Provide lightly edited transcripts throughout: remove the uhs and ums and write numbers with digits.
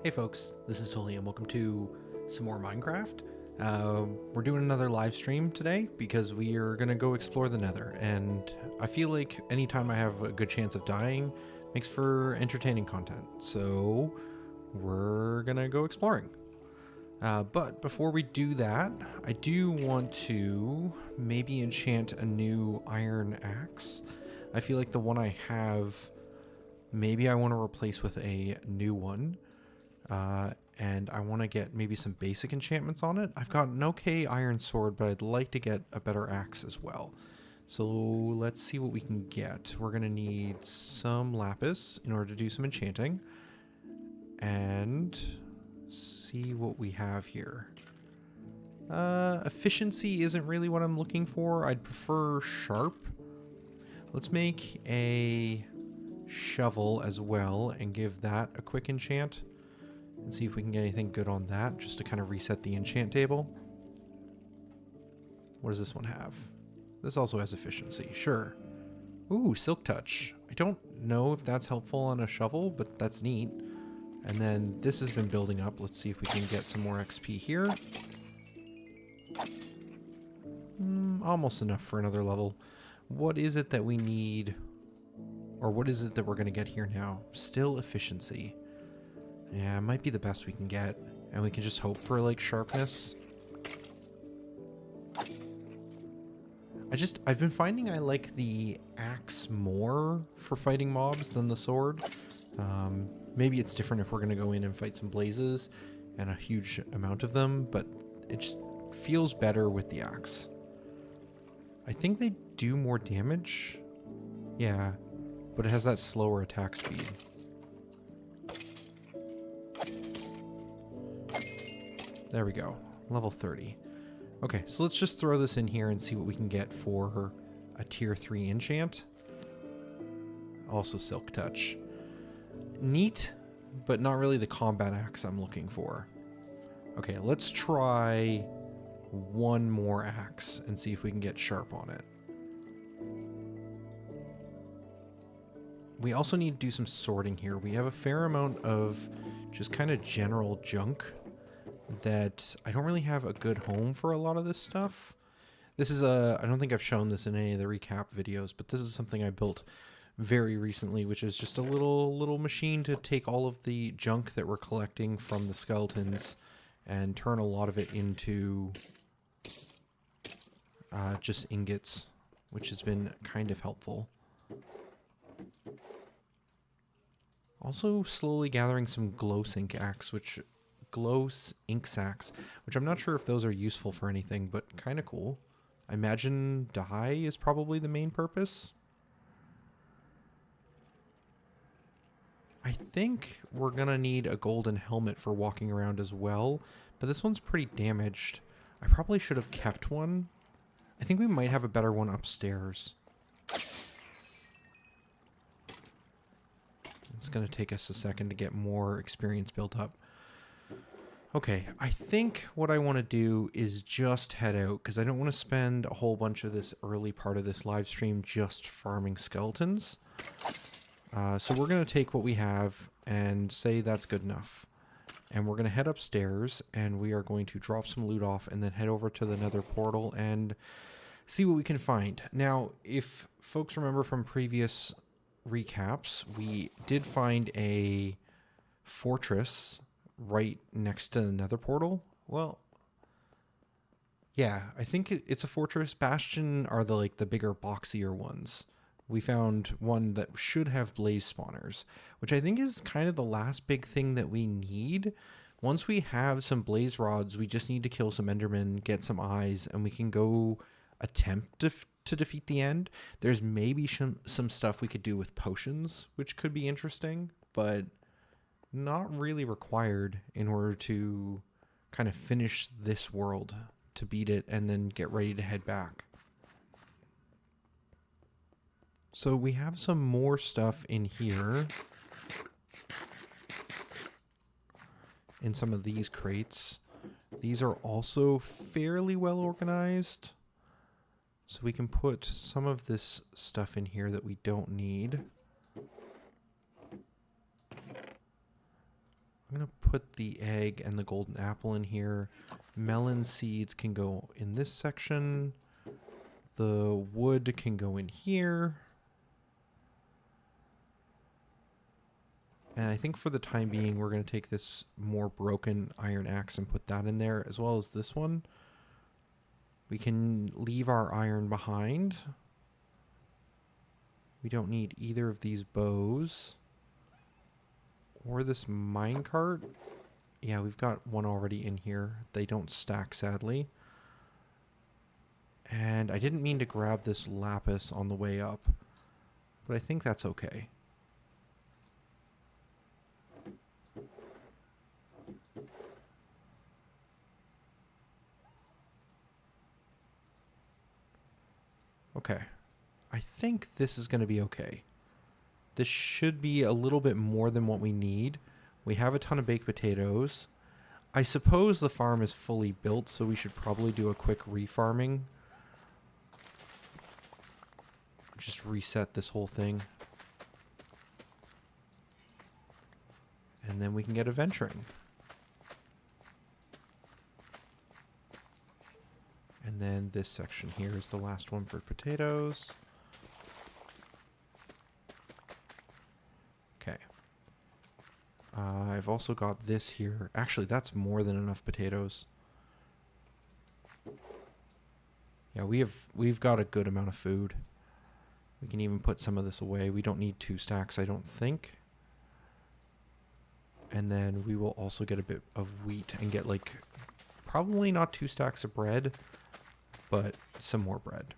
Hey folks, this is Tully and welcome to some more Minecraft. We're doing another live stream today because we are going to go explore the Nether, and I feel like anytime I have a good chance of dying makes for entertaining content, so we're going to go exploring. But before we do that, I do want to maybe enchant a new iron axe. I feel like the one I have, maybe I want to replace with a new one. And I want to get maybe some basic enchantments on it. I've got an okay iron sword, but I'd like to get a better axe as well. So let's see what we can get. We're going to need some lapis in order to do some enchanting. And see what we have here. Efficiency isn't really what I'm looking for. I'd prefer sharp. Let's make a shovel as well and give that a quick enchant. And see if we can get anything good on that, just to kind of reset the enchant table. What does this one have? This also has efficiency, sure. Ooh, silk touch. I don't know if that's helpful on a shovel, but that's neat. And then this has been building up. Let's see if we can get some more XP here. Almost enough for another level. What is it that we need? Or what is it that we're going to get here now? Still efficiency. Yeah, it might be the best we can get. And we can just hope for, like, sharpness. I've been finding I like the axe more for fighting mobs than the sword. Maybe it's different if we're going to go in and fight some blazes and a huge amount of them, but it just feels better with the axe. I think they do more damage. Yeah, but it has that slower attack speed. There we go. Level 30. Okay, so let's just throw this in here and see what we can get for a tier 3 enchant. Also silk touch. Neat, but not really the combat axe I'm looking for. Okay, let's try one more axe and see if we can get sharp on it. We also need to do some sorting here. We have a fair amount of just kind of general junk that I don't really have a good home for a lot of this stuff. This is I don't think I've shown this in any of the recap videos, but this is something I built very recently, which is just a little machine to take all of the junk that we're collecting from the skeletons and turn a lot of it into just ingots, which has been kind of helpful. Also slowly gathering some glow ink sacks, which I'm not sure if those are useful for anything, but kind of cool. I imagine dye is probably the main purpose. I think we're gonna need a golden helmet for walking around as well, but this one's pretty damaged. I probably should have kept one. I think we might have a better one upstairs. It's gonna take us a second to get more experience built up. Okay, I think what I want to do is just head out, because I don't want to spend a whole bunch of this early part of this live stream just farming skeletons. So we're going to take what we have and say that's good enough. And we're going to head upstairs, and we are going to drop some loot off and then head over to the Nether portal and see what we can find. Now, if folks remember from previous recaps, we did find a fortress right next to the Nether portal. Well, yeah, I think it's a fortress. Bastion are the bigger, boxier ones. We found one that should have blaze spawners, which I think is kind of the last big thing that we need. Once we have some blaze rods, we just need to kill some endermen, get some eyes, and we can go attempt to defeat the end. There's maybe some stuff we could do with potions, which could be interesting, but not really required in order to kind of finish this world, to beat it and then get ready to head back. So we have some more stuff in here. In some of these crates. These are also fairly well organized. So we can put some of this stuff in here that we don't need. I'm going to put the egg and the golden apple in here. Melon seeds can go in this section. The wood can go in here. And I think for the time being, we're going to take this more broken iron axe and put that in there, as well as this one. We can leave our iron behind. We don't need either of these bows. Or this minecart. Yeah, we've got one already in here. They don't stack, sadly. And I didn't mean to grab this lapis on the way up, but I think that's okay. Okay. I think this is going to be okay. This should be a little bit more than what we need. We have a ton of baked potatoes. I suppose the farm is fully built, so we should probably do a quick refarming. Just reset this whole thing. And then we can get adventuring. And then this section here is the last one for potatoes. Okay. I've also got this here. Actually, that's more than enough potatoes. Yeah, we've got a good amount of food. We can even put some of this away. We don't need 2 stacks, I don't think. And then we will also get a bit of wheat and get probably not 2 stacks of bread, but some more bread.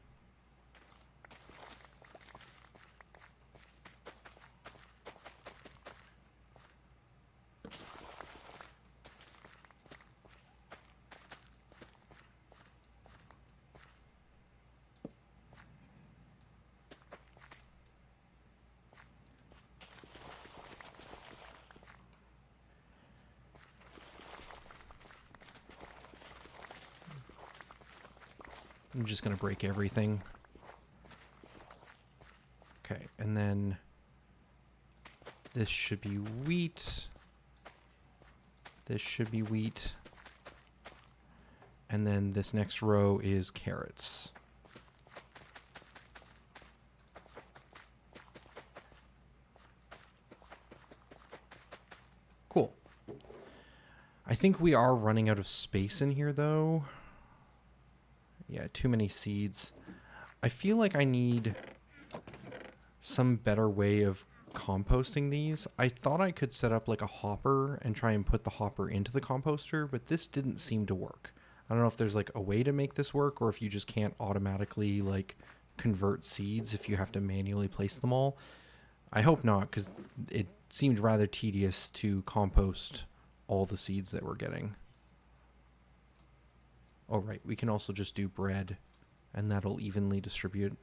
I'm just going to break everything. Okay, and then this should be wheat. This should be wheat. And then this next row is carrots. Cool. I think we are running out of space in here, though. Yeah, too many seeds. I feel like I need some better way of composting these. I thought I could set up like a hopper and try and put the hopper into the composter, but this didn't seem to work. I don't know if there's like a way to make this work, or if you just can't automatically like convert seeds if you have to manually place them all. I hope not, because it seemed rather tedious to compost all the seeds that we're getting. Oh, right. We can also just do bread, and that'll evenly distribute.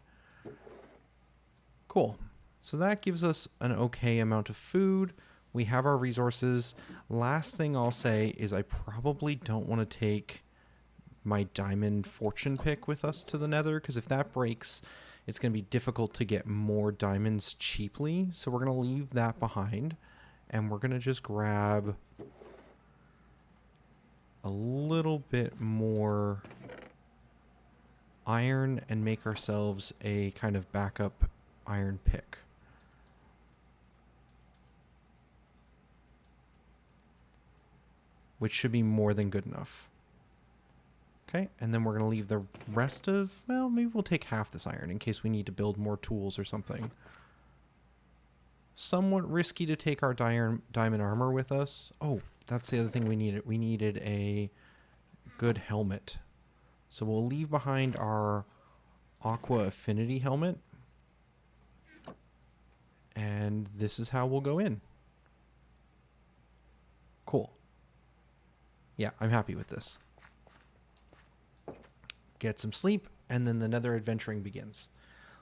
Cool. So that gives us an okay amount of food. We have our resources. Last thing I'll say is I probably don't want to take my diamond fortune pick with us to the Nether, because if that breaks, it's going to be difficult to get more diamonds cheaply. So we're going to leave that behind, and we're going to just grab a little bit more iron and make ourselves a kind of backup iron pick. Which should be more than good enough. Okay, and then we're going to leave the rest of, well, maybe we'll take half this iron in case we need to build more tools or something. Somewhat risky to take our diamond armor with us. Oh, that's the other thing we needed. We needed a good helmet. So we'll leave behind our Aqua Affinity helmet. And this is how we'll go in. Cool. Yeah, I'm happy with this. Get some sleep, and then the Nether adventuring begins.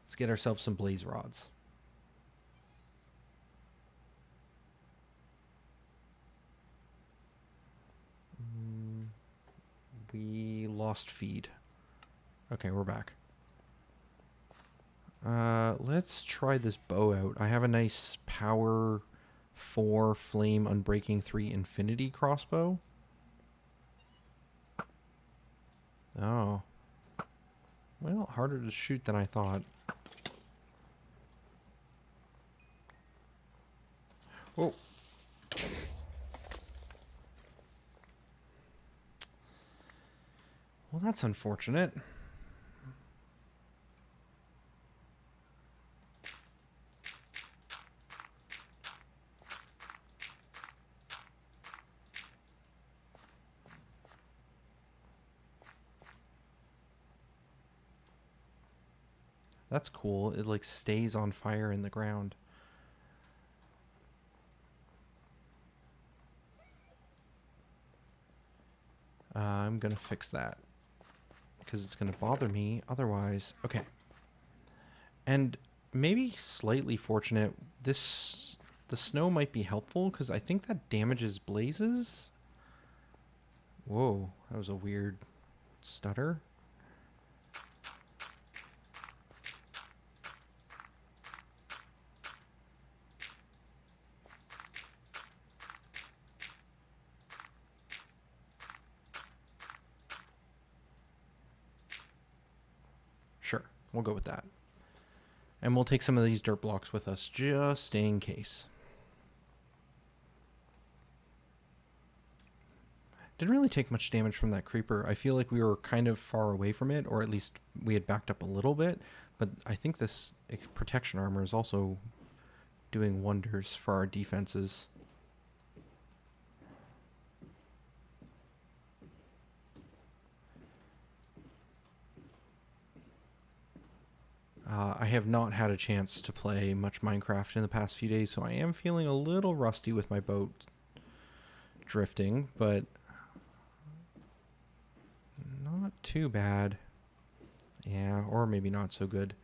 Let's get ourselves some blaze rods. We lost feed. Okay, we're back. Let's try this bow out. I have a nice power 4 flame unbreaking 3 infinity crossbow. Oh. Well, harder to shoot than I thought. Whoa. Well, that's unfortunate. That's cool. It like stays on fire in the ground. I'm gonna fix that because it's gonna bother me otherwise. Okay. And maybe slightly fortunate, the snow might be helpful because I think that damages blazes. Whoa, that was a weird stutter. Sure, we'll go with that. And we'll take some of these dirt blocks with us just in case. Didn't really take much damage from that creeper. I feel like we were kind of far away from it, or at least we had backed up a little bit. But I think this protection armor is also doing wonders for our defenses. I have not had a chance to play much Minecraft in the past few days, so I am feeling a little rusty with my boat drifting, but not too bad. Yeah, or maybe not so good.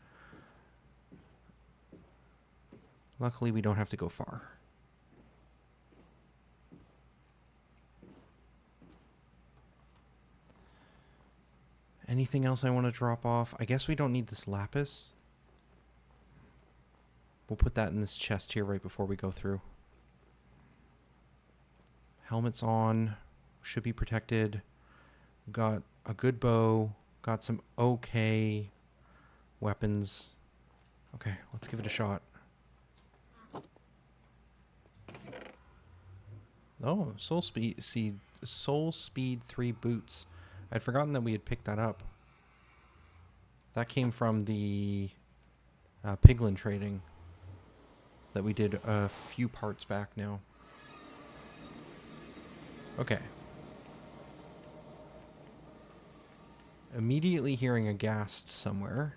Luckily, we don't have to go far. Anything else I want to drop off? I guess we don't need this lapis. We'll put that in this chest here right before we go through. Helmet's on. Should be protected. Got a good bow. Got some okay weapons. Okay, let's give it a shot. Oh, soul speed 3 boots. I'd forgotten that we had picked that up. That came from the piglin trading. that we did a few parts back now. Okay. Immediately hearing a ghast somewhere.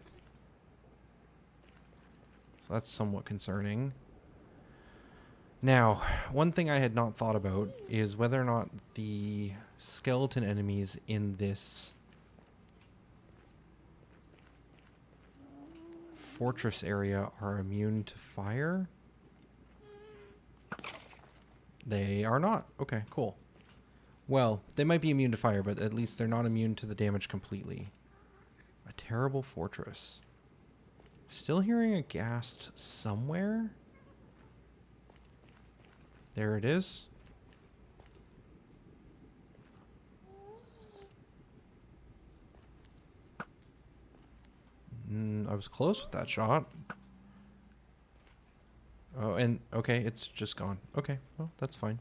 So that's somewhat concerning. Now, one thing I had not thought about is whether or not the skeleton enemies in this fortress area are immune to fire. They are not. Okay, cool. Well, they might be immune to fire, but at least they're not immune to the damage completely. A terrible fortress. Still hearing a ghast somewhere? There it is. I was close with that shot. Oh, and okay, it's just gone. Okay, well, that's fine.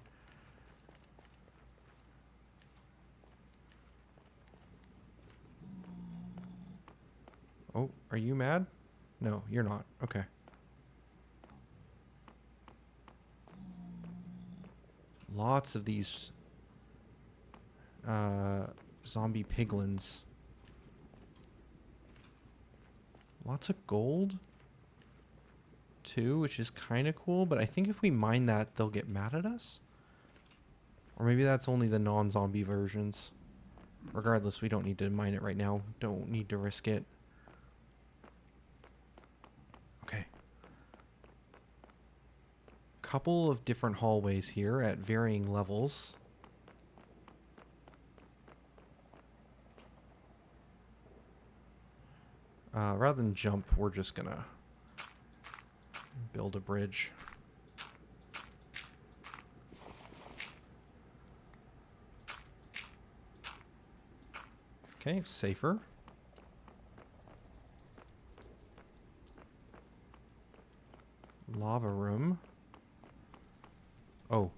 Oh, are you mad? No, you're not. Okay. Lots of these zombie piglins. Lots of gold too, which is kind of cool, but I think if we mine that, they'll get mad at us. Or maybe that's only the non-zombie versions. Regardless, we don't need to mine it right now. Don't need to risk it. Okay. Couple of different hallways here at varying levels. Rather than jump, we're just gonna build a bridge. Okay, safer. Lava room. Oh.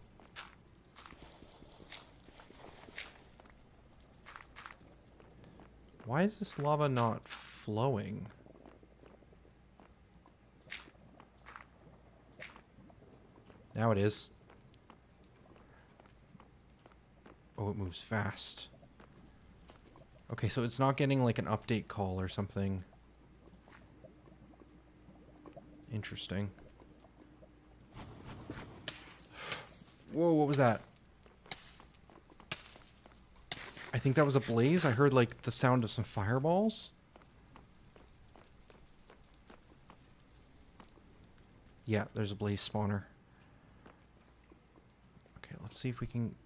Why is this lava not flowing? Now it is. Oh, it moves fast. Okay, so it's not getting like an update call or something. Interesting. Whoa, what was that? I think that was a blaze. I heard like the sound of some fireballs. Yeah, there's a blaze spawner. Okay, let's see if we can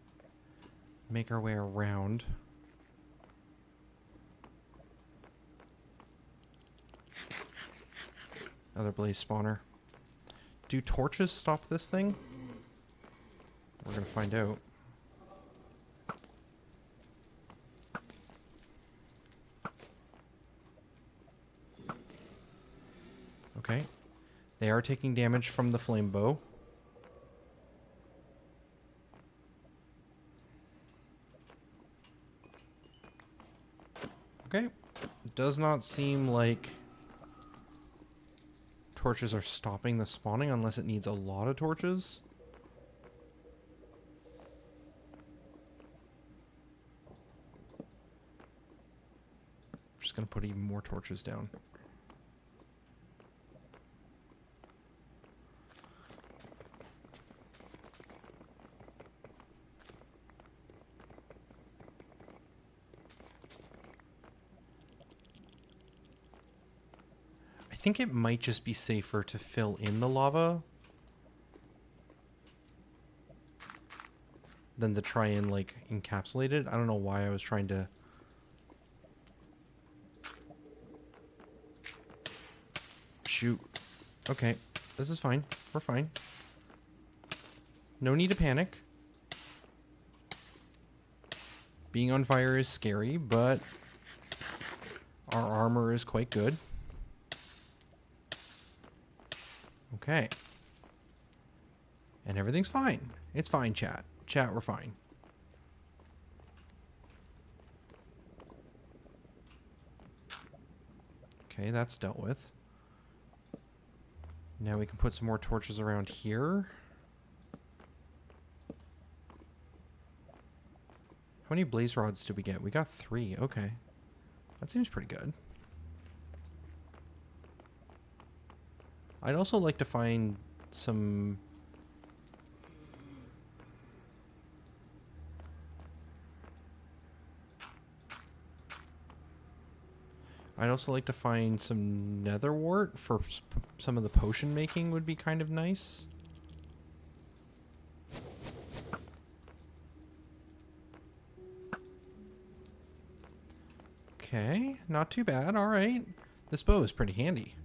make our way around. Another blaze spawner. Do torches stop this thing? We're gonna find out. Okay. They are taking damage from the flame bow. Okay. It does not seem like torches are stopping the spawning unless it needs a lot of torches. I'm just gonna put even more torches down. I think it might just be safer to fill in the lava than to try and like encapsulate it. I don't know why I was trying to. Shoot. Okay, this is fine. We're fine. No need to panic. Being on fire is scary, but our armor is quite good. Okay. And everything's fine. It's fine, chat. Chat, we're fine. Okay, that's dealt with. Now we can put some more torches around here. How many blaze rods did we get? We got 3. Okay. That seems pretty good. I'd also like to find some... I'd also like to find some nether wart for some of the potion making would be kind of nice. Okay, not too bad. All right. This bow is pretty handy.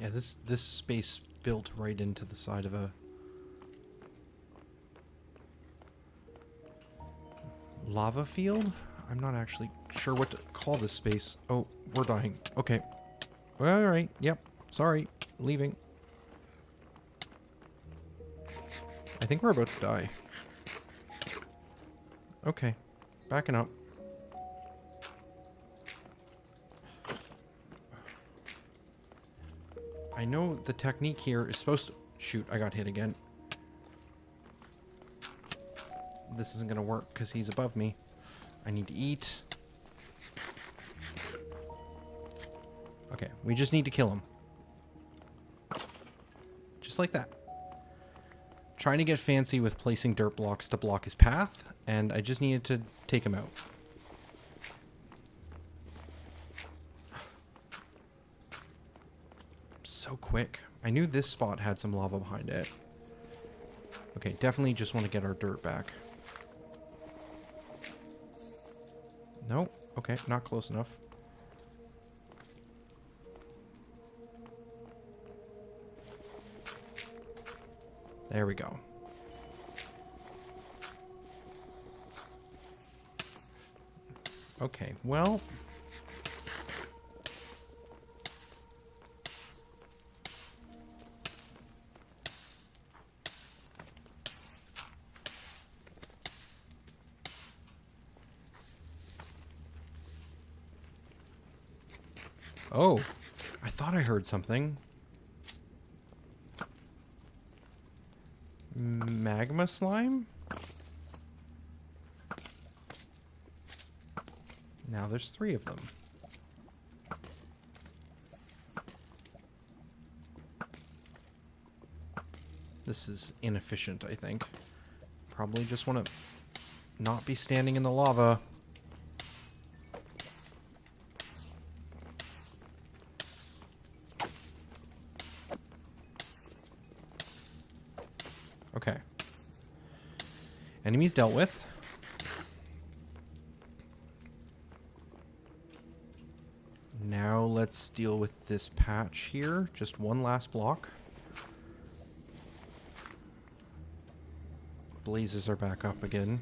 Yeah, this space built right into the side of a lava field. I'm not actually sure what to call this space. Oh, we're dying. Okay. All right. Yep. Sorry. Leaving. I think we're about to die. Okay. Backing up. I know the technique here is supposed to... Shoot, I got hit again. This isn't going to work because he's above me. I need to eat. Okay, we just need to kill him. Just like that. Trying to get fancy with placing dirt blocks to block his path, and I just needed to take him out. So quick. I knew this spot had some lava behind it. Okay, definitely just want to get our dirt back. Nope. Okay, not close enough. There we go. Okay, well... Oh, I thought I heard something. Magma slime? Now there's 3 of them. This is inefficient, I think. Probably just want to not be standing in the lava. Okay. Enemies dealt with. Now let's deal with this patch here. Just one last block. Blazes are back up again.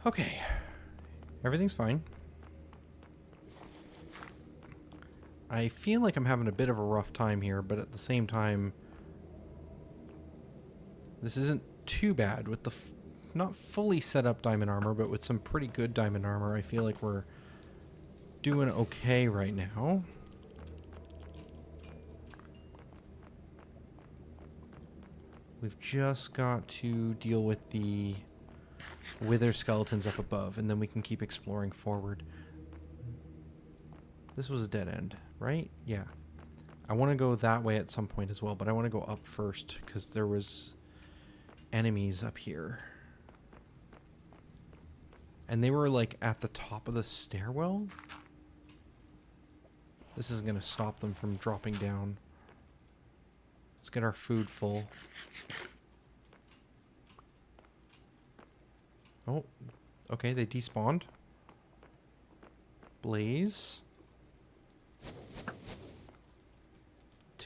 Okay, everything's fine. I feel like I'm having a bit of a rough time here, but at the same time, this isn't too bad with the not fully set up diamond armor, but with some pretty good diamond armor. I feel like we're doing okay right now. We've just got to deal with the wither skeletons up above, and then we can keep exploring forward. This was a dead end, right? Yeah. I want to go that way at some point as well, but I want to go up first because there was enemies up here. And they were like at the top of the stairwell. This isn't going to stop them from dropping down. Let's get our food full. Oh, okay, they despawned. Blaze.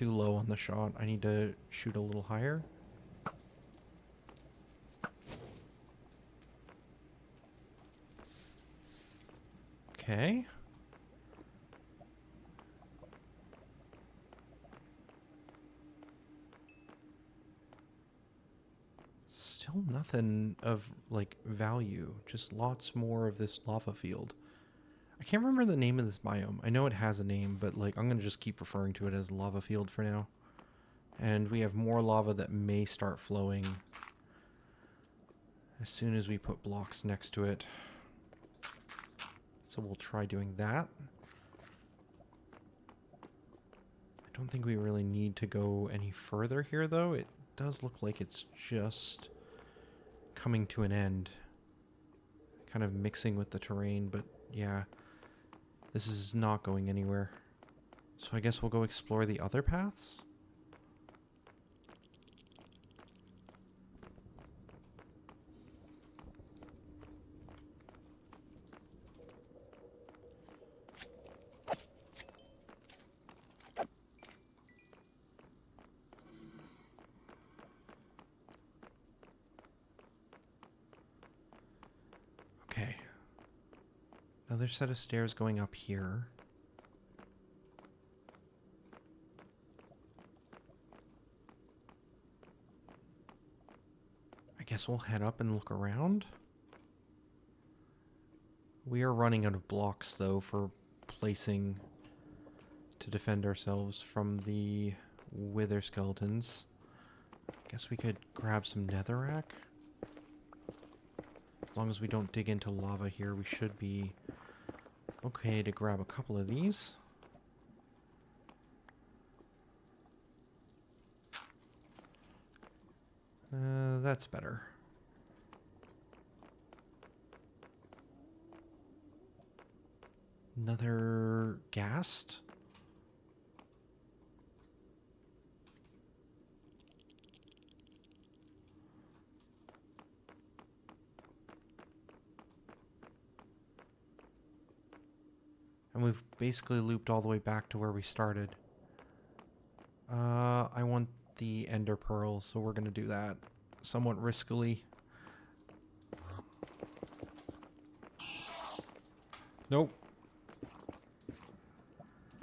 too low on the shot. I need to shoot a little higher. Okay. Still nothing of, like, value. Just lots more of this lava field. I can't remember the name of this biome. I know it has a name, but, like, I'm going to just keep referring to it as lava field for now. And we have more lava that may start flowing as soon as we put blocks next to it. So we'll try doing that. I don't think we really need to go any further here, though. It does look like it's just coming to an end. Kind of mixing with the terrain, but yeah. This is not going anywhere. So I guess we'll go explore the other paths? Okay. Another set of stairs going up here. I guess we'll head up and look around. We are running out of blocks, though, for placing to defend ourselves from the wither skeletons. Guess we could grab some netherrack. As long as we don't dig into lava here, we should be okay to grab a couple of these. That's better. Another ghast? And we've basically looped all the way back to where we started. I want the ender pearl, so we're going to do that somewhat riskily. Nope.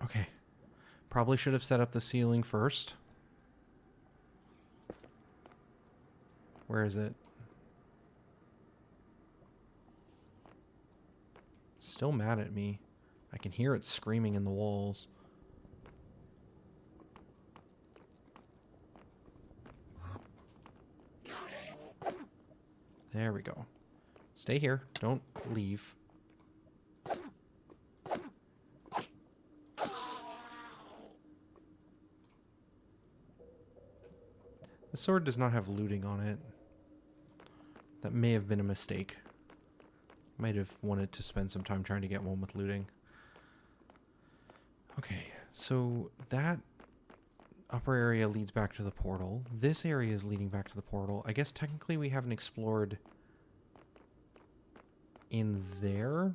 Okay. Probably should have set up the ceiling first. Where is it? It's still mad at me. I can hear it screaming in the walls. There we go. Stay here. Don't leave. The sword does not have looting on it. That may have been a mistake. Might have wanted to spend some time trying to get one with looting. Okay, so that upper area leads back to the portal. This area is leading back to the portal. I guess technically we haven't explored in there.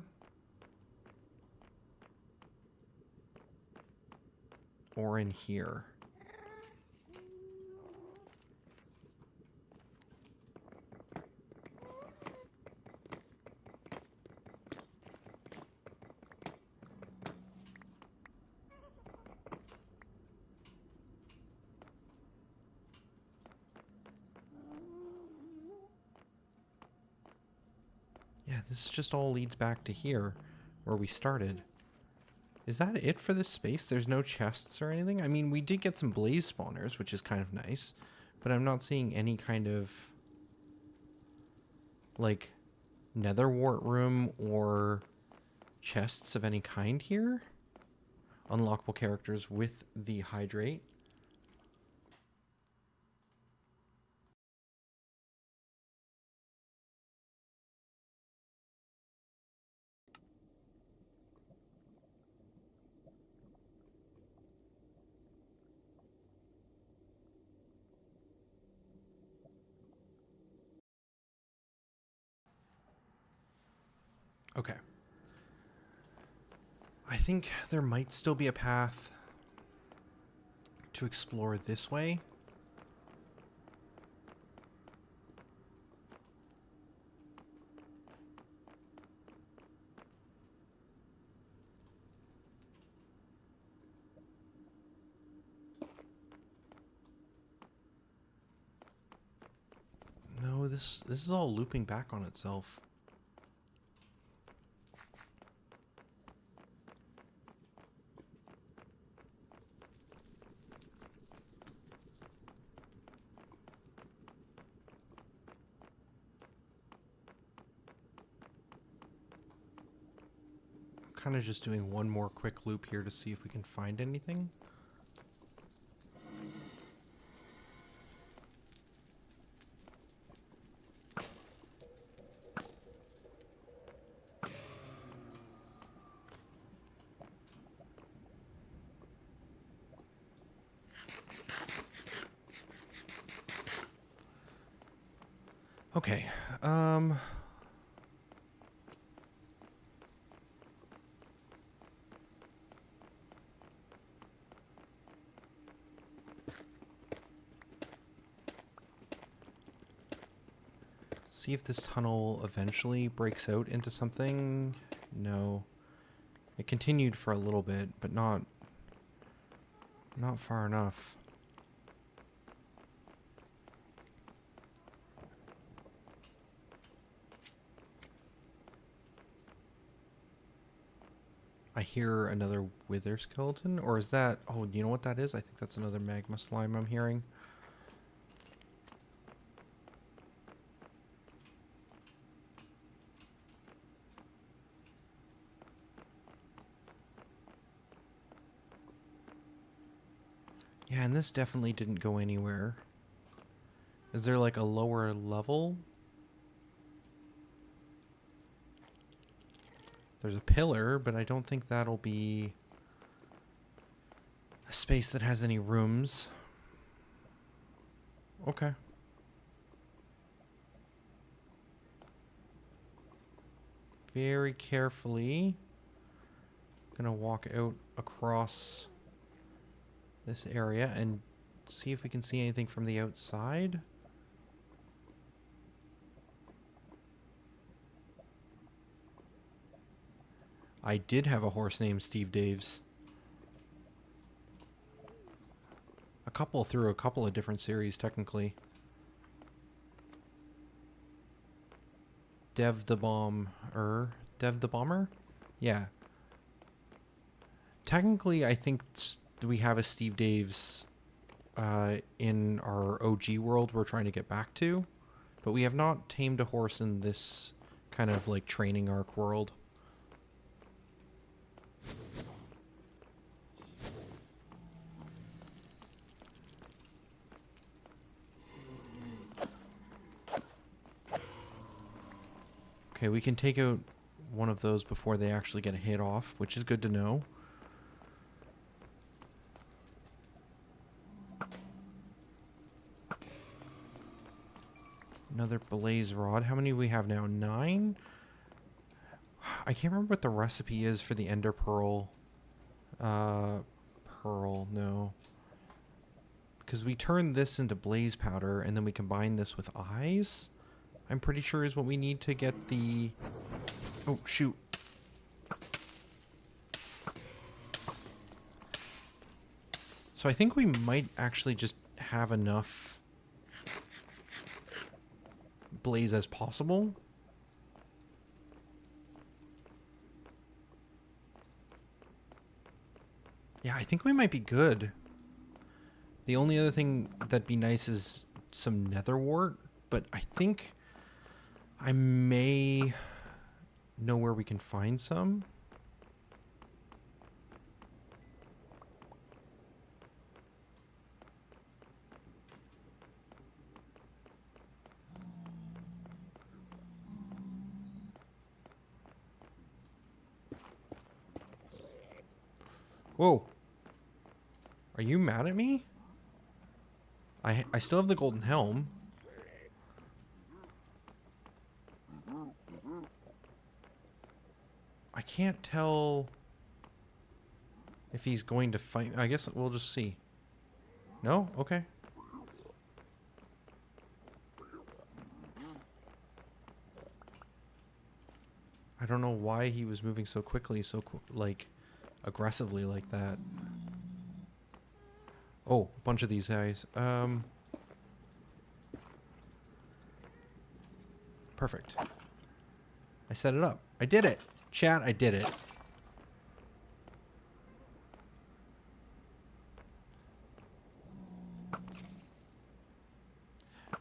Or in here. Yeah, this just all leads back to here, where we started. Is that it for this space? There's no chests or anything? I mean, we did get some blaze spawners, which is kind of nice, but I'm not seeing any kind of, like, nether wart room or chests of any kind here. Unlockable characters with the hydrate. Okay. I think there might still be a path to explore this way. No, this is all looping back on itself. Kind of just doing one more quick loop here to see if we can find anything. Okay, see if this tunnel eventually breaks out into something. No. It continued for a little bit, but not far enough. I hear another wither skeleton, or is that... Oh, do you know what that is? I think that's another magma slime I'm hearing. Yeah, and this definitely didn't go anywhere. Is there like a lower level? There's a pillar, but I don't think that'll be a space that has any rooms. Okay. Very carefully. Gonna walk out across this area and see if we can see anything from the outside. I did have a horse named Steve Daves. A couple through a couple of different series, technically. Dev the Bomber? Yeah. Technically, I think we have a Steve Daves in our OG world we're trying to get back to, but we have not tamed a horse in this kind of like training arc world. Okay, we can take out one of those before they actually get a hit off, which is good to know. Another blaze rod. How many do we have now? 9? I can't remember what the recipe is for the ender pearl. No. Because we turn this into blaze powder and then we combine this with eyes. I'm pretty sure is what we need to get the... Oh, shoot. So I think we might actually just have enough blaze as possible. Yeah, I think we might be good. The only other thing that'd be nice is some nether wart, but I think I may know where we can find some. Whoa. Are you mad at me? I still have the golden helm. I can't tell if he's going to fight. I guess we'll just see. No? Okay. I don't know why he was moving so quickly, like, aggressively like that. Oh, a bunch of these guys. Perfect. I set it up. I did it. Chat, I did it.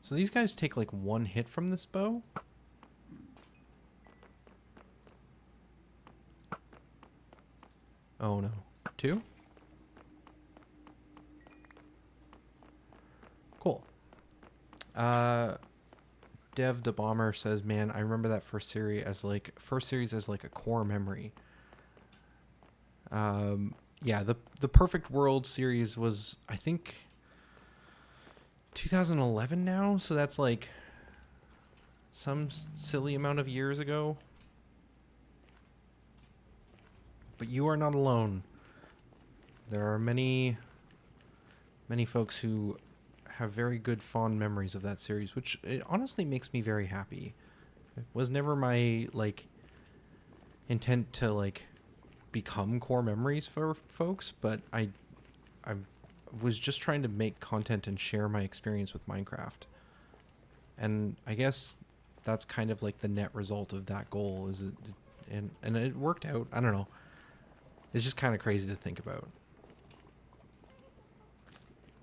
So these guys take like one hit from this bow. Oh no. Two? Cool. Dev the Bomber says, man, I remember that first series as like a core memory. Yeah, the Perfect World series was, I think, 2011 now, so that's like some silly amount of years ago. But you are not alone. There are many folks who have very good fond memories of that series, which it honestly makes me very happy. It was never my like intent to like become core memories for folks, but I was just trying to make content and share my experience with Minecraft. And I guess that's kind of like the net result of that goal is and it worked out. I don't know. It's just kind of crazy to think about.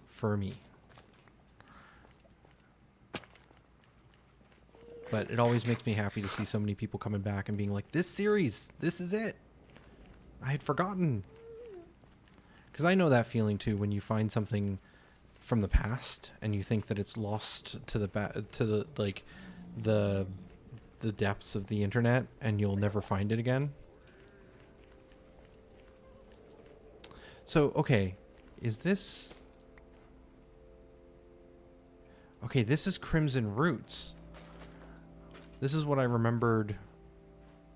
For me. But it always makes me happy to see so many people coming back and being like, this series, this is it. I had forgotten. Because I know that feeling too when you find something from the past and you think that it's lost to the depths of the internet and you'll never find it again. So, okay, is this... Okay, this is Crimson Roots. This is what I remembered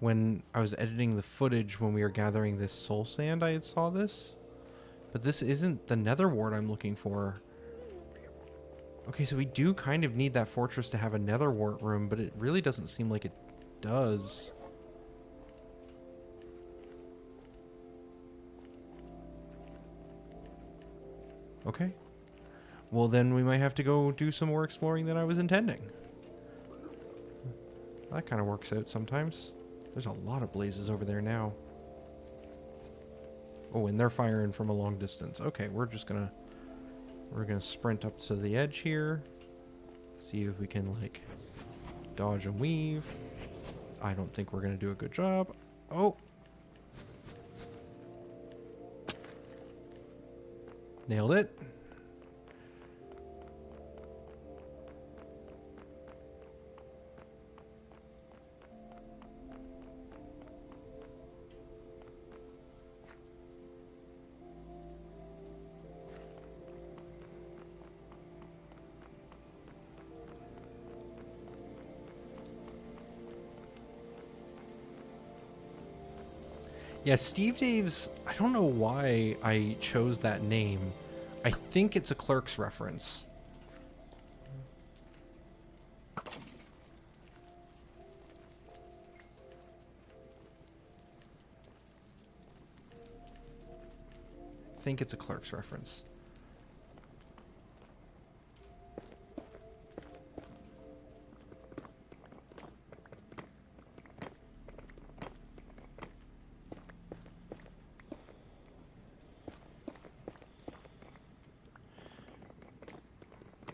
when I was editing the footage when we were gathering this soul sand. I had saw this. But this isn't the nether wart I'm looking for. Okay, so we do kind of need that fortress to have a nether wart room, but it really doesn't seem like it does. Okay. Well, then we might have to go do some more exploring than I was intending. That kind of works out sometimes. There's a lot of blazes over there now. Oh, and they're firing from a long distance. Okay, we're gonna sprint up to the edge here. See if we can, like, dodge and weave. I don't think we're gonna do a good job. Oh! Nailed it. Yeah, Steve Dave's, I don't know why I chose that name. I think it's a Clerks reference. I think it's a Clerks reference.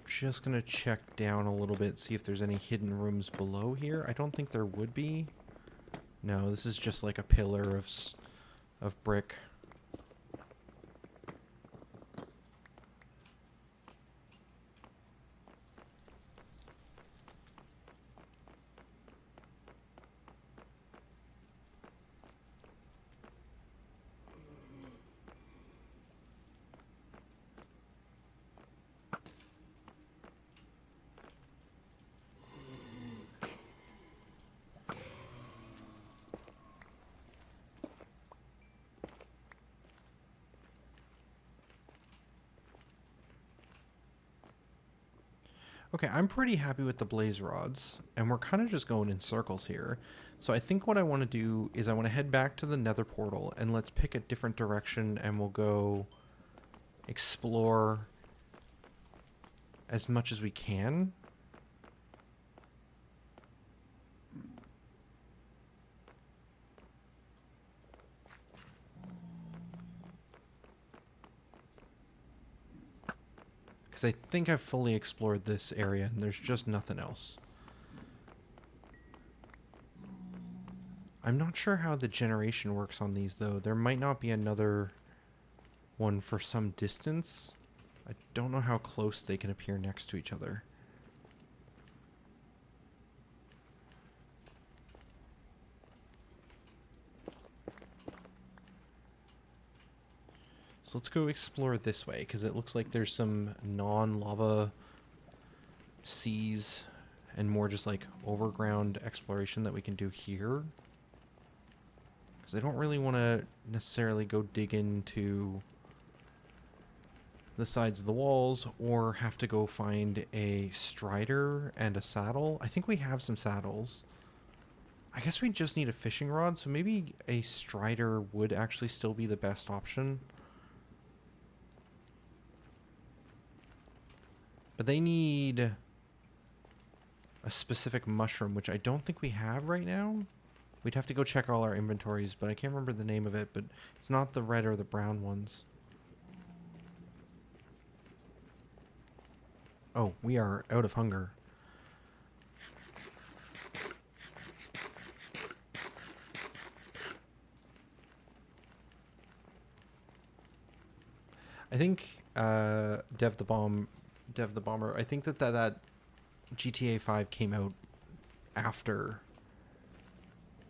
Just gonna check down a little bit, see if there's any hidden rooms below here. I don't think there would be. No, this is just like a pillar of brick. Okay, I'm pretty happy with the blaze rods, and we're kind of just going in circles here. So I think what I want to do is I want to head back to the Nether portal, and let's pick a different direction, and we'll go explore as much as we can. Because I think I've fully explored this area, and there's just nothing else. I'm not sure how the generation works on these, though. There might not be another one for some distance. I don't know how close they can appear next to each other. So let's go explore this way, because it looks like there's some non-lava seas and more just like overground exploration that we can do here. Because I don't really want to necessarily go dig into the sides of the walls or have to go find a strider and a saddle. I think we have some saddles. I guess we just need a fishing rod, so maybe a strider would actually still be the best option. But they need a specific mushroom, which I don't think we have right now. We'd have to go check all our inventories, but I can't remember the name of it, but it's not the red or the brown ones. Oh, we are out of hunger. I think Dev the Bomber, I think that GTA 5 came out after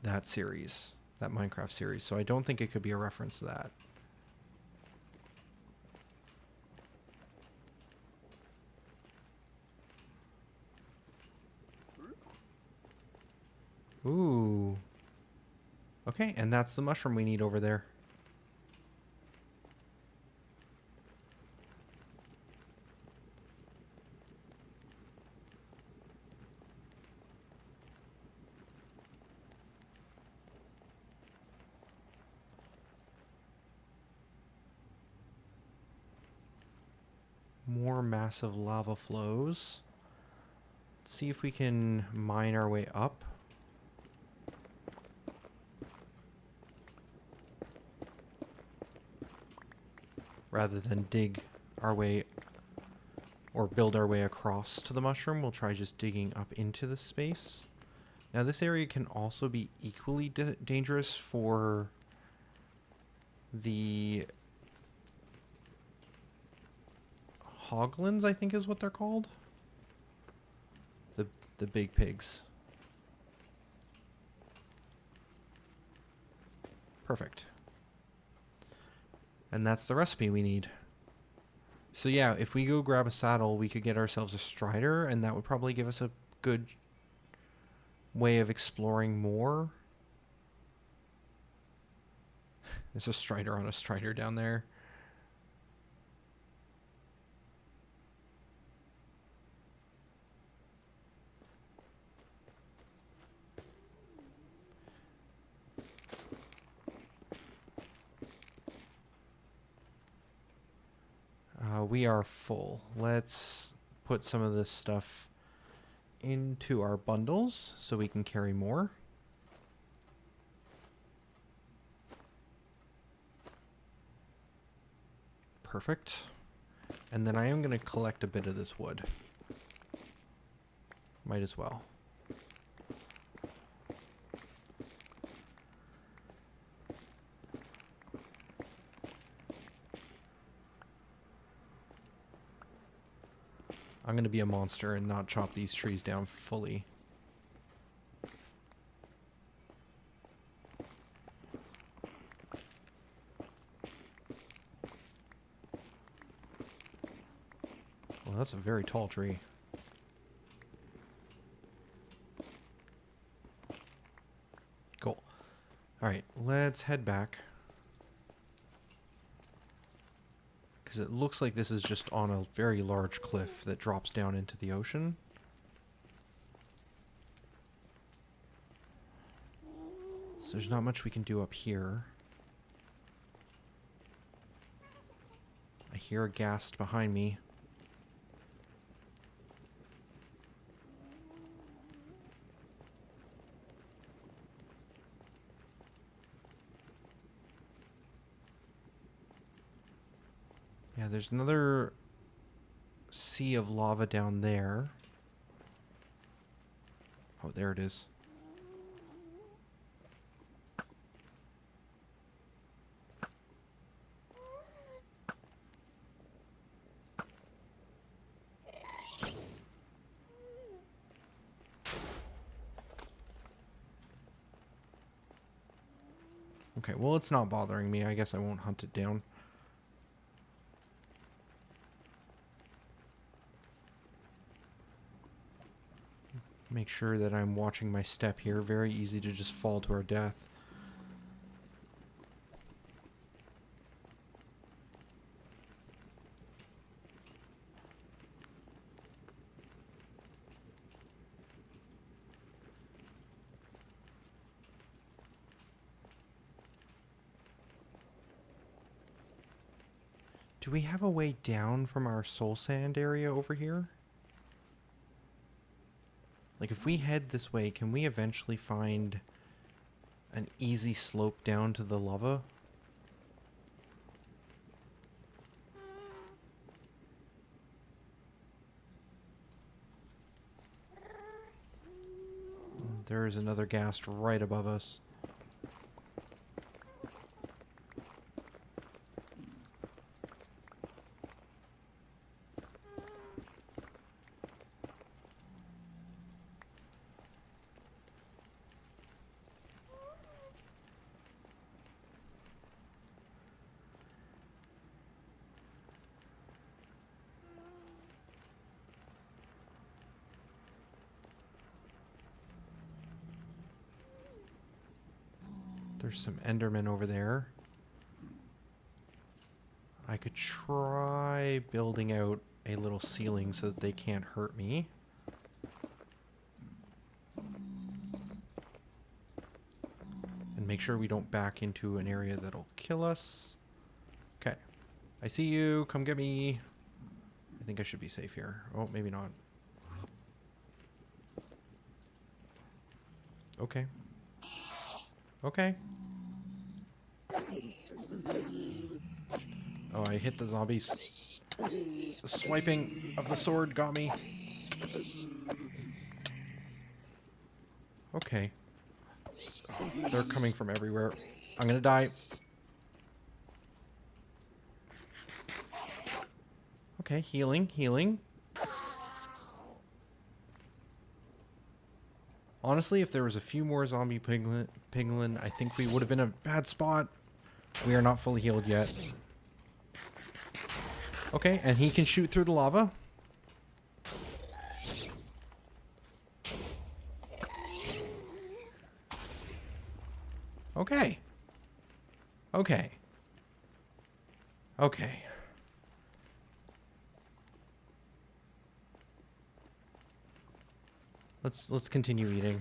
that series, that Minecraft series, so I don't think it could be a reference to that. Ooh. Okay, and that's the mushroom we need over there. More massive lava flows. Let's see if we can mine our way up. Rather than dig our way or build our way across to the mushroom, we'll try just digging up into the space. Now this area can also be equally dangerous for the hoglins, I think is what they're called. The big pigs. Perfect. And that's the recipe we need. So yeah, if we go grab a saddle, we could get ourselves a strider, and that would probably give us a good way of exploring more. There's a strider on a strider down there. We are full. Let's put some of this stuff into our bundles so we can carry more. Perfect. And then I am going to collect a bit of this wood. Might as well. I'm going to be a monster and not chop these trees down fully. Well, that's a very tall tree. Cool. Alright, let's head back. Because it looks like this is just on a very large cliff that drops down into the ocean. So there's not much we can do up here. I hear a ghast behind me. Yeah, there's another sea of lava down there. Oh, there it is. Okay, well, it's not bothering me. I guess I won't hunt it down. Make sure that I'm watching my step here. Very easy to just fall to our death. Do we have a way down from our soul sand area over here? Like, if we head this way, can we eventually find an easy slope down to the lava? There's another ghast right above us. There's some Endermen over there. I could try building out a little ceiling so that they can't hurt me. And make sure we don't back into an area that'll kill us. Okay. I see you. Come get me. I think I should be safe here. Oh, maybe not. Okay. Okay. Oh, I hit the zombies. The swiping of the sword got me. Okay. Oh, they're coming from everywhere. I'm gonna die. Okay, healing, healing. Honestly, if there was a few more zombie piglin, I think we would have been in a bad spot. We are not fully healed yet. Okay, and he can shoot through the lava. Okay. Okay. Okay. Let's continue eating.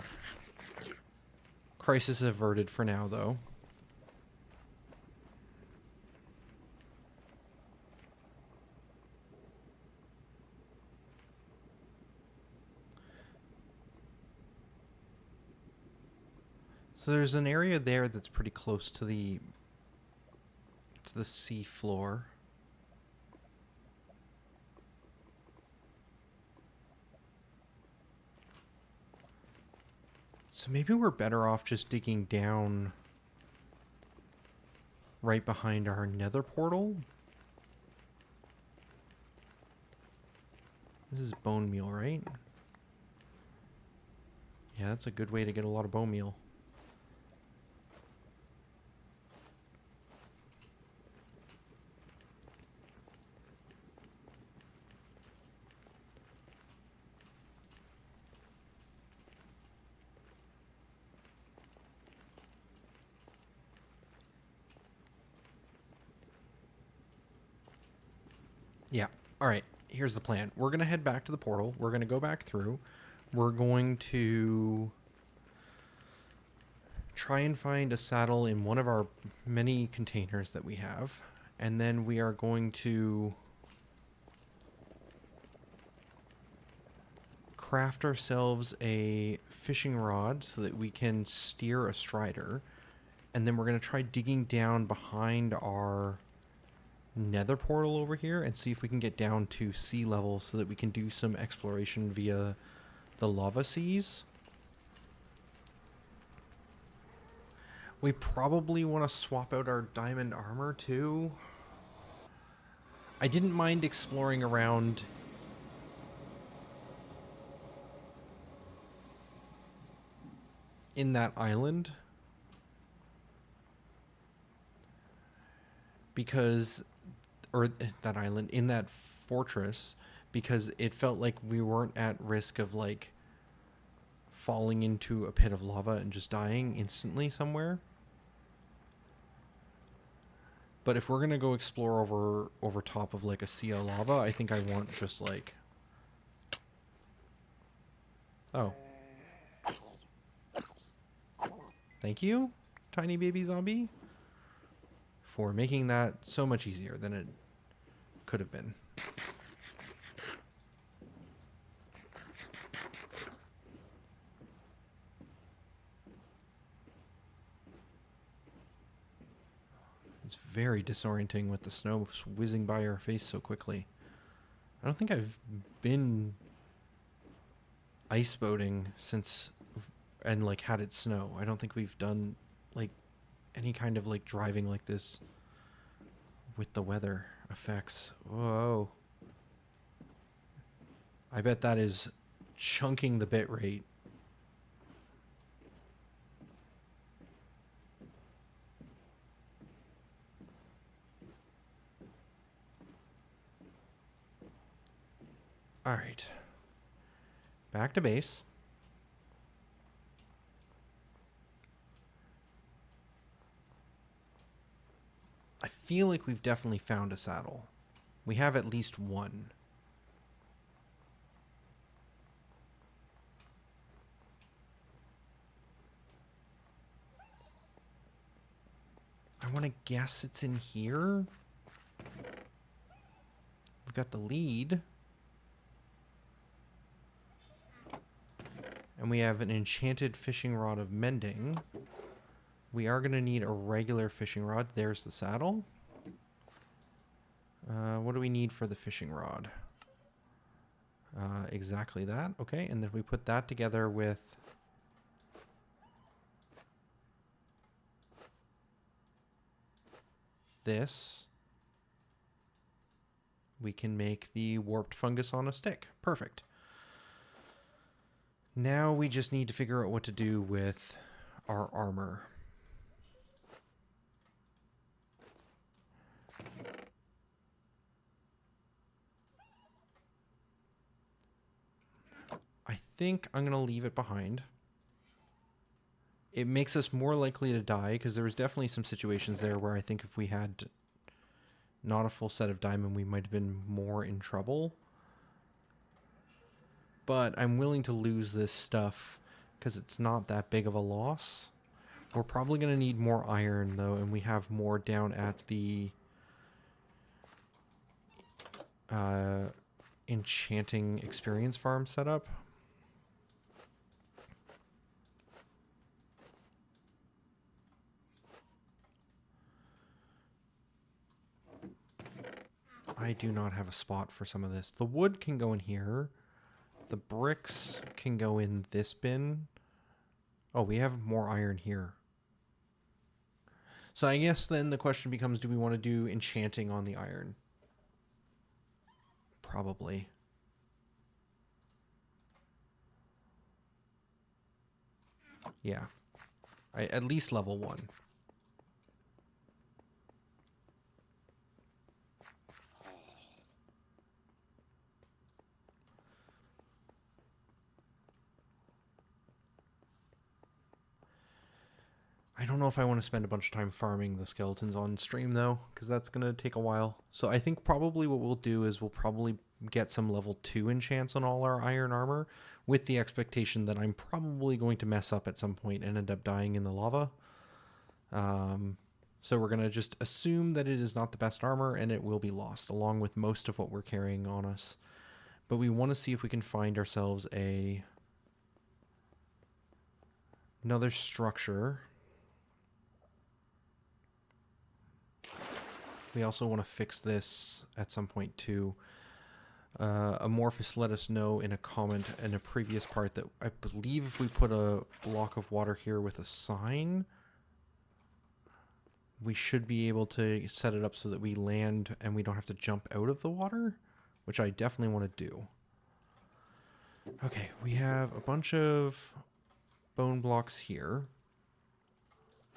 Crisis averted for now, though. So there's an area there that's pretty close to the sea floor. So maybe we're better off just digging down right behind our nether portal. This is bone meal, right? Yeah, that's a good way to get a lot of bone meal. Yeah. All right. Here's the plan. We're going to head back to the portal. We're going to go back through. We're going to try and find a saddle in one of our many containers that we have. And then we are going to craft ourselves a fishing rod so that we can steer a strider. And then we're going to try digging down behind our nether portal over here and see if we can get down to sea level so that we can do some exploration via the lava seas. We probably want to swap out our diamond armor too. I didn't mind exploring around in that island because, or that island, in that fortress, because it felt like we weren't at risk of like falling into a pit of lava and just dying instantly somewhere. But if we're gonna go explore over top of like a sea of lava, I think I want just like, oh, thank you, tiny baby zombie, for making that so much easier than it could have been. It's very disorienting with the snow whizzing by our face so quickly. I don't think I've been ice boating since and like had it snow. I don't think we've done like any kind of like driving like this with the weather effects. Whoa. I bet that is chunking the bit rate. All right. Back to base. I feel like we've definitely found a saddle. We have at least one. I want to guess it's in here. We've got the lead. And we have an enchanted fishing rod of mending. We are going to need a regular fishing rod. There's the saddle. What do we need for the fishing rod? Exactly that. Okay, and then we put that together with this. We can make the warped fungus on a stick. Perfect. Now we just need to figure out what to do with our armor. I think I'm going to leave it behind. It makes us more likely to die because there was definitely some situations there where I think if we had not a full set of diamond, we might have been more in trouble. But I'm willing to lose this stuff because it's not that big of a loss. We're probably going to need more iron though, and we have more down at the enchanting experience farm setup. I do not have a spot for some of this. The wood can go in here. The bricks can go in this bin. Oh, we have more iron here. So I guess then the question becomes, do we want to do enchanting on the iron? Probably. Yeah. At least level 1. I don't know if I want to spend a bunch of time farming the skeletons on stream though, because that's going to take a while. So I think probably what we'll do is we'll probably get some level 2 enchants on all our iron armor, with the expectation that I'm probably going to mess up at some point and end up dying in the lava. So we're going to just assume that it is not the best armor and it will be lost, along with most of what we're carrying on us. But we want to see if we can find ourselves another structure. We also want to fix this at some point too. Amorphous let us know in a comment in a previous part that I believe if we put a block of water here with a sign, we should be able to set it up so that we land and we don't have to jump out of the water, which I definitely want to do. Okay, we have a bunch of bone blocks here.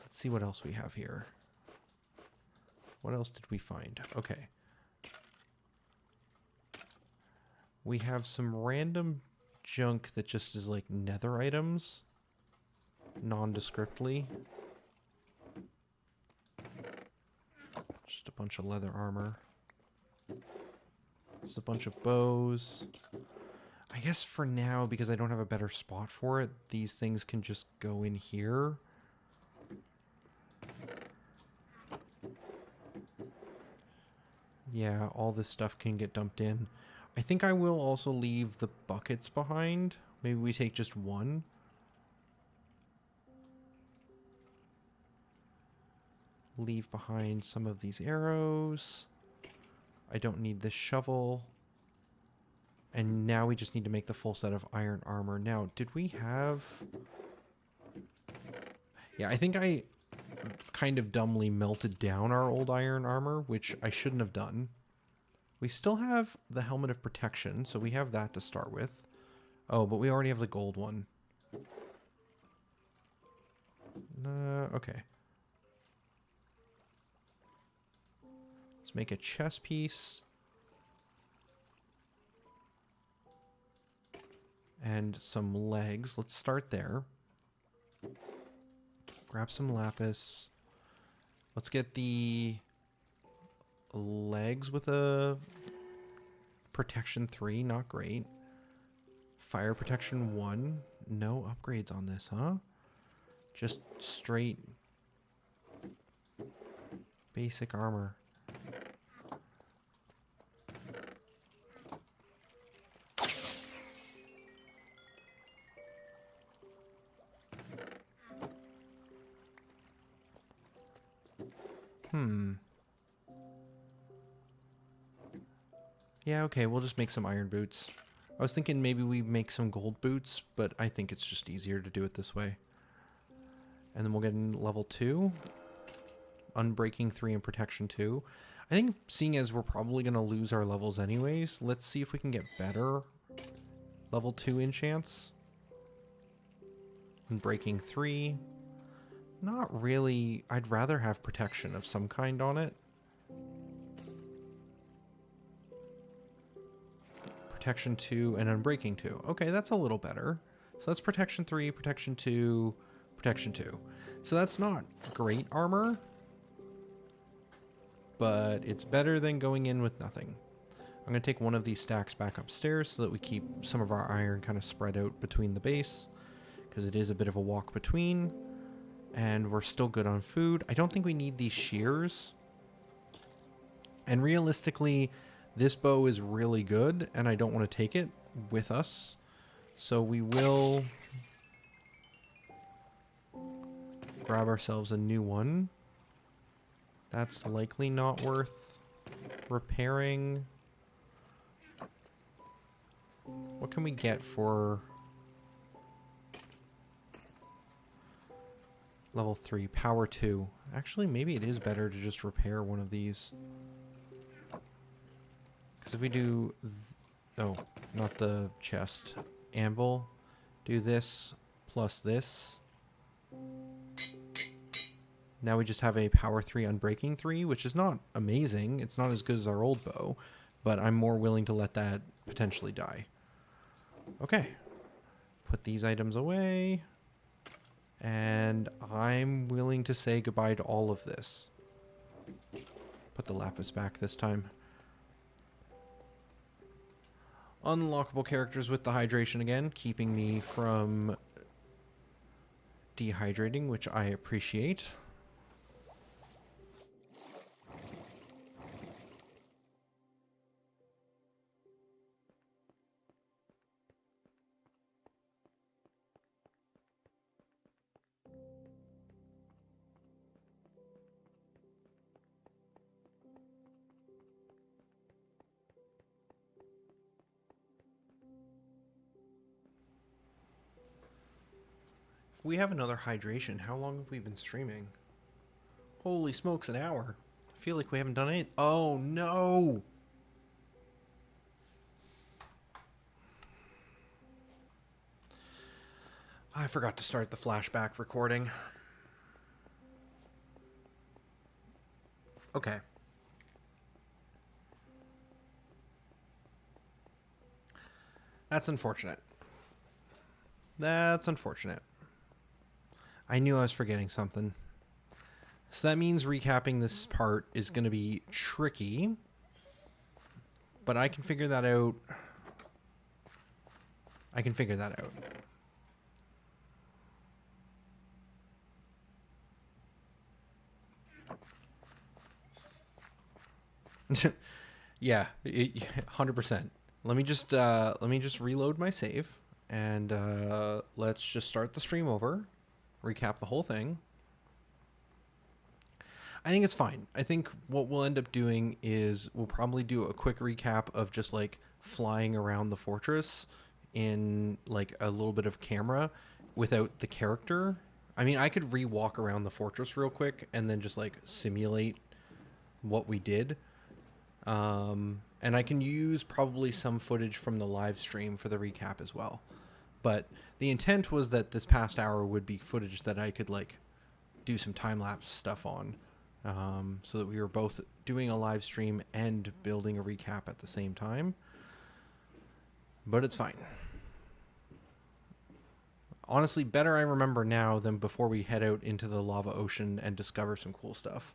Let's see what else we have here. What else did we find? Okay. We have some random junk that just is like nether items, nondescriptly. Just a bunch of leather armor. Just a bunch of bows. I guess for now, because I don't have a better spot for it, these things can just go in here. Yeah, all this stuff can get dumped in. I think I will also leave the buckets behind. Maybe we take just one. Leave behind some of these arrows. I don't need this shovel. And now we just need to make the full set of iron armor. Now, did we have... Yeah, I think I kind of dumbly melted down our old iron armor, which I shouldn't have done. We still have the helmet of protection, so we have that to start with. Oh, but we already have the gold one. Okay. Let's make a chest piece. And some legs. Let's start there. Grab some lapis. Let's get the legs with a protection 3. Not great. Fire protection 1. No upgrades on this, huh? Just straight basic armor. Yeah, okay, we'll just make some iron boots. I was thinking maybe we make some gold boots, but I think it's just easier to do it this way. And then we'll get in level 2. Unbreaking 3 and protection 2. I think seeing as we're probably going to lose our levels anyways, let's see if we can get better level 2 enchants. Unbreaking 3. Not really. I'd rather have protection of some kind on it. Protection 2 and Unbreaking 2. Okay, that's a little better. So that's protection 3, protection 2, protection 2. So that's not great armor, but it's better than going in with nothing. I'm going to take one of these stacks back upstairs so that we keep some of our iron kind of spread out between the base, because it is a bit of a walk between, and we're still good on food. I don't think we need these shears. And realistically, this bow is really good, and I don't want to take it with us. So we will grab ourselves a new one. That's likely not worth repairing. What can we get for level 3? Power 2. Actually, maybe it is better to just repair one of these. Because if we do... oh, not the chest. Anvil. Do this plus this. Now we just have a power 3 unbreaking 3, which is not amazing. It's not as good as our old bow, but I'm more willing to let that potentially die. Okay. Put these items away. And I'm willing to say goodbye to all of this. Put the lapis back this time. Unlockable characters with the hydration again, keeping me from dehydrating, which I appreciate. If we have another hydration, how long have we been streaming? Holy smokes, an hour. I feel like we haven't done anything. Oh no! I forgot to start the flashback recording. Okay. That's unfortunate. That's unfortunate. I knew I was forgetting something. So that means recapping this part is going to be tricky. But I can figure that out. I can figure that out. Yeah, 100%. Let me just reload my save and let's just start the stream over, recap the whole thing. I think it's fine. I think what we'll end up doing is we'll probably do a quick recap of just like flying around the fortress in like a little bit of camera without the character. I mean, I could re-walk around the fortress real quick and then just like simulate what we did. And I can use probably some footage from the live stream for the recap as well. But the intent was that this past hour would be footage that I could like do some time-lapse stuff on. So that we were both doing a live stream and building a recap at the same time. But it's fine. Honestly, better I remember now than before we head out into the lava ocean and discover some cool stuff.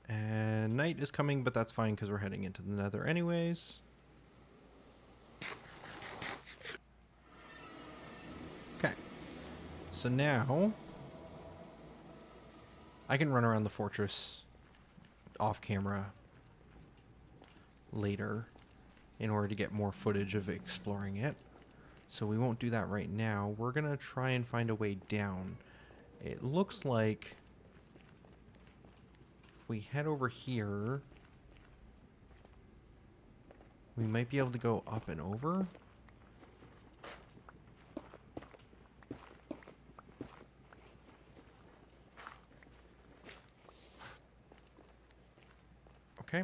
And night is coming, but that's fine because we're heading into the Nether anyways. Okay. So now I can run around the fortress off camera later in order to get more footage of exploring it. So we won't do that right now. We're going to try and find a way down. It looks like if we head over here, we might be able to go up and over. Okay.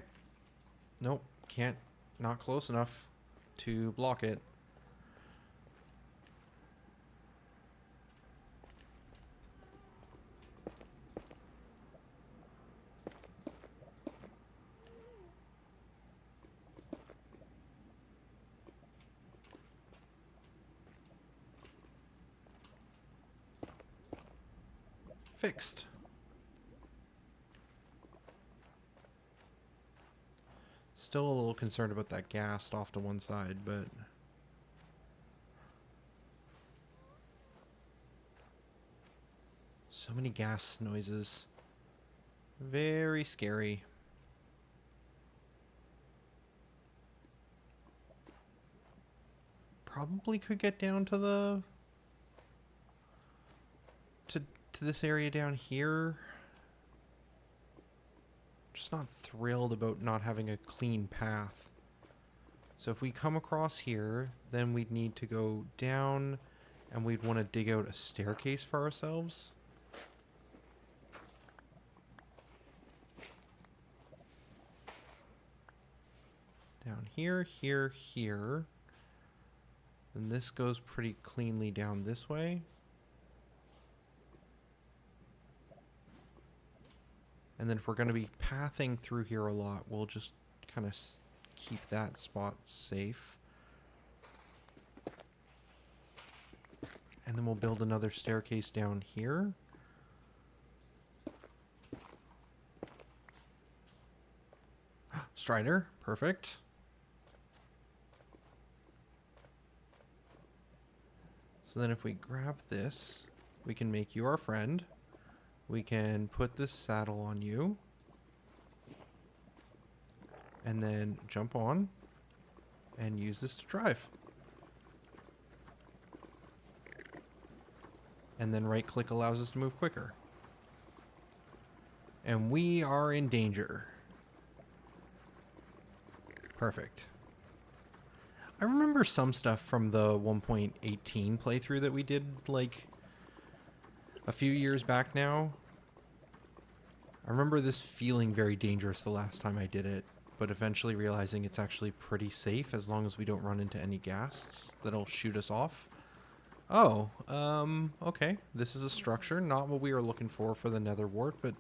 Nope, can't. Not close enough to block it. Fixed. Still a little concerned about that gas off to one side, but so many gas noises. Very scary. Probably could get down to the to this area down here. Just not thrilled about not having a clean path. So if we come across here, then we'd need to go down and we'd want to dig out a staircase for ourselves. Down here, here, here. And this goes pretty cleanly down this way. And then if we're going to be pathing through here a lot, we'll just kind of keep that spot safe. And then we'll build another staircase down here. Strider, perfect. So then if we grab this, we can make you our friend. We can put this saddle on you. And then jump on and use this to drive. And then right click allows us to move quicker. And we are in danger. Perfect. I remember some stuff from the 1.18 playthrough that we did like a few years back now. I remember this feeling very dangerous the last time I did it, but eventually realizing it's actually pretty safe as long as we don't run into any ghasts that'll shoot us off. Oh, okay. This is a structure, not what we were looking for the nether wart, but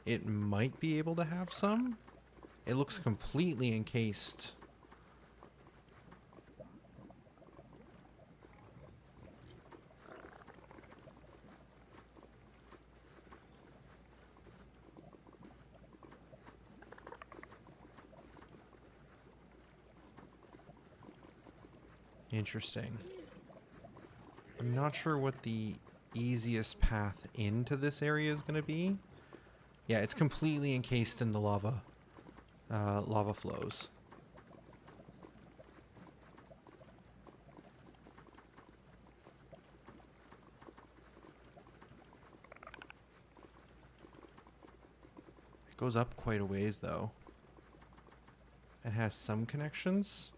it might be able to have some. It looks completely encased. Interesting. I'm not sure what the easiest path into this area is going to be. Yeah, it's completely encased in the lava flows. It goes up quite a ways, though. It has some connections.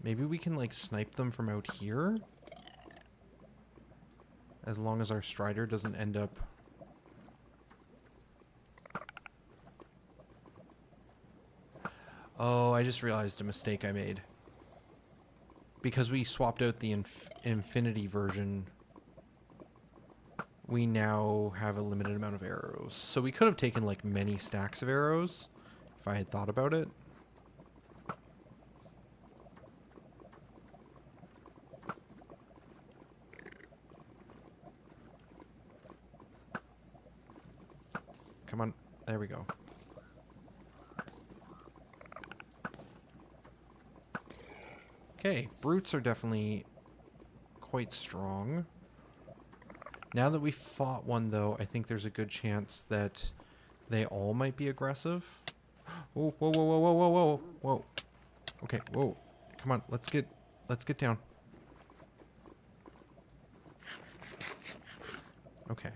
Maybe we can, like, snipe them from out here? As long as our strider doesn't end up... Oh, I just realized a mistake I made. Because we swapped out the infinity version, we now have a limited amount of arrows. So we could have taken, like, many stacks of arrows if I had thought about it. Come on. There we go. Okay, brutes are definitely quite strong. Now that we fought one, though, I think there's a good chance that they all might be aggressive. Whoa, whoa, whoa, whoa, whoa, whoa, whoa, whoa. Okay, whoa. Come on, let's get down. Okay.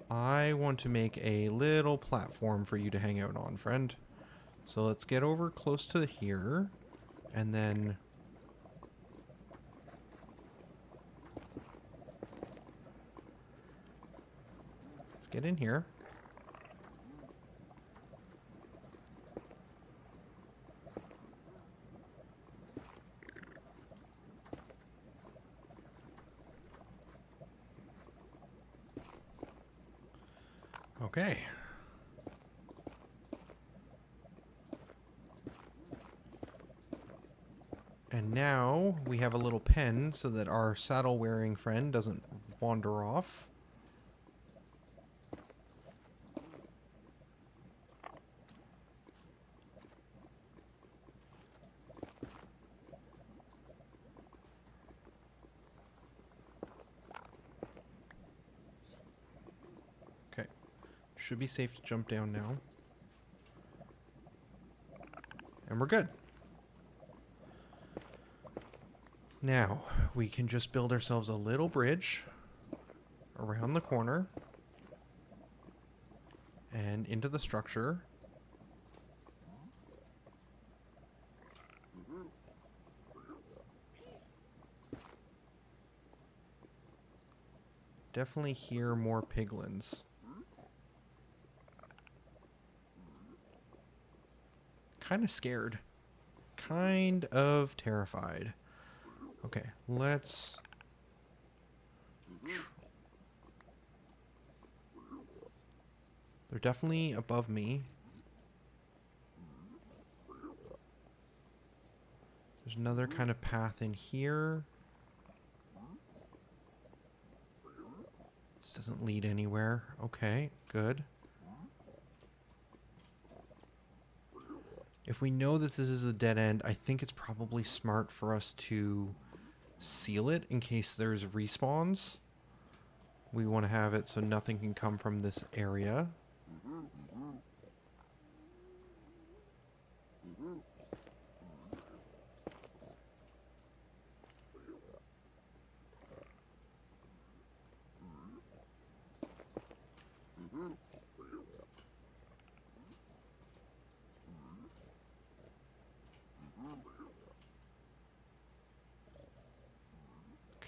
I want to make a little platform for you to hang out on, friend. So let's get over close to here, and then... let's get in here. Okay. And now we have a little pen so that our saddle-wearing friend doesn't wander off. Okay. Should be safe to jump down now. And we're good. Now, we can just build ourselves a little bridge around the corner and into the structure. Definitely hear more piglins. Kind of scared. kind of terrified. Okay, let's... They're definitely above me. There's another kind of path in here. This doesn't lead anywhere. Okay, good. If we know that this is a dead end, I think it's probably smart for us to seal it in case there's respawns. We want to have it so nothing can come from this area.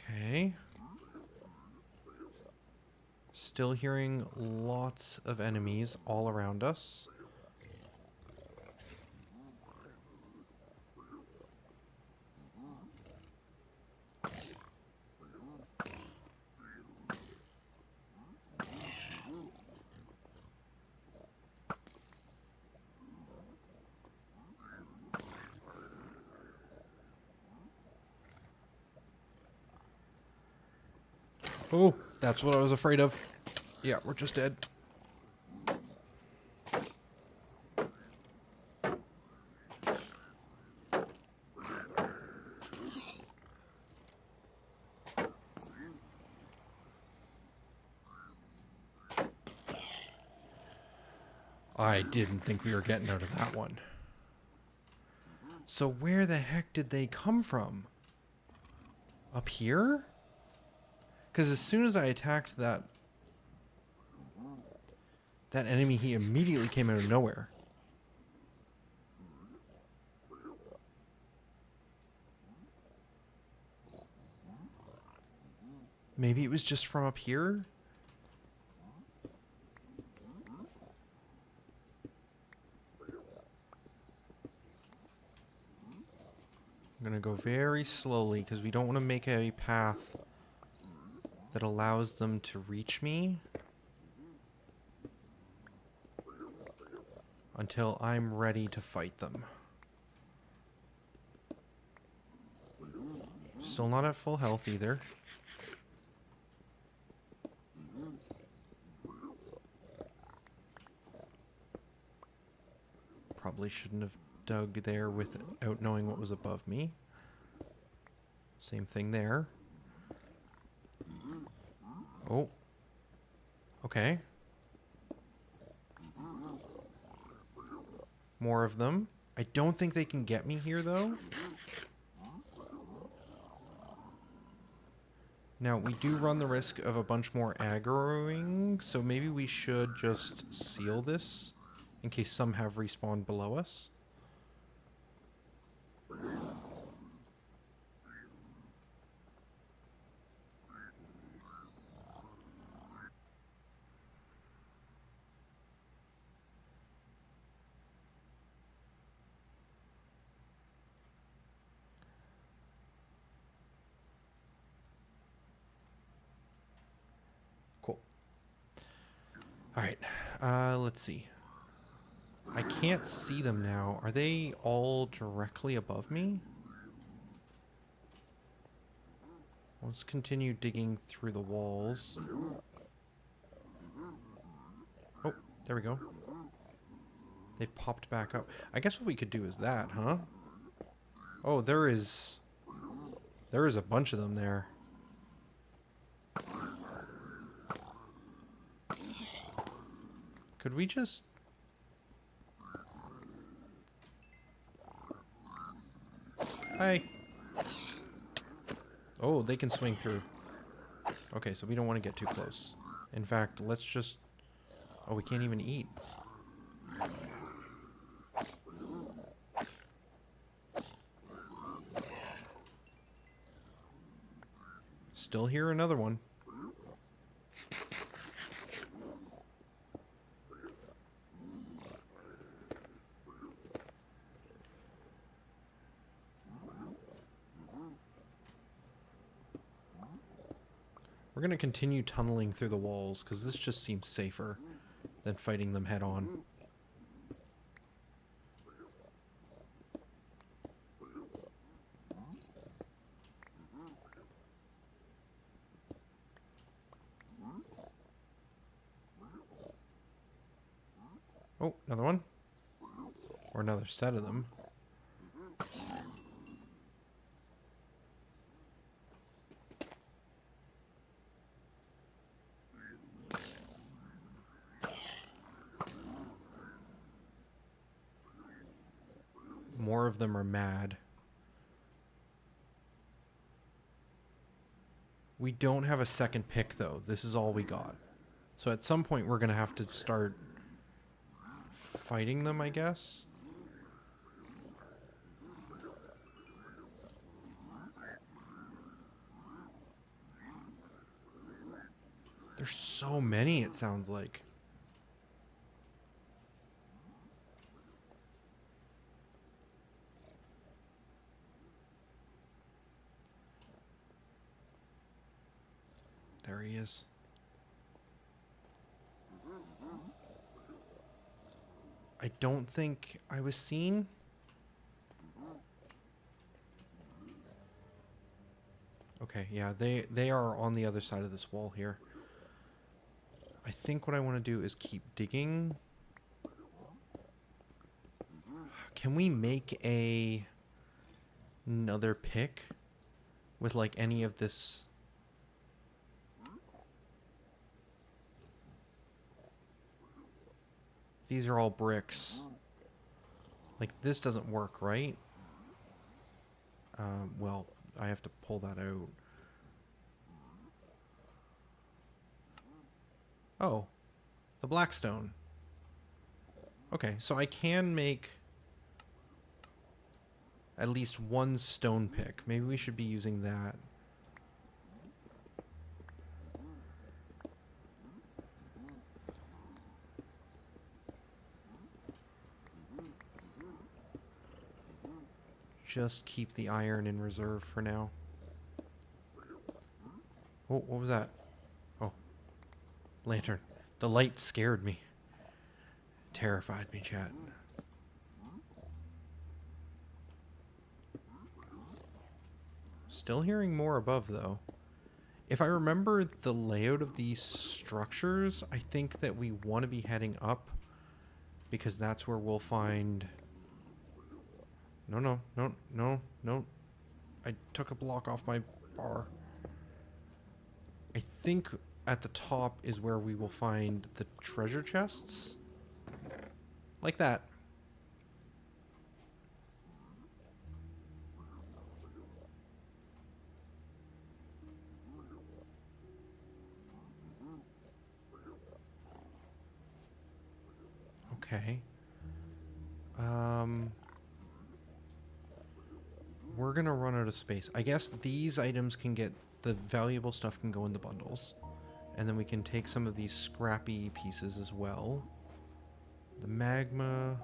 Okay. Still hearing lots of enemies all around us. Oh, that's what I was afraid of. Yeah, we're just dead. I didn't think we were getting out of that one. So where the heck did they come from? Up here? Because as soon as I attacked that enemy, he immediately came out of nowhere. Maybe it was just from up here? I'm gonna go very slowly because we don't want to make a path that allows them to reach me until I'm ready to fight them. Still not at full health either. Probably shouldn't have dug there without knowing what was above me. Same thing there. Oh. Okay. More of them. I don't think they can get me here, though. Now, we do run the risk of a bunch more aggroing, so maybe we should just seal this in case some have respawned below us. Cool. Alright, let's see. I can't see them now. Are they all directly above me? Let's continue digging through the walls. Oh, there we go. They've popped back up. I guess what we could do is that, huh? Oh, there is a bunch of them there. Could we just... Hi. Oh, they can swing through. Okay, so we don't want to get too close. In fact, let's just... Oh, we can't even eat. Still hear another one. We're going to continue tunneling through the walls because this just seems safer than fighting them head on. Oh, another one. Or another set of them. More of them are mad. We don't have a second pick, though. This is all we got. So at some point, we're going to have to start fighting them, I guess. There's so many, it sounds like. There he is. I don't think I was seen. Okay, yeah, they are on the other side of this wall here. I think what I want to do is keep digging. Can we make another pick with like any of this? These are all bricks. Like this doesn't work, right? Well, I have to pull that out. Oh, the blackstone. Okay, so I can make at least one stone pick. Maybe we should be using that. Just keep the iron in reserve for now. Oh, what was that? Oh, lantern. The light scared me. Terrified me, chat. Still hearing more above, though. If I remember the layout of these structures, I think that we want to be heading up because that's where we'll find... No. I took a block off my bar. I think at the top is where we will find the treasure chests. Like that. Okay. We're gonna run out of space. I guess these items can get... The valuable stuff can go in the bundles. And then we can take some of these scrappy pieces as well. The magma...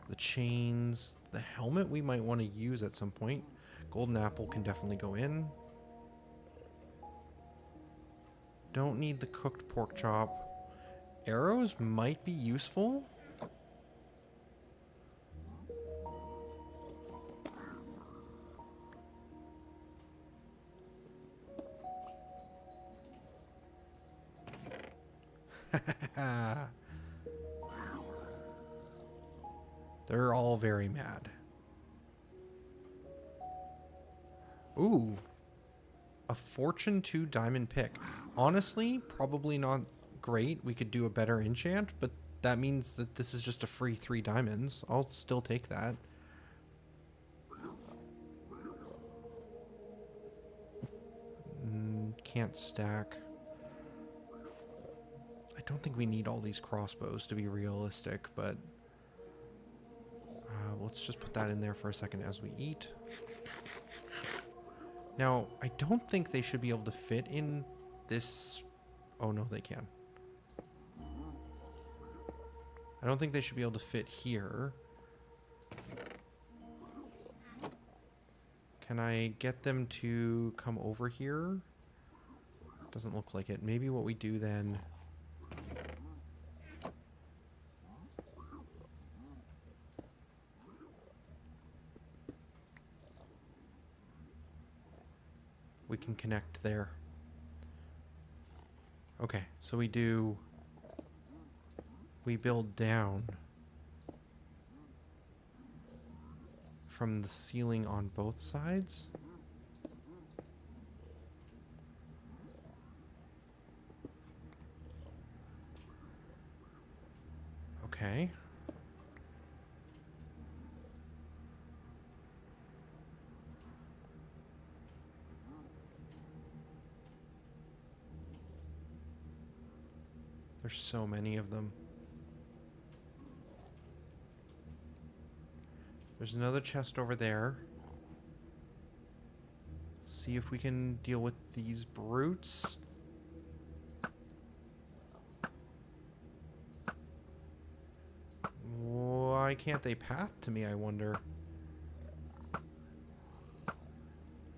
The chains... The helmet we might want to use at some point. Golden apple can definitely go in. Don't need the cooked pork chop. Arrows might be useful. They're all very mad. Ooh. A Fortune 2 diamond pick. Honestly, probably not great. We could do a better enchant, but that means that this is just a free 3 diamonds. I'll still take that. Can't stack. I don't think we need all these crossbows to be realistic, but let's just put that in there for a second as we eat. Now, I don't think they should be able to fit in this... Oh, no, they can. I don't think they should be able to fit here. Can I get them to come over here? Doesn't look like it. Maybe what we do then... we can connect there. Okay, so we build down from the ceiling on both sides. Okay. There's so many of them. There's another chest over there. Let's see if we can deal with these brutes. Why can't they path to me, I wonder?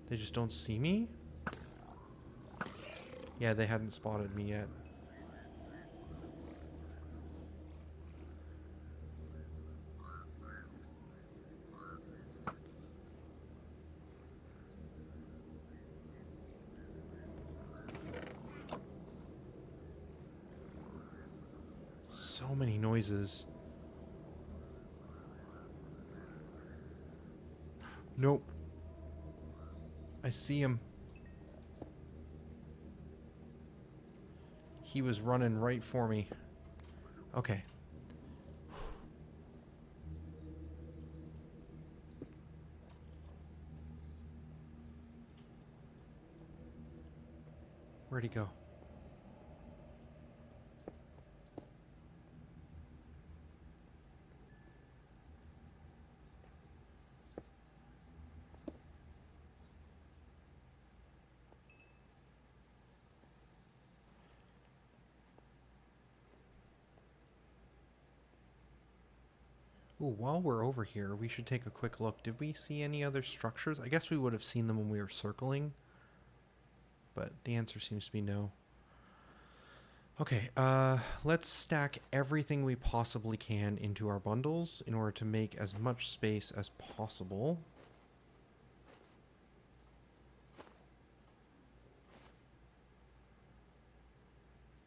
They just don't see me? Yeah, they hadn't spotted me yet. So many noises. Nope. I see him. He was running right for me. Okay. Where'd he go? Ooh, while we're over here, we should take a quick look. Did we see any other structures? I guess we would have seen them when we were circling, but the answer seems to be no. Okay, let's stack everything we possibly can into our bundles in order to make as much space as possible.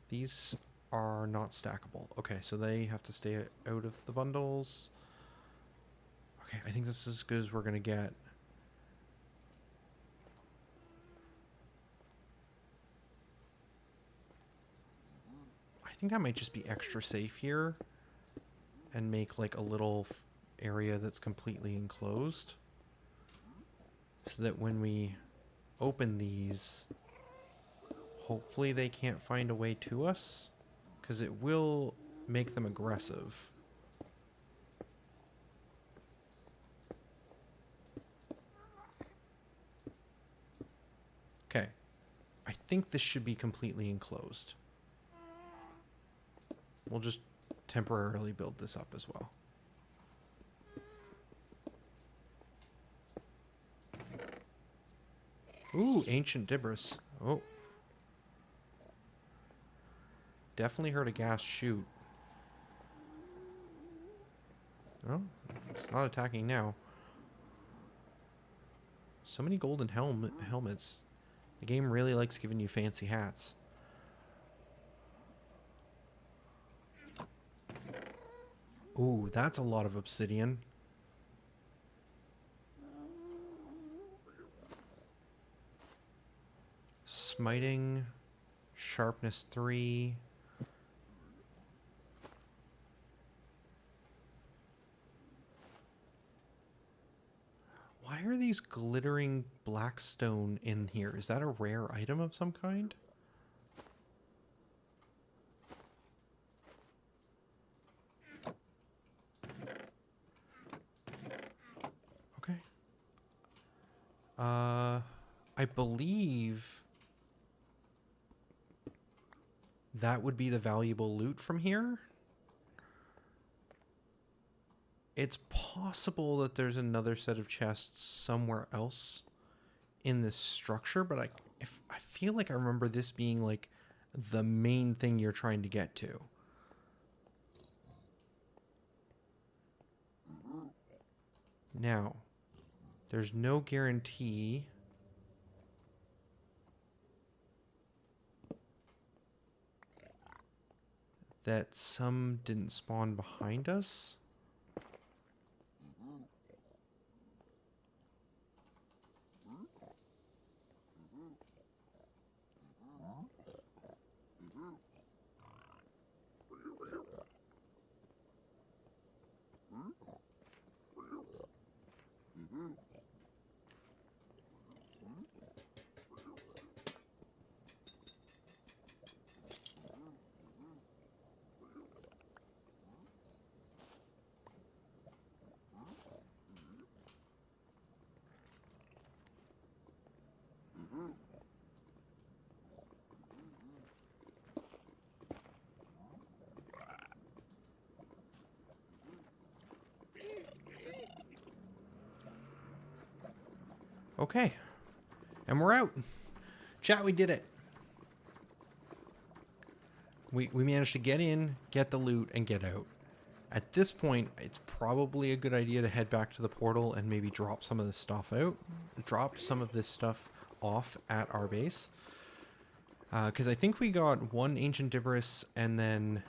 These are not stackable. Okay, so they have to stay out of the bundles. Okay, I think this is as good as we're going to get. I think I might just be extra safe here and make like a little area that's completely enclosed so that when we open these, hopefully they can't find a way to us, because it will make them aggressive. Okay. I think this should be completely enclosed. We'll just temporarily build this up as well. Ooh, ancient debris. Oh. Definitely heard a gas shoot. Oh, it's not attacking now. So many golden helmets. The game really likes giving you fancy hats. Ooh, that's a lot of obsidian. Smiting, sharpness 3. Why are these glittering black stone in here? Is that a rare item of some kind? Okay. I believe that would be the valuable loot from here. It's possible that there's another set of chests somewhere else in this structure, but if I feel like I remember this being like the main thing you're trying to get to. Now, there's no guarantee that some didn't spawn behind us. Okay. And we're out. Chat, we did it. We managed to get in, get the loot, and get out. At this point, it's probably a good idea to head back to the portal and maybe drop some of this stuff out. Drop some of this stuff off at our base. Because I think we got one Ancient Dibris and then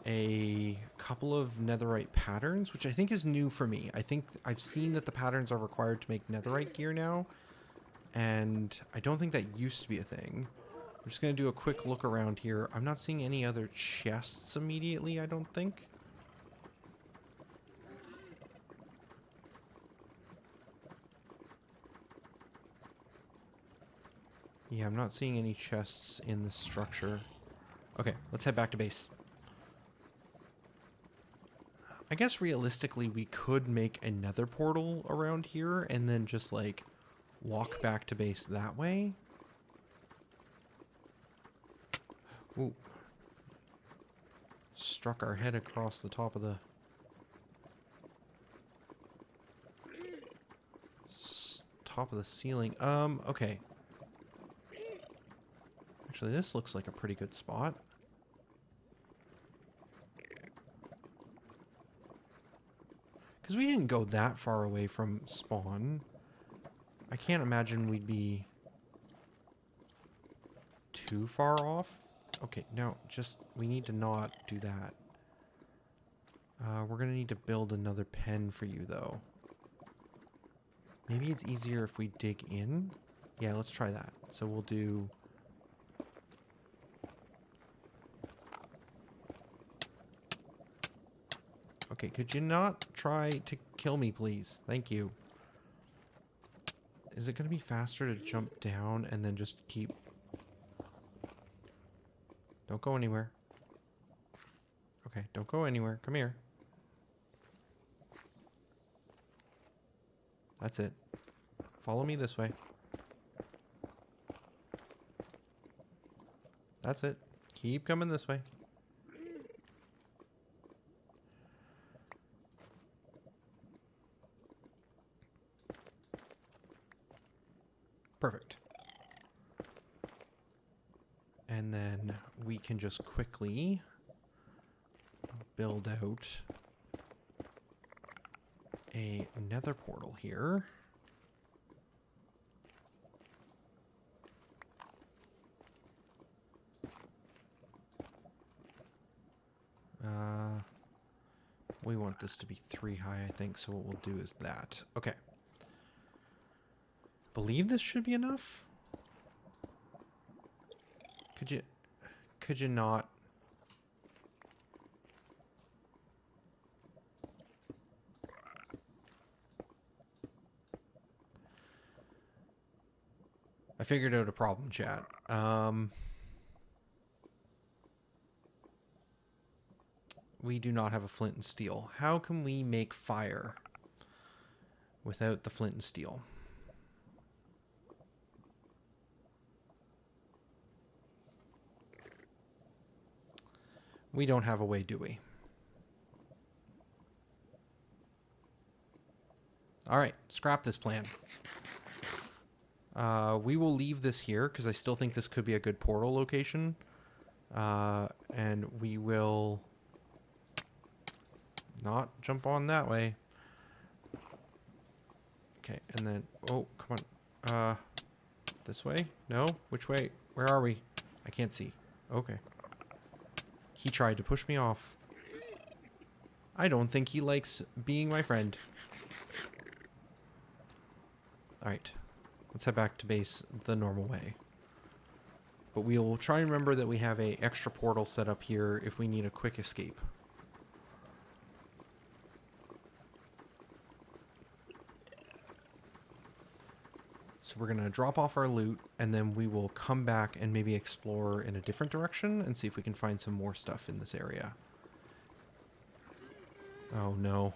a couple of netherite patterns, which I think is new for me. I think I've seen that the patterns are required to make netherite gear now, and I don't think that used to be a thing. I'm just going to do a quick look around here. I'm not seeing any other chests immediately, I don't think. Yeah, I'm not seeing any chests in the structure. Okay, let's head back to base. I guess realistically we could make a nether portal around here and then just like walk back to base that way. Ooh. Struck our head across the top of the... top of the ceiling. Okay. Actually, this looks like a pretty good spot. Because we didn't go that far away from spawn. I can't imagine we'd be too far off. Okay, no, just, we need to not do that. We're going to need to build another pen for you, though. Maybe it's easier if we dig in. Yeah, let's try that. So we'll do... Okay, could you not try to kill me, please? Thank you. Is it going to be faster to jump down and then just keep... Don't go anywhere. Okay, don't go anywhere. Come here. That's it. Follow me this way. That's it. Keep coming this way. Perfect. And then we can just quickly build out a nether portal here. We want this to be 3 high, I think, so what we'll do is that. Okay. Believe this should be enough? Could you not? I figured out a problem, chat. We do not have a flint and steel. How can we make fire without the flint and steel? We don't have a way, do we? All right, scrap this plan. We will leave this here because I still think this could be a good portal location. And we will not jump on that way. Okay, and then, oh, come on. This way? No? Which way? Where are we? I can't see. Okay. He tried to push me off. I don't think he likes being my friend. Alright. Let's head back to base the normal way. But we'll try and remember that we have a extra portal set up here if we need a quick escape. So we're going to drop off our loot, and then we will come back and maybe explore in a different direction and see if we can find some more stuff in this area. Oh no.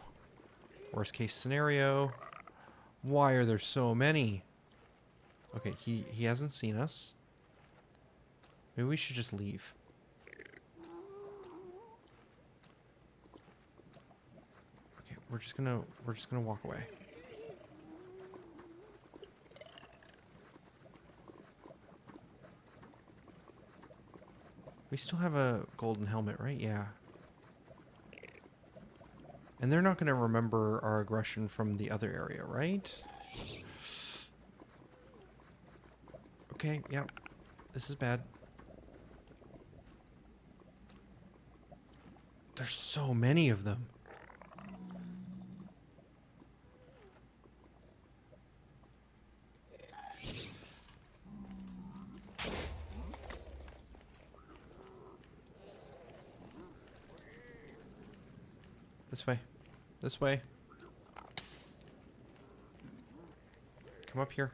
Worst case scenario. Why are there so many? Okay, he hasn't seen us. Maybe we should just leave. Okay, we're just gonna walk away. We still have a golden helmet, right? Yeah. And they're not going to remember our aggression from the other area, right? Okay, yeah. This is bad. There's so many of them. This way. This way. Come up here.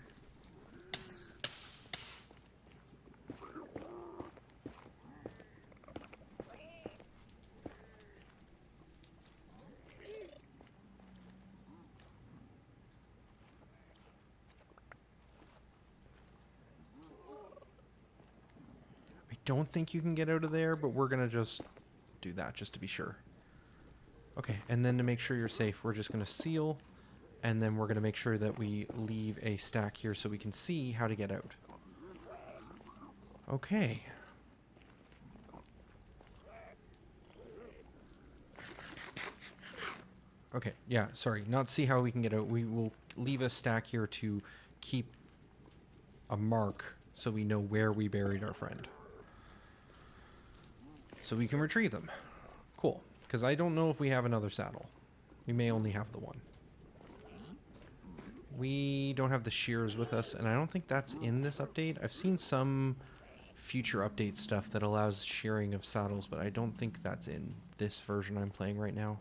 I don't think you can get out of there, but we're gonna just do that just to be sure. Okay, and then to make sure you're safe, we're just going to seal, and then we're going to make sure that we leave a stack here so we can see how to get out. Okay. Okay, yeah, sorry, not see how we can get out. We will leave a stack here to keep a mark so we know where we buried our friend. So we can retrieve them. Cool. Because I don't know if we have another saddle. We may only have the one. We don't have the shears with us, and I don't think that's in this update. I've seen some future update stuff that allows shearing of saddles, but I don't think that's in this version I'm playing right now.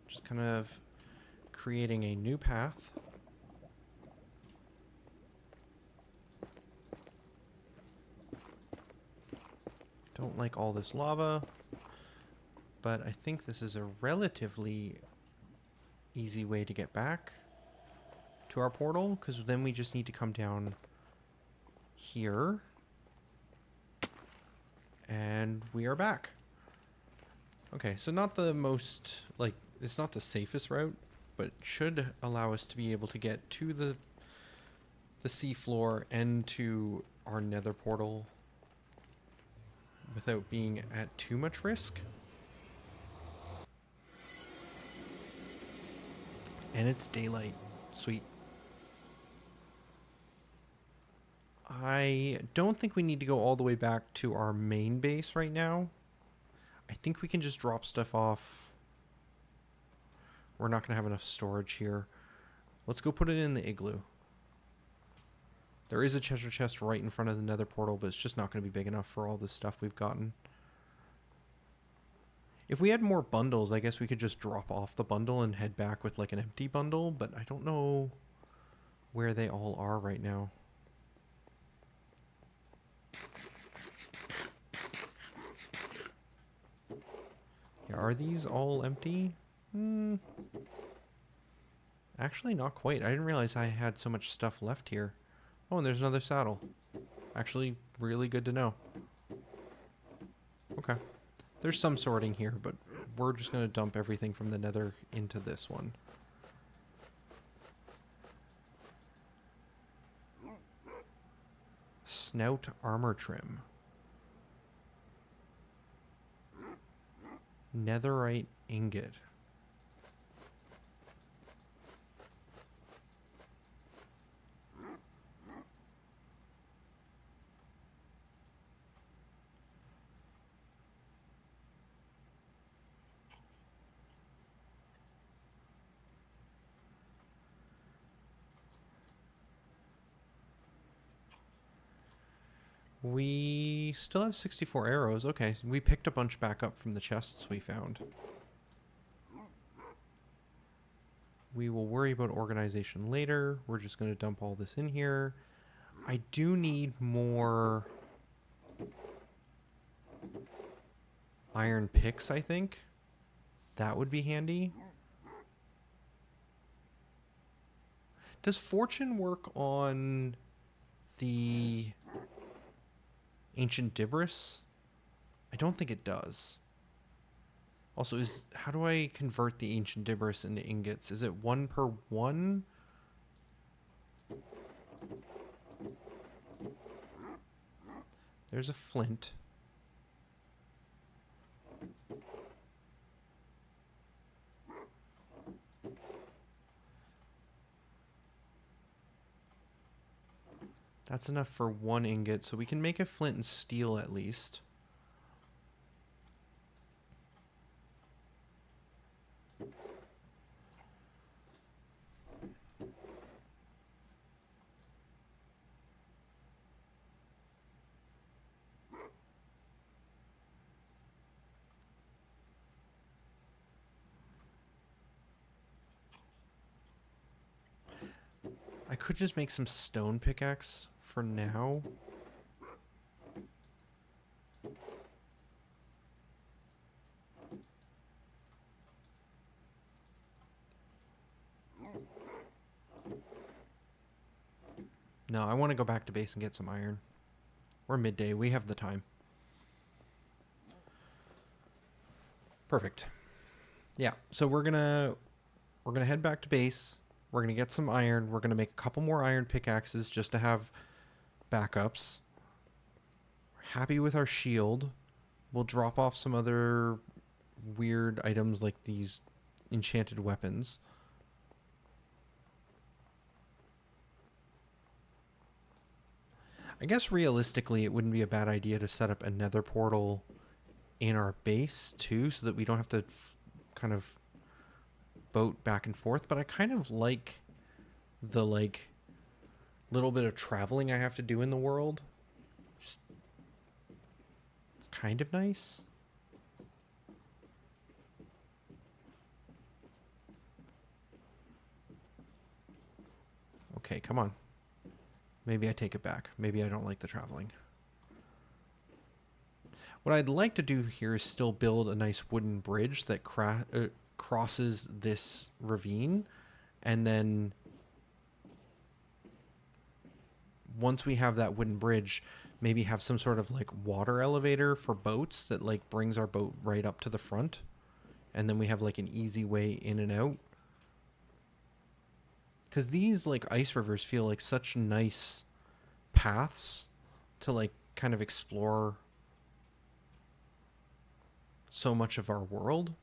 Just kind of creating a new path. Don't like all this lava, but I think this is a relatively easy way to get back to our portal, because then we just need to come down here, and we are back. Okay, so not the most, like, it's not the safest route, but should allow us to be able to get to the seafloor and to our nether portal without being at too much risk. And it's daylight. Sweet. I don't think we need to go all the way back to our main base right now. I think we can just drop stuff off. We're not going to have enough storage here. Let's go put it in the igloo. There is a treasure chest right in front of the nether portal, but it's just not going to be big enough for all this stuff we've gotten. If we had more bundles, I guess we could just drop off the bundle and head back with like an empty bundle, but I don't know where they all are right now. Yeah, are these all empty? Actually, not quite. I didn't realize I had so much stuff left here. Oh, and there's another saddle. Actually, really good to know. Okay. There's some sorting here, but we're just going to dump everything from the Nether into this one. Snout armor trim. Netherite ingot. We still have 64 arrows. Okay, so we picked a bunch back up from the chests we found. We will worry about organization later. We're just going to dump all this in here. I do need more iron picks, I think. That would be handy. Does fortune work on the ancient dibris? I don't think it does. Also, how do I convert the ancient dibris into ingots? Is it 1 per 1? There's a flint. That's enough for 1 ingot, so we can make a flint and steel at least. I could just make some stone pickaxe for now. No, I want to go back to base and get some iron. We're midday. We have the time. Perfect. Yeah, so we're gonna head back to base. We're gonna get some iron. We're gonna make a couple more iron pickaxes just to have backups. We're happy with our shield. We'll drop off some other weird items like these enchanted weapons. I guess realistically it wouldn't be a bad idea to set up a nether portal in our base too, so that we don't have to kind of boat back and forth. But I kind of like the little bit of traveling I have to do in the world. Just, it's kind of nice. Okay, come on. Maybe I take it back. Maybe I don't like the traveling. What I'd like to do here is still build a nice wooden bridge that crosses this ravine. And then once we have that wooden bridge, maybe have some sort of like water elevator for boats that like brings our boat right up to the front. And then we have like an easy way in and out. Because these like ice rivers feel like such nice paths to like kind of explore so much of our world.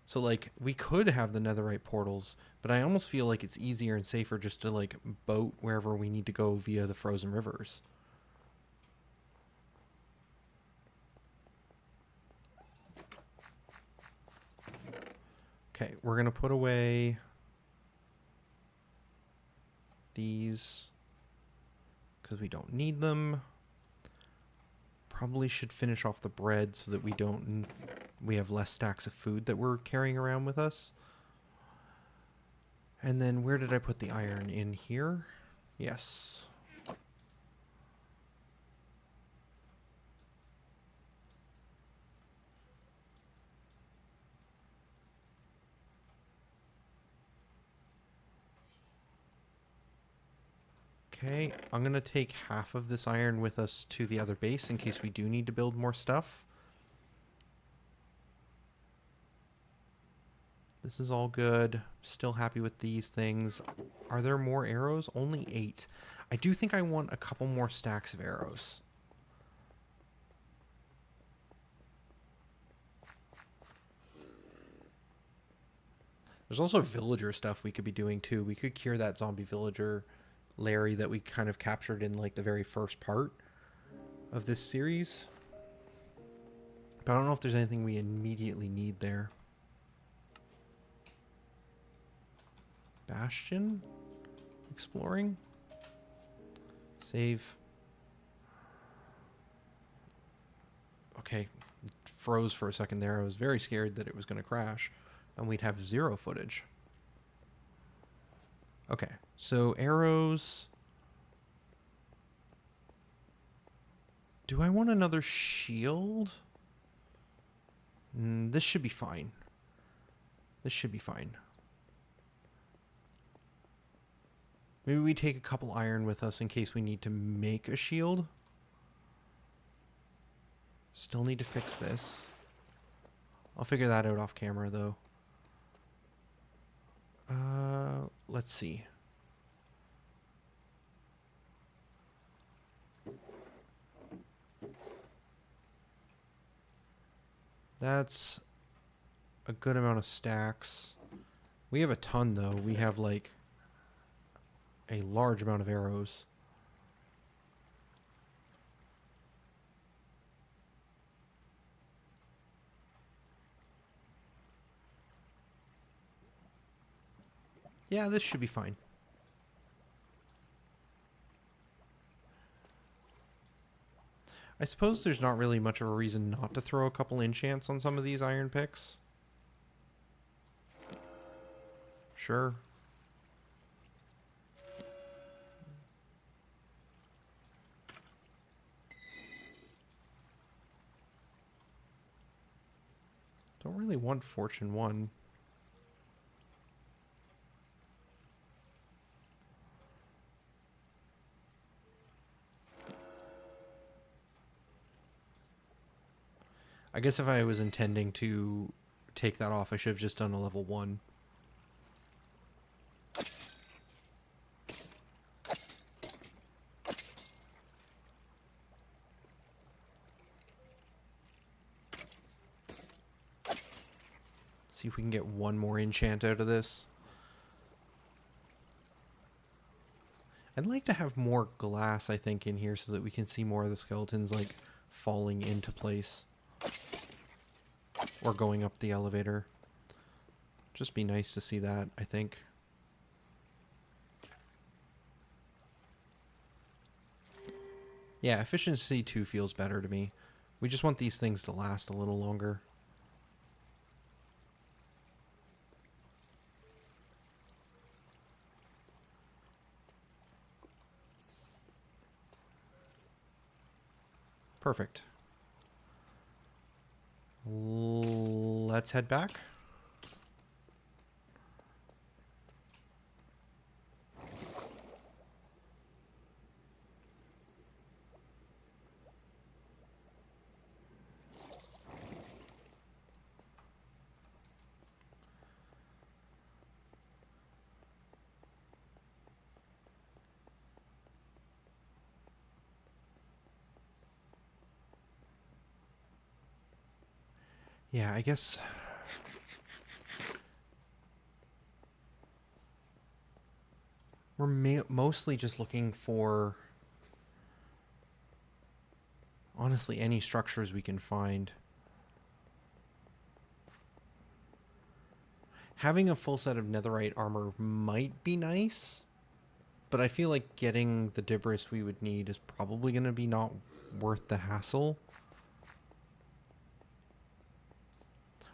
So like we could have the netherite portals, but I almost feel like it's easier and safer just to like boat wherever we need to go via the frozen rivers. Okay, we're gonna put away these because we don't need them. Probably should finish off the bread so that we have less stacks of food that we're carrying around with us. And then where did I put the iron? In here? Yes. Okay, I'm gonna take half of this iron with us to the other base in case we do need to build more stuff. This is all good. Still happy with these things. Are there more arrows? Only 8. I do think I want a couple more stacks of arrows. There's also villager stuff we could be doing too. We could cure that zombie villager Larry that we kind of captured in like the very first part of this series. But I don't know if there's anything we immediately need there. Bastion? Exploring? Save. Okay, it froze for a second there. I was very scared that it was going to crash and we'd have 0 footage. Okay, so arrows. Do I want another shield? This should be fine. This should be fine. Maybe we take a couple iron with us in case we need to make a shield. Still need to fix this. I'll figure that out off camera though. Let's see. That's a good amount of stacks. We have a ton though. We have like a large amount of arrows. Yeah, this should be fine. I suppose there's not really much of a reason not to throw a couple enchants on some of these iron picks. Sure. Don't really want Fortune 1. I guess if I was intending to take that off, I should have just done a level 1. See if we can get one more enchant out of this. I'd like to have more glass, I think, in here so that we can see more of the skeletons, like, falling into place. Or going up the elevator. Just be nice to see that, I think. Yeah, efficiency 2 feels better to me. We just want these things to last a little longer. Perfect. Let's head back. Yeah, I guess we're mostly just looking for, honestly, any structures we can find. Having a full set of netherite armor might be nice, but I feel like getting the debris we would need is probably going to be not worth the hassle.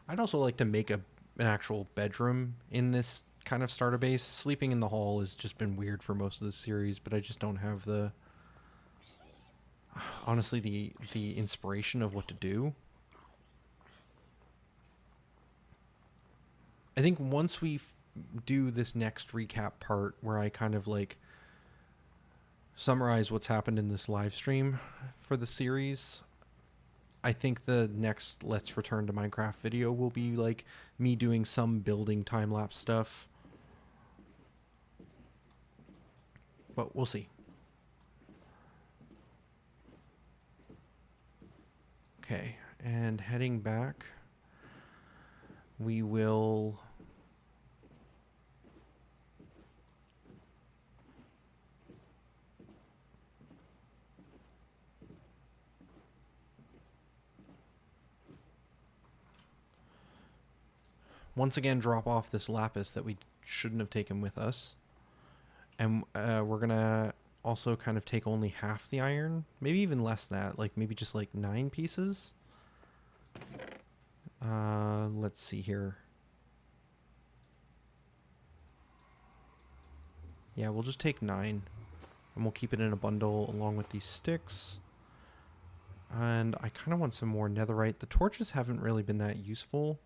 I'd also like to make an actual bedroom in this kind of starter base. Sleeping in the hall has just been weird for most of the series, but I just don't have the, honestly, the inspiration of what to do. I think once we do this next recap part where I kind of like summarize what's happened in this live stream for the series, I think the next Let's Return to Minecraft video will be like me doing some building time-lapse stuff. But we'll see. Okay, and heading back, we will... once again drop off this lapis that we shouldn't have taken with us. And we're gonna also kind of take only half the iron, maybe even less than that, like maybe just like 9 pieces. Let's see here. Yeah, we'll just take 9 and we'll keep it in a bundle along with these sticks. And I kind of want some more netherite. The torches haven't really been that useful,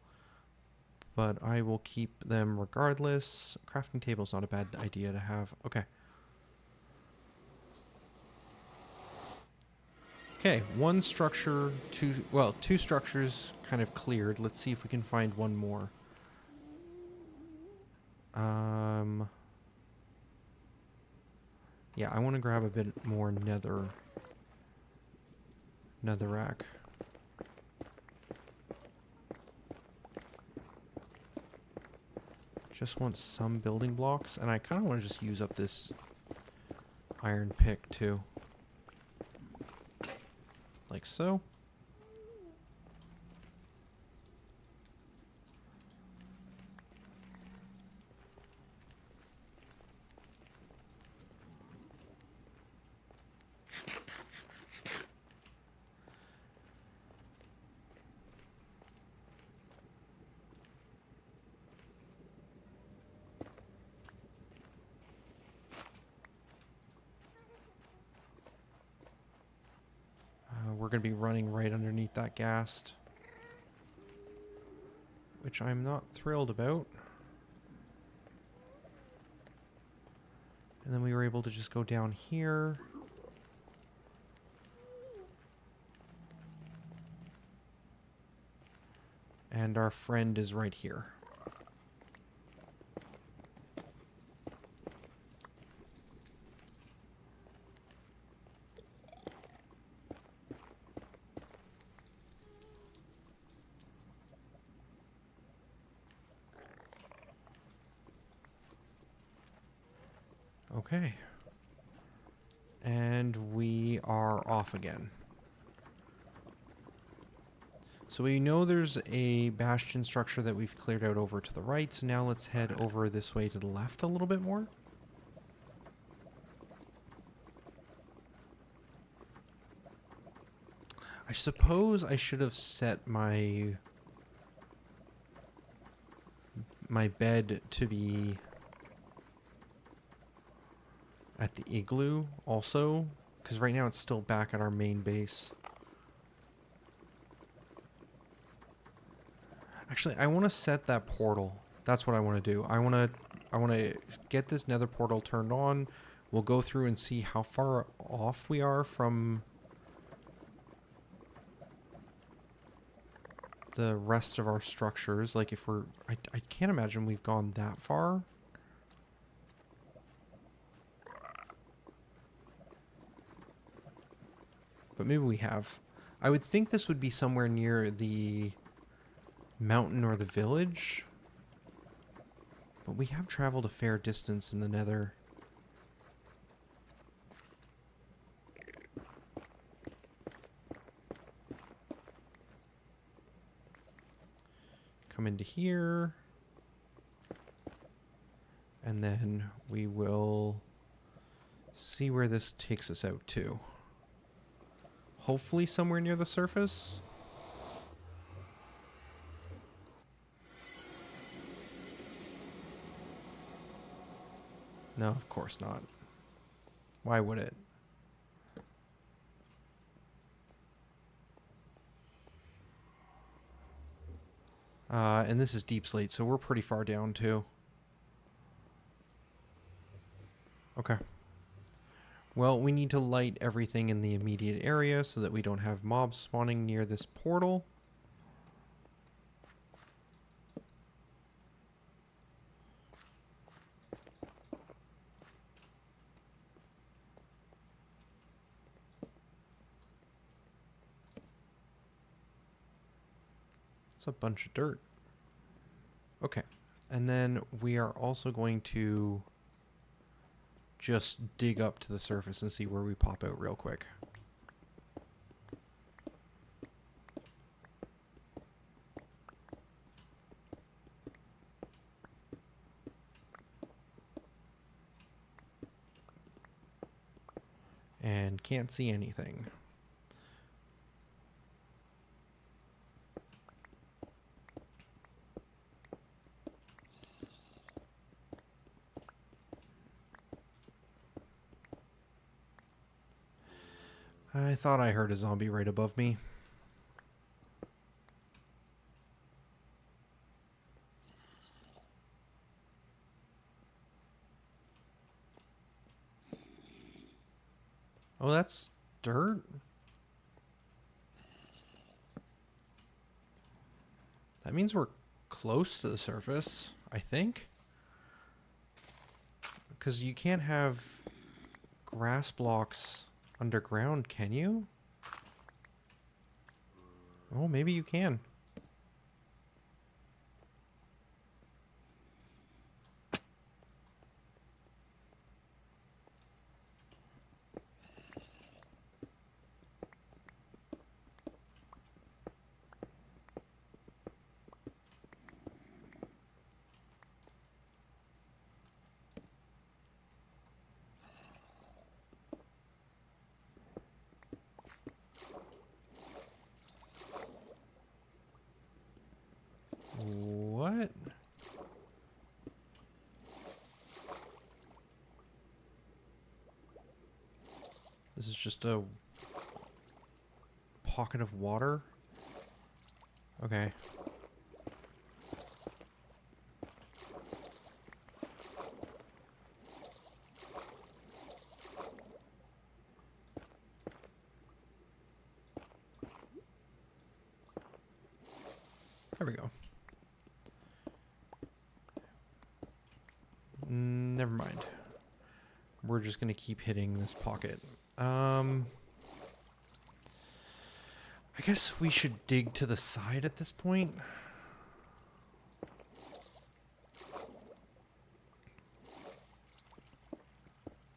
but I will keep them regardless. Crafting table's not a bad idea to have. Okay. Okay, one structure, two structures kind of cleared. Let's see if we can find one more. Yeah, I want to grab a bit more netherrack. Just want some building blocks, and I kind of want to just use up this iron pick too. Like so. We're going to be running right underneath that ghast, which I'm not thrilled about. And then we were able to just go down here. And our friend is right here. Okay. And we are off again. So we know there's a bastion structure that we've cleared out over to the right, so now let's head over this way to the left a little bit more. I suppose I should have set my bed to be at the igloo also, because right now it's still back at our main base. Actually, I want to set that portal. That's what I want to do. I want to get this nether portal turned on. We'll go through and see how far off we are from the rest of our structures. Like if we're... I can't imagine we've gone that far. But maybe we have. I would think this would be somewhere near the mountain or the village. But we have traveled a fair distance in the nether. Come into here. And then we will see where this takes us out to. Hopefully somewhere near the surface. No, of course not. Why would it? And this is deep slate, so we're pretty far down too. Okay. Well, we need to light everything in the immediate area so that we don't have mobs spawning near this portal. It's a bunch of dirt. Okay. And then we are also going to just dig up to the surface and see where we pop out real quick. And can't see anything. I thought I heard a zombie right above me. Oh, that's dirt? That means we're close to the surface, I think. Because you can't have grass blocks underground, can you? Oh, maybe you can. What? This is just a pocket of water? Okay. There we go. Never mind. We're just gonna keep hitting this pocket. I guess we should dig to the side at this point.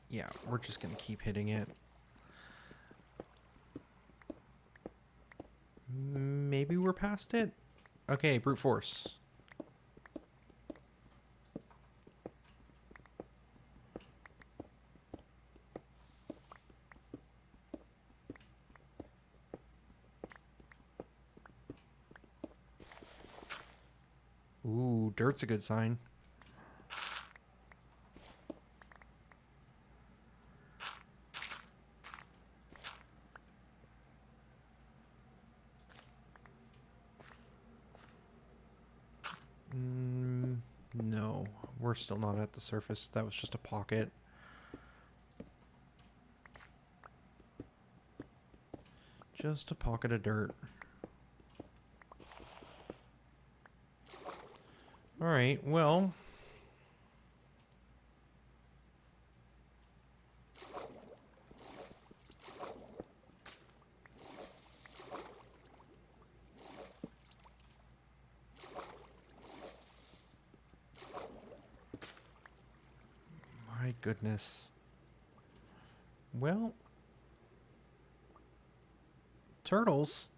Yeah, we're just gonna keep hitting it. Maybe we're past it? Okay, brute force. Ooh, dirt's a good sign. No, we're still not at the surface. That was just a pocket. Just a pocket of dirt. Alright, well. My goodness. Well. Turtles.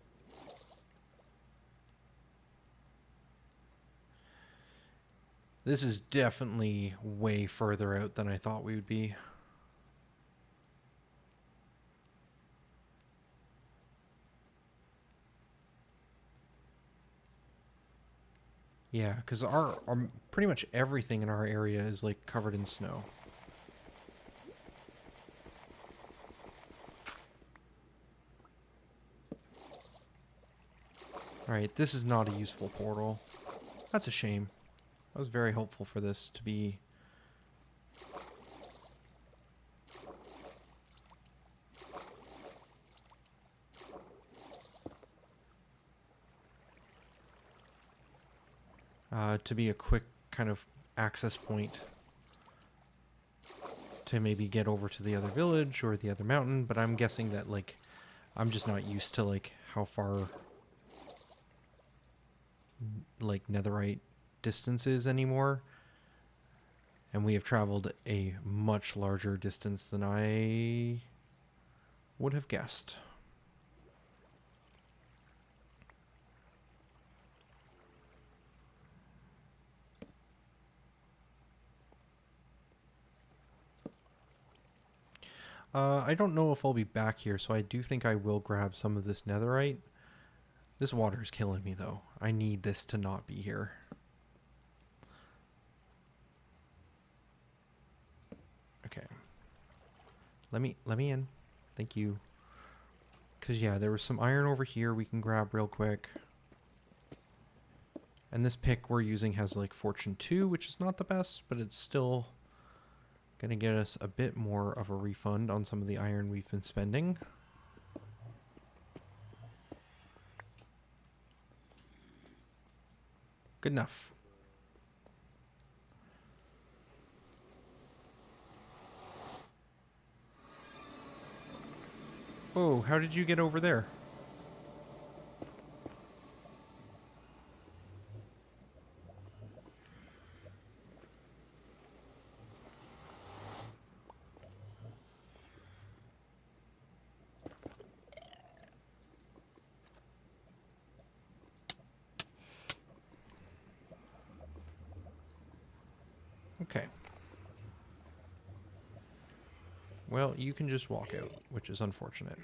This is definitely way further out than I thought we would be. Yeah, because our pretty much everything in our area is like covered in snow. Alright, this is not a useful portal. That's a shame. I was very hopeful for this to be... to be a quick kind of access point to maybe get over to the other village or the other mountain, but I'm guessing that, like, I'm just not used to, like, how far, like, netherite distance is anymore. And we have traveled a much larger distance than I would have guessed. I don't know if I'll be back here, so I do think I will grab some of this netherite. This water is killing me, though. I need this to not be here. Okay. Let me in. Thank you. Because, yeah, there was some iron over here we can grab real quick. And this pick we're using has, like, Fortune 2, which is not the best, but it's still going to get us a bit more of a refund on some of the iron we've been spending. Good enough. Oh, how did you get over there? Okay. Well, you can just walk out, which is unfortunate.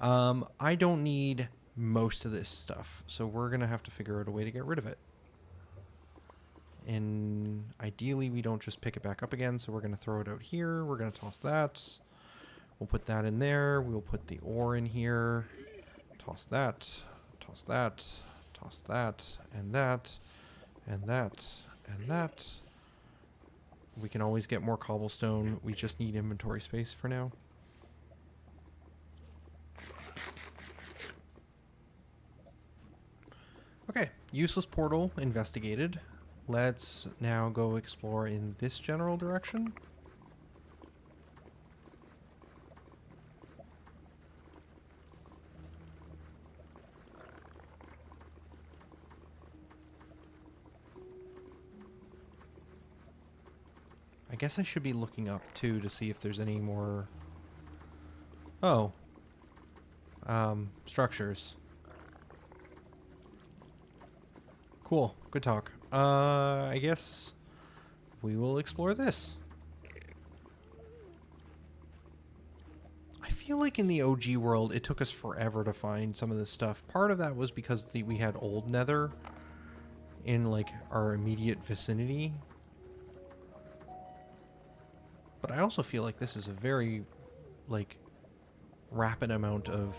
I don't need most of this stuff, so we're going to have to figure out a way to get rid of it. And ideally, we don't just pick it back up again, so we're going to throw it out here. We're going to toss that. We'll put that in there. We'll put the ore in here. Toss that. Toss that. Toss that. And that. And that. And that. We can always get more cobblestone. We just need inventory space for now. Okay, useless portal investigated. Let's now go explore in this general direction. I guess I should be looking up too to see if there's any more... Oh. Structures. Cool. Good talk. I guess we will explore this. I feel like in the OG world, it took us forever to find some of this stuff. Part of that was because we had old Nether in, like, our immediate vicinity. But I also feel like this is a very, like, rapid amount of...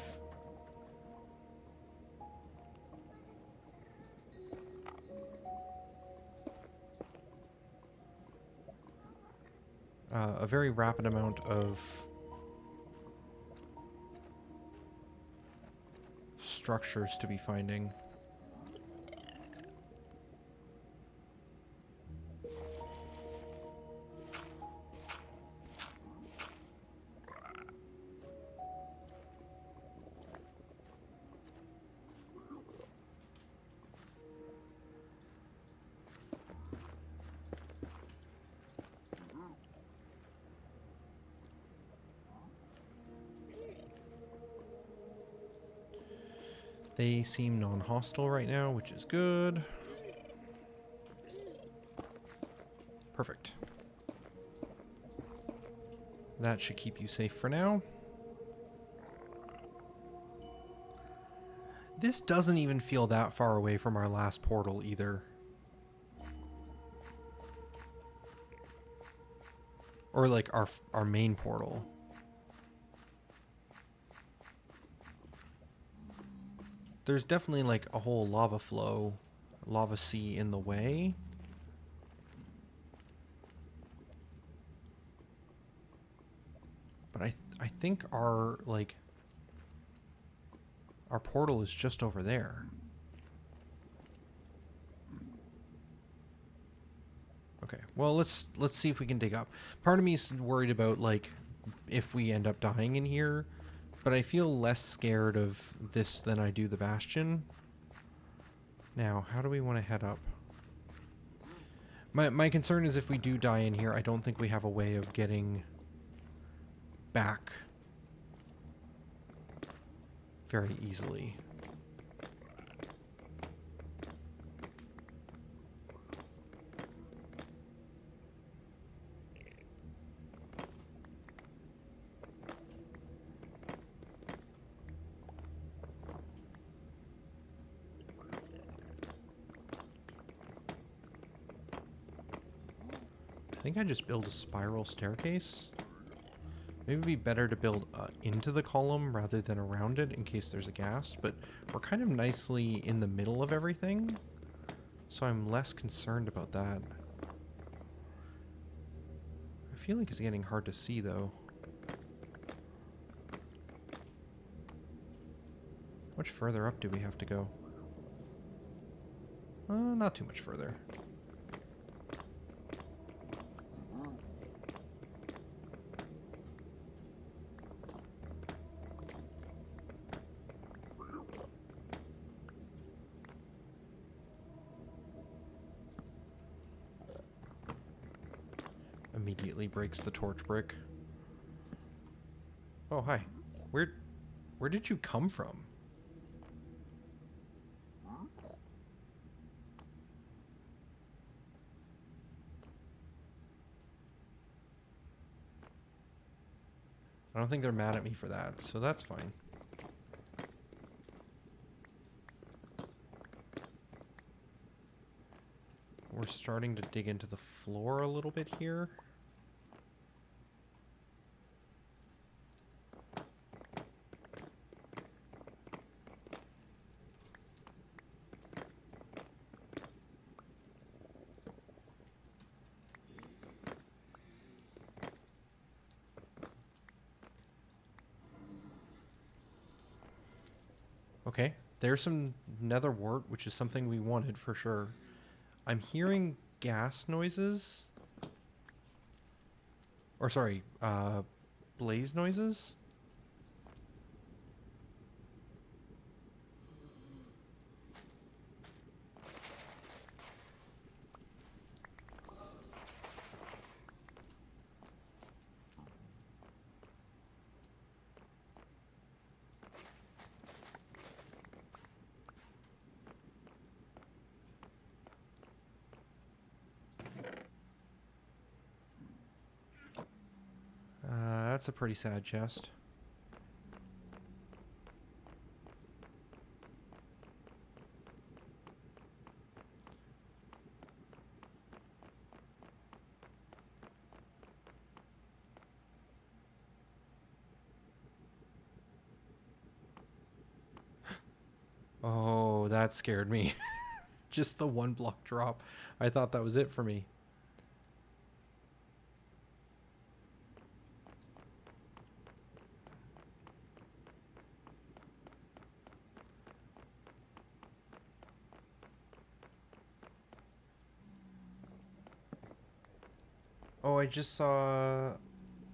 a very rapid amount of structures to be finding. They seem non-hostile right now, which is good. Perfect. That should keep you safe for now. This doesn't even feel that far away from our last portal either. Or like our main portal. There's definitely like a whole lava flow, lava sea in the way. But I think our portal is just over there. Okay. Well, let's see if we can dig up. Part of me is worried about like if we end up dying in here, but I feel less scared of this than I do the Bastion. Now, how do we want to head up? My concern is if we do die in here, I don't think we have a way of getting back very easily. I think I just build a spiral staircase. Maybe it'd be better to build into the column rather than around it in case there's a ghast, but we're kind of nicely in the middle of everything, so I'm less concerned about that. I feel like it's getting hard to see though. How much further up do we have to go? Not too much further. Immediately breaks the torch brick. Oh, hi. Where did you come from? I don't think they're mad at me for that, so that's fine. We're starting to dig into the floor a little bit here. Okay, there's some nether wart, which is something we wanted for sure. I'm hearing gas noises. Or sorry, blaze noises. That's a pretty sad chest. Oh, that scared me. Just the one block drop. I thought that was it for me. Oh, I just saw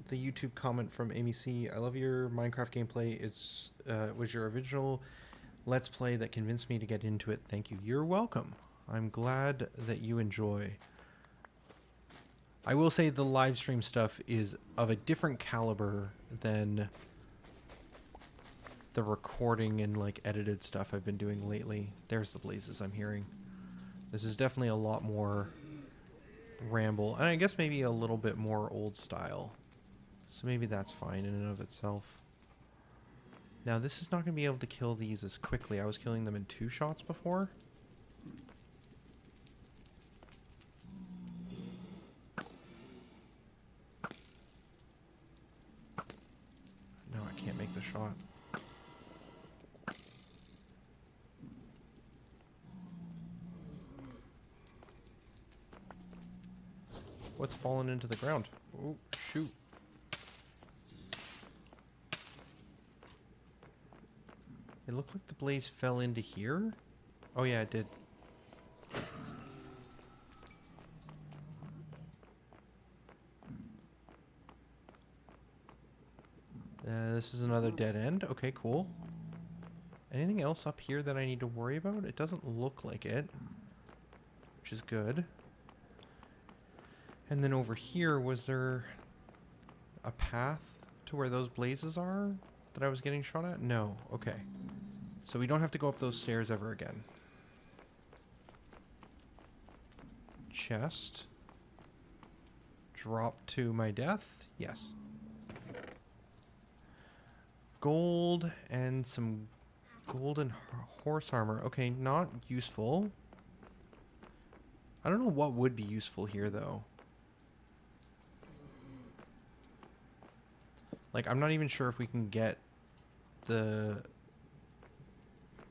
the YouTube comment from Amy C. I love your Minecraft gameplay. It was your original Let's Play that convinced me to get into it. Thank you. You're welcome. I'm glad that you enjoy. I will say the live stream stuff is of a different caliber than the recording and like edited stuff I've been doing lately. There's the blazes I'm hearing. This is definitely a lot more ramble, and I guess maybe a little bit more old style. So maybe that's fine in and of itself. Now this is not going to be able to kill these as quickly. I was killing them in 2 shots before. No, I can't make the shot. What's fallen into the ground? Oh, shoot. It looked like the blaze fell into here. Oh yeah, it did. this is another dead end. Okay, cool. Anything else up here that I need to worry about? It doesn't look like it, which is good. And then over here, was there a path to where those blazes are that I was getting shot at? No. Okay. So we don't have to go up those stairs ever again. Chest. Drop to my death? Yes. Gold and some golden horse armor. Okay, not useful. I don't know what would be useful here, though. Like, I'm not even sure if we can get the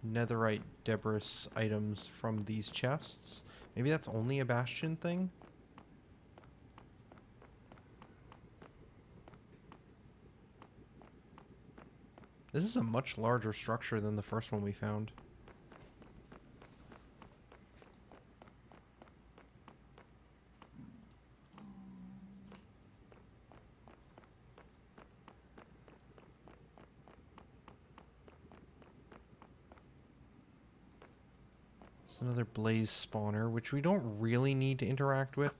netherite debris items from these chests. Maybe that's only a bastion thing? This is a much larger structure than the first one we found. It's another blaze spawner, which we don't really need to interact with.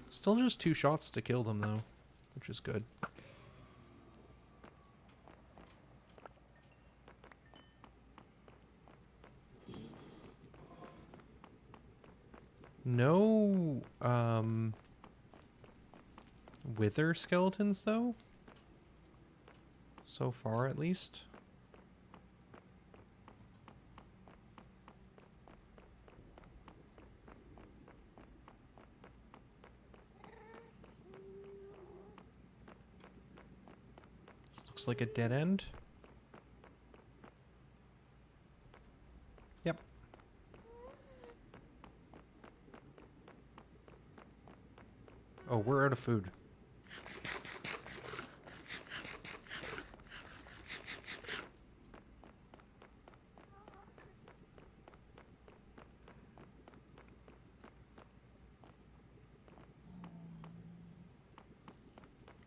Still just 2 shots to kill them, though, which is good. No, wither skeletons, though? So far, at least. This looks like a dead end. Yep. Oh, we're out of food.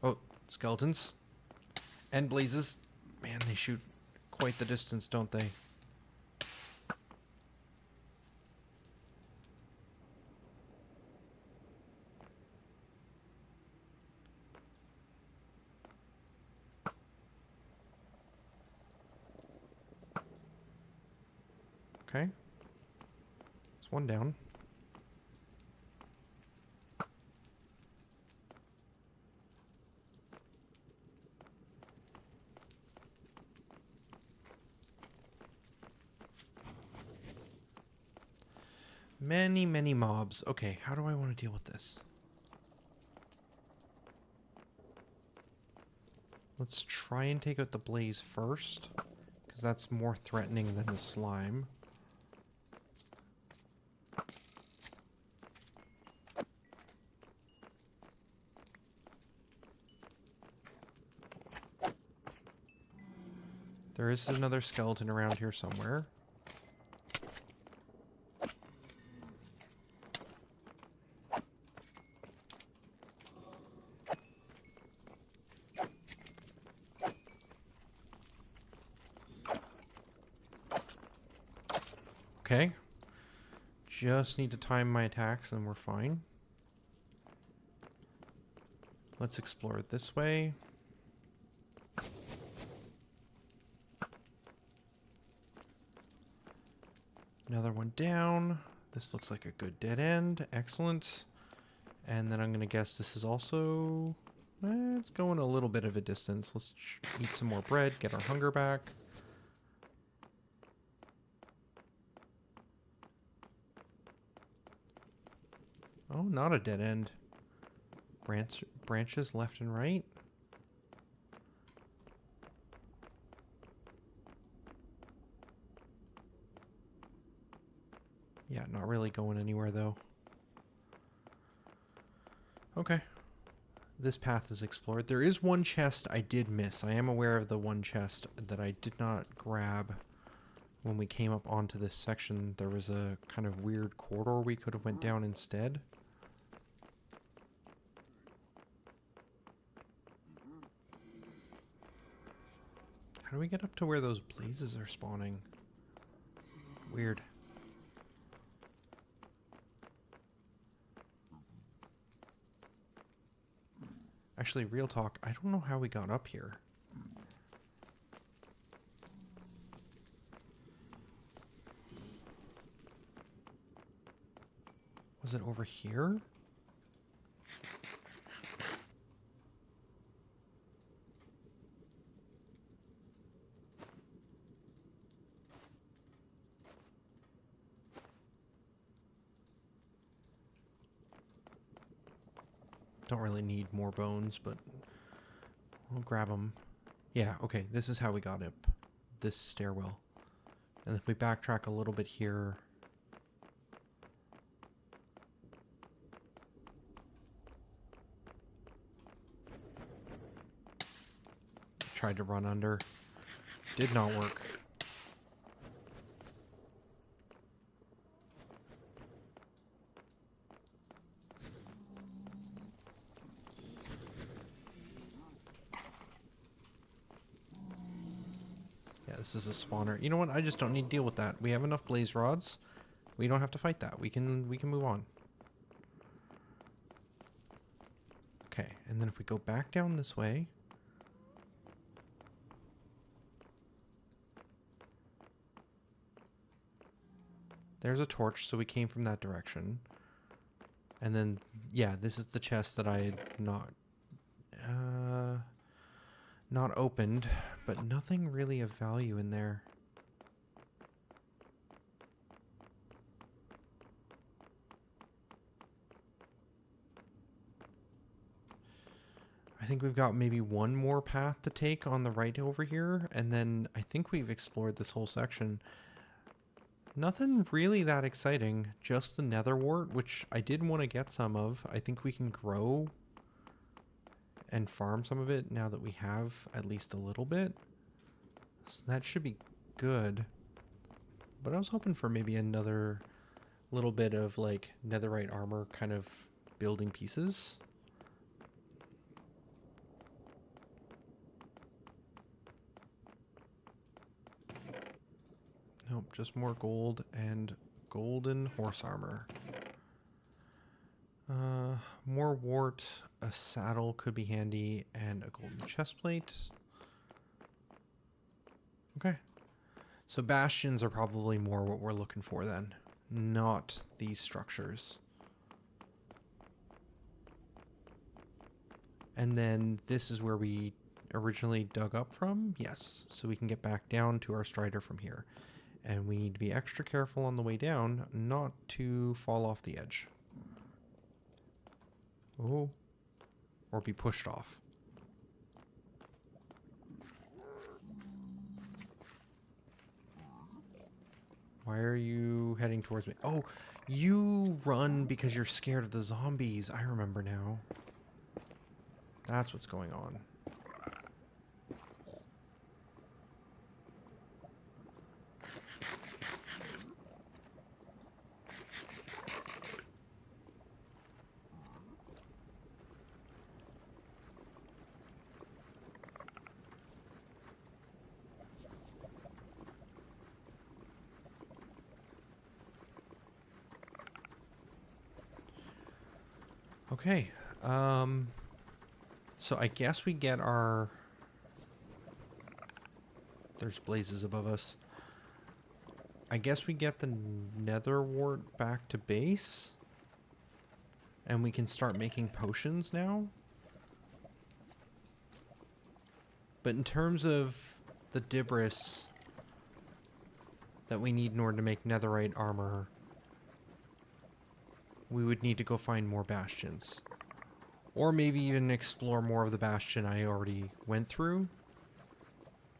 Oh, skeletons. And blazes. Man, they shoot quite the distance, don't they? Okay. It's one down. Many, many mobs. Okay, how do I want to deal with this? Let's try and take out the blaze first, because that's more threatening than the slime. There is another skeleton around here somewhere. Okay. Just need to time my attacks and we're fine. Let's explore it this way. Another one down. This looks like a good dead end. Excellent. And then I'm going to guess this is also... it's going a little bit of a distance. Let's eat some more bread, get our hunger back. Oh, not a dead end. Branches left and right. Yeah, not really going anywhere though. Okay. This path is explored. There is one chest I did miss. I am aware of the one chest that I did not grab when we came up onto this section. There was a kind of weird corridor we could have went down instead. How do we get up to where those blazes are spawning? Weird. Actually, real talk, I don't know how we got up here. Was it over here? Don't really need more bones, but we'll grab them. Yeah, okay, this is how we got up this stairwell. And if we backtrack a little bit here... Tried to run under. Did not work. Yeah, this is a spawner. You know what? I just don't need to deal with that. We have enough blaze rods. We don't have to fight that. We can move on. Okay, and then if we go back down this way... There's a torch, so we came from that direction. And then, yeah, this is the chest that I had not opened, but nothing really of value in there. I think we've got maybe one more path to take on the right over here, and then I think we've explored this whole section. Nothing really that exciting, just the nether wart, which I did want to get some of. I think we can grow and farm some of it now that we have at least a little bit. So that should be good. But I was hoping for maybe another little bit of like netherite armor kind of building pieces. Nope, just more gold and golden horse armor. More wart, a saddle could be handy, and a golden chestplate. Okay. So bastions are probably more what we're looking for then, not these structures. And then this is where we originally dug up from? Yes, so we can get back down to our strider from here. And we need to be extra careful on the way down, not to fall off the edge. Oh. Or be pushed off. Why are you heading towards me? Oh, you run because you're scared of the zombies. I remember now. That's what's going on. Okay, so I guess we get our... There's blazes above us. I guess we get the nether wart back to base. And we can start making potions now. But in terms of the debris that we need in order to make netherite armor, we would need to go find more bastions. Or maybe even explore more of the bastion I already went through.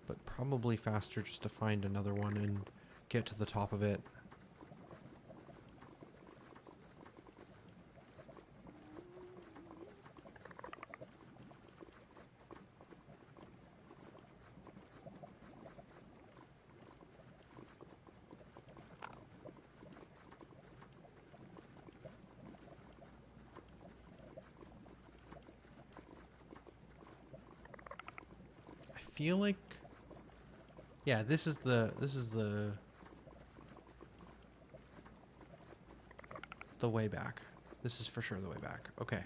But probably faster just to find another one and get to the top of it. I feel like Yeah, this is the way back. This is for sure the way back. Okay.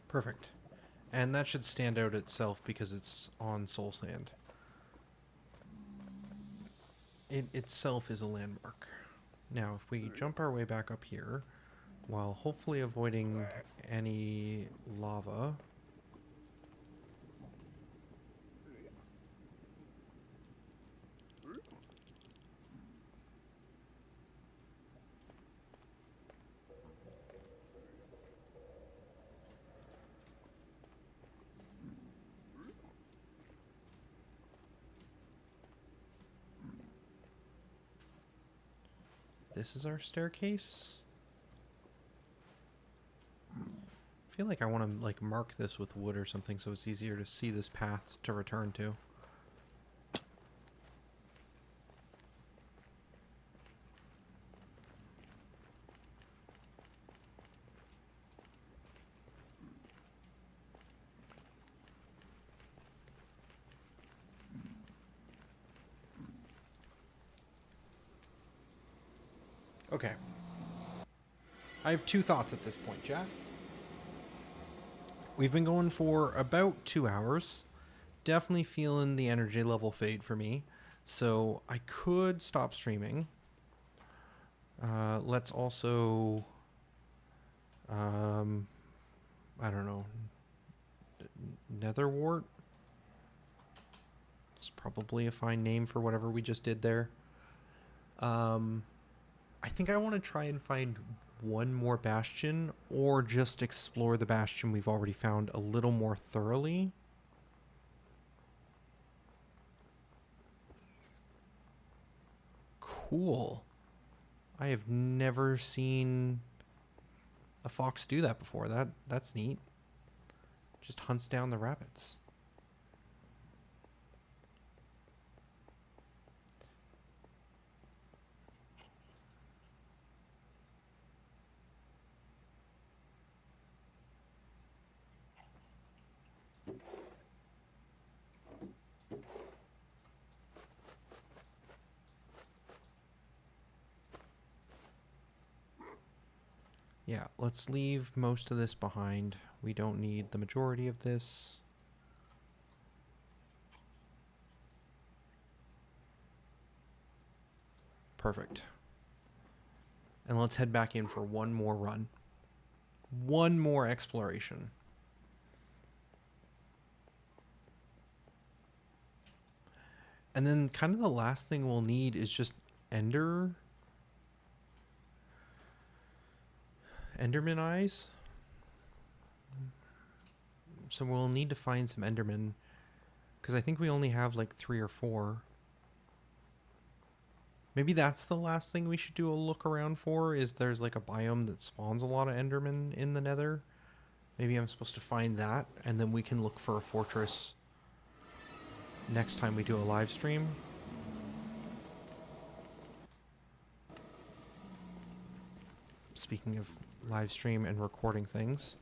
Perfect. And that should stand out itself because it's on soul sand. It itself is a landmark. Now, if we jump our way back up here, while hopefully avoiding any lava. This is our staircase. I feel like I want to like mark this with wood or something so it's easier to see this path to return to. Okay. I have two thoughts at this point, chat. We've been going for about 2 hours. Definitely feeling the energy level fade for me. So I could stop streaming. Let's also... I don't know. Nether wart? It's probably a fine name for whatever we just did there. I think I want to try and find one more bastion or just explore the bastion we've already found a little more thoroughly. Cool. I have never seen a fox do that before. That's neat. Just hunts down the rabbits. Yeah, let's leave most of this behind. We don't need the majority of this. Perfect. And let's head back in for one more run. One more exploration. And then kind of the last thing we'll need is just Enderman eyes. So we'll need to find some Enderman because I think we only have like 3 or 4. Maybe that's the last thing we should do a look around for, is there's like a biome that spawns a lot of Enderman in the Nether. Maybe I'm supposed to find that, and then we can look for a fortress next time we do a live stream. Speaking of live stream and recording things.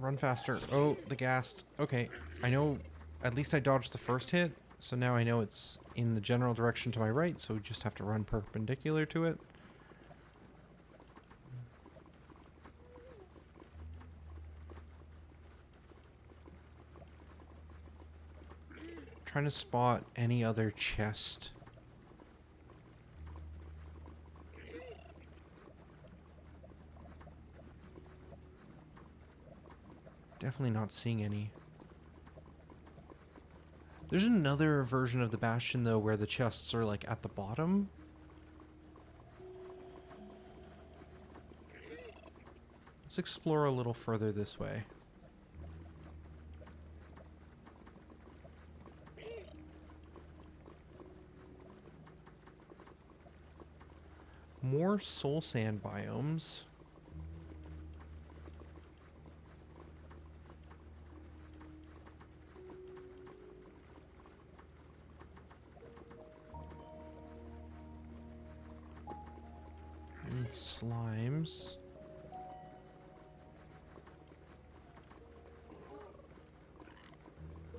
Run faster. Oh, the ghast. Okay, I know. At least I dodged the first hit, so now I know it's in the general direction to my right, so we just have to run perpendicular to it. Trying to spot any other chest. Definitely not seeing any. There's another version of the Bastion, though, where the chests are, like, at the bottom. Let's explore a little further this way. More soul sand biomes. And slimes.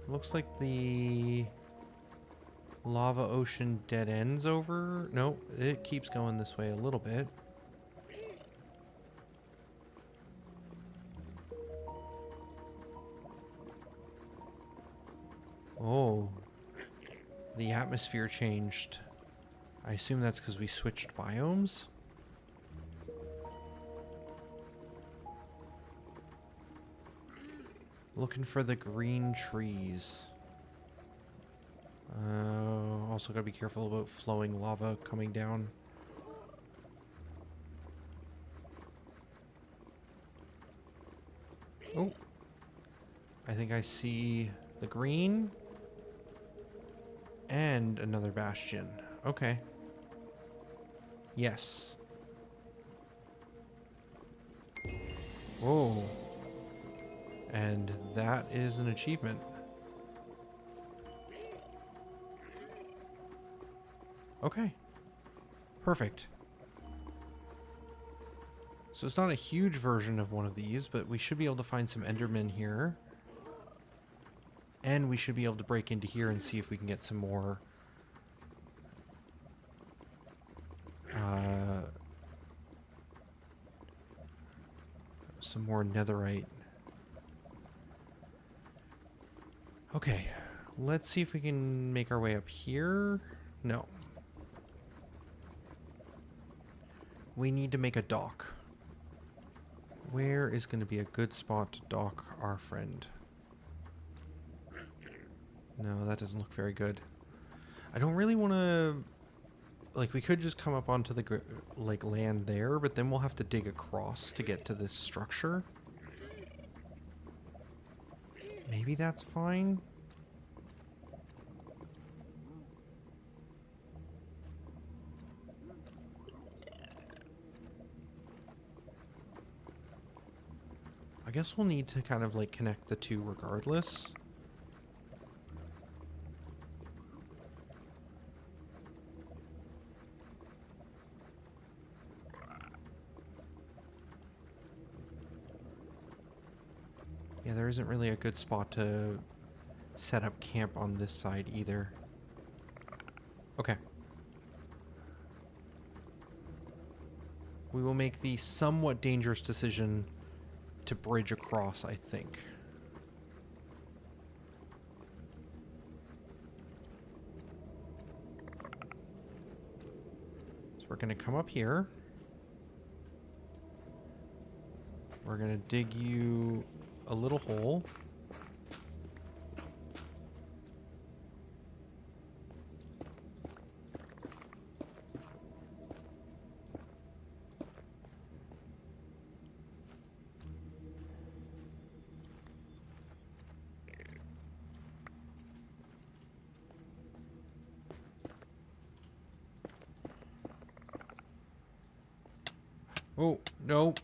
Looks like the lava ocean dead ends over. No, it keeps going this way a little bit. Oh, the atmosphere changed. I assume that's because we switched biomes. Looking for the green trees. Also gotta be careful about flowing lava coming down. Oh, I think I see the green and another bastion. Okay. Yes. Whoa. And that is an achievement. Okay. Perfect. So it's not a huge version of one of these, but we should be able to find some Endermen here. And we should be able to break into here and see if we can get some more netherite. Okay, let's see if we can make our way up here. No. We need to make a dock. Where is going to be a good spot to dock our friend? No, that doesn't look very good. I don't really want to... Like, we could just come up onto the like land there, but then we'll have to dig across to get to this structure. Maybe that's fine. I guess we'll need to kind of like connect the two regardless. Yeah, there isn't really a good spot to set up camp on this side either. Okay. We will make the somewhat dangerous decision to bridge across, I think. So we're going to come up here. We're going to dig you a little hole. Oh, no.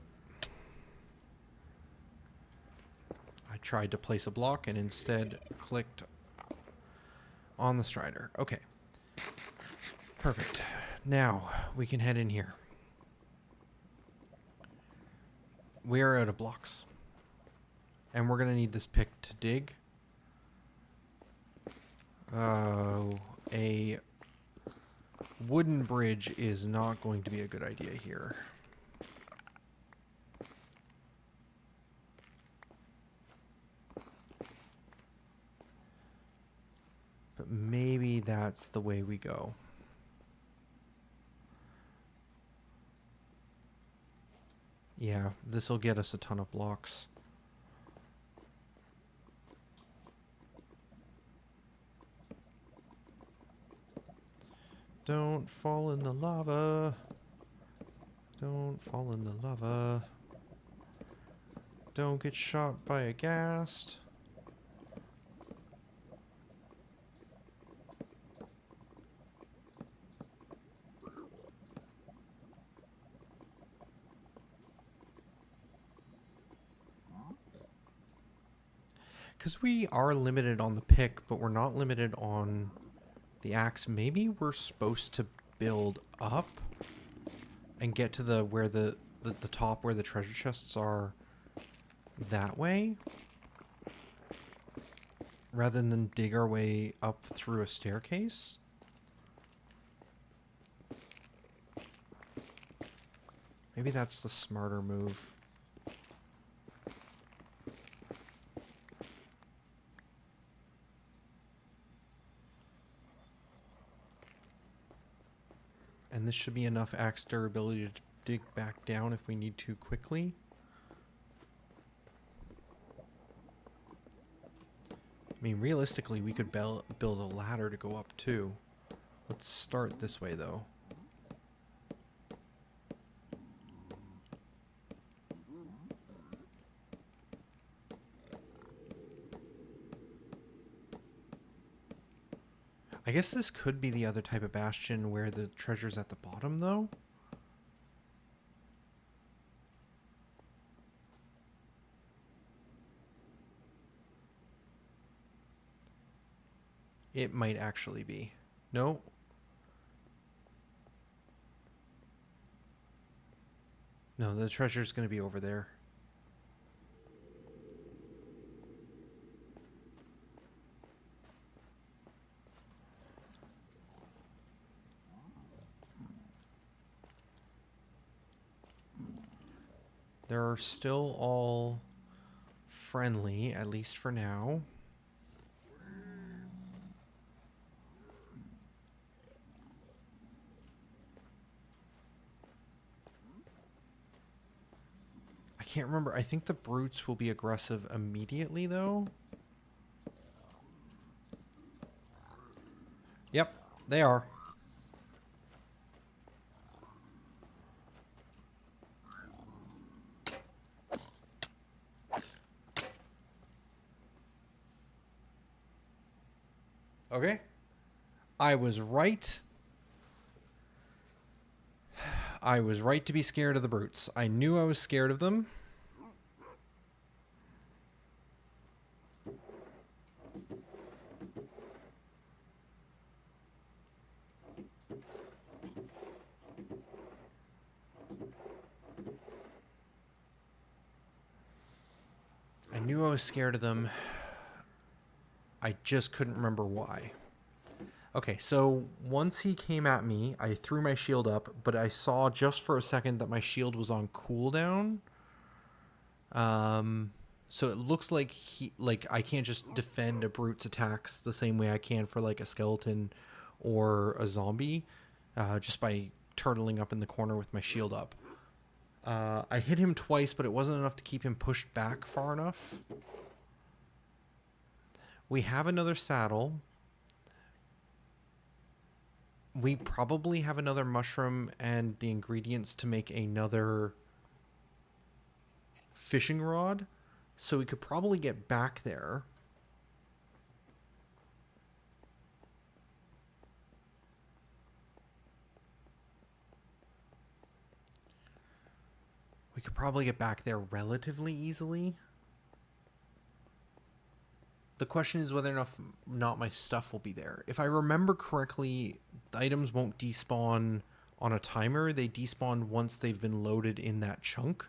I tried to place a block and instead clicked on the strider. Okay. Perfect. Now we can head in here. We are out of blocks. And we're going to need this pick to dig. A wooden bridge is not going to be a good idea here. But maybe that's the way we go. Yeah, this will get us a ton of blocks. Don't fall in the lava. Don't fall in the lava. Don't get shot by a ghast. Because we are limited on the pick, but we're not limited on the axe. Maybe we're supposed to build up and get to the where the top where the treasure chests are that way, rather than dig our way up through a staircase. Maybe that's the smarter move. And this should be enough axe durability to dig back down if we need to quickly. I mean, realistically, we could build a ladder to go up too. Let's start this way, though. I guess this could be the other type of bastion where the treasure's at the bottom, though. It might actually be. No. No, the treasure's going to be over there. They're still all friendly, at least for now. I can't remember. I think the brutes will be aggressive immediately, though. Yep, they are. Okay. I was right. I was right to be scared of the brutes. I knew I was scared of them. I knew I was scared of them. I just couldn't remember why. Okay, so once he came at me, I threw my shield up, but I saw just for a second that my shield was on cooldown. So it looks like I can't just defend a brute's attacks the same way I can for like a skeleton or a zombie, just by turtling up in the corner with my shield up. I hit him twice, but it wasn't enough to keep him pushed back far enough. We have another saddle. We probably have another mushroom and the ingredients to make another fishing rod. So we could probably get back there. We could probably get back there relatively easily. The question is whether or not my stuff will be there. If I remember correctly, the items won't despawn on a timer. They despawn once they've been loaded in that chunk.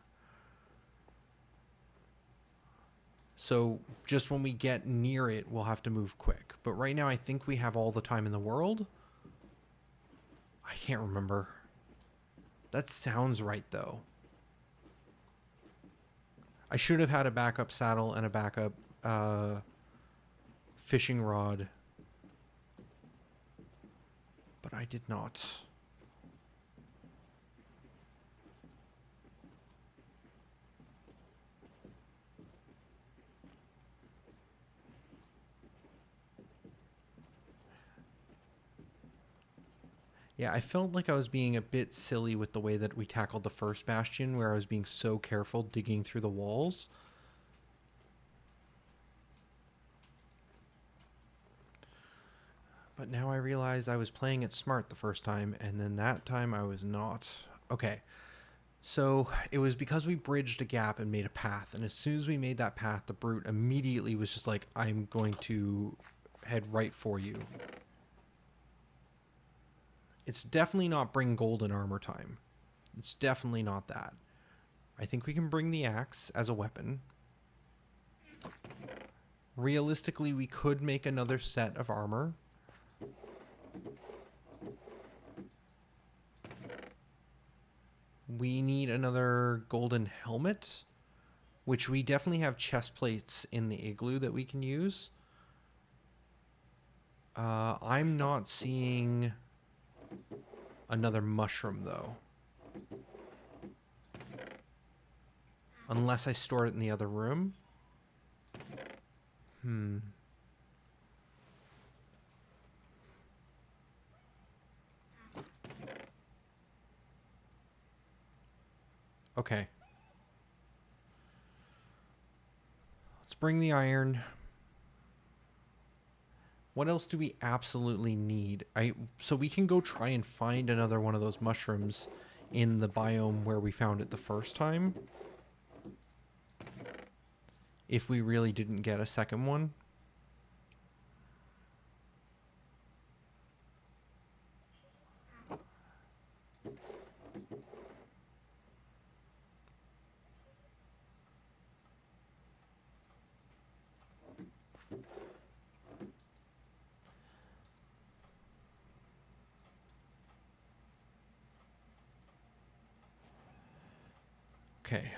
So just when we get near it, we'll have to move quick. But right now, I think we have all the time in the world. I can't remember. That sounds right, though. I should have had a backup saddle and a backup fishing rod. But I did not. Yeah, I felt like I was being a bit silly with the way that we tackled the first bastion, where I was being so careful digging through the walls. But now I realize I was playing it smart the first time, and then that time I was not. Okay, so it was because we bridged a gap and made a path, and as soon as we made that path, the brute immediately was just like, I'm going to head right for you. It's definitely not bring golden armor time. It's definitely not that. I think we can bring the axe as a weapon. Realistically, we could make another set of armor. We need another golden helmet, which we definitely have chest plates in the igloo that we can use. I'm not seeing another mushroom, though. Unless I store it in the other room. Okay. Let's bring the iron. What else do we absolutely need? So we can go try and find another one of those mushrooms in the biome where we found it the first time. If we really didn't get a second one. Okay.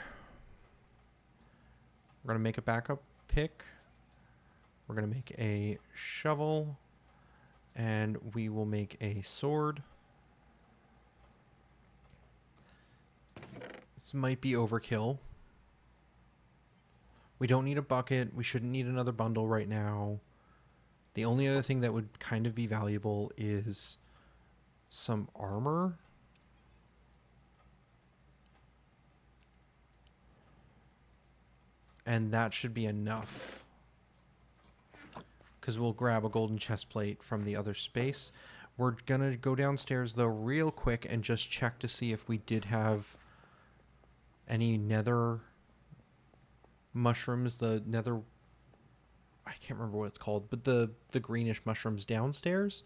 We're going to make a backup pick. We're going to make a shovel. And we will make a sword. This might be overkill. We don't need a bucket. We shouldn't need another bundle right now. The only other thing that would kind of be valuable is some armor. And that should be enough. Because we'll grab a golden chest plate from the other space. We're going to go downstairs, though, real quick and just check to see if we did have any nether mushrooms. The nether... I can't remember what it's called, but the greenish mushrooms downstairs.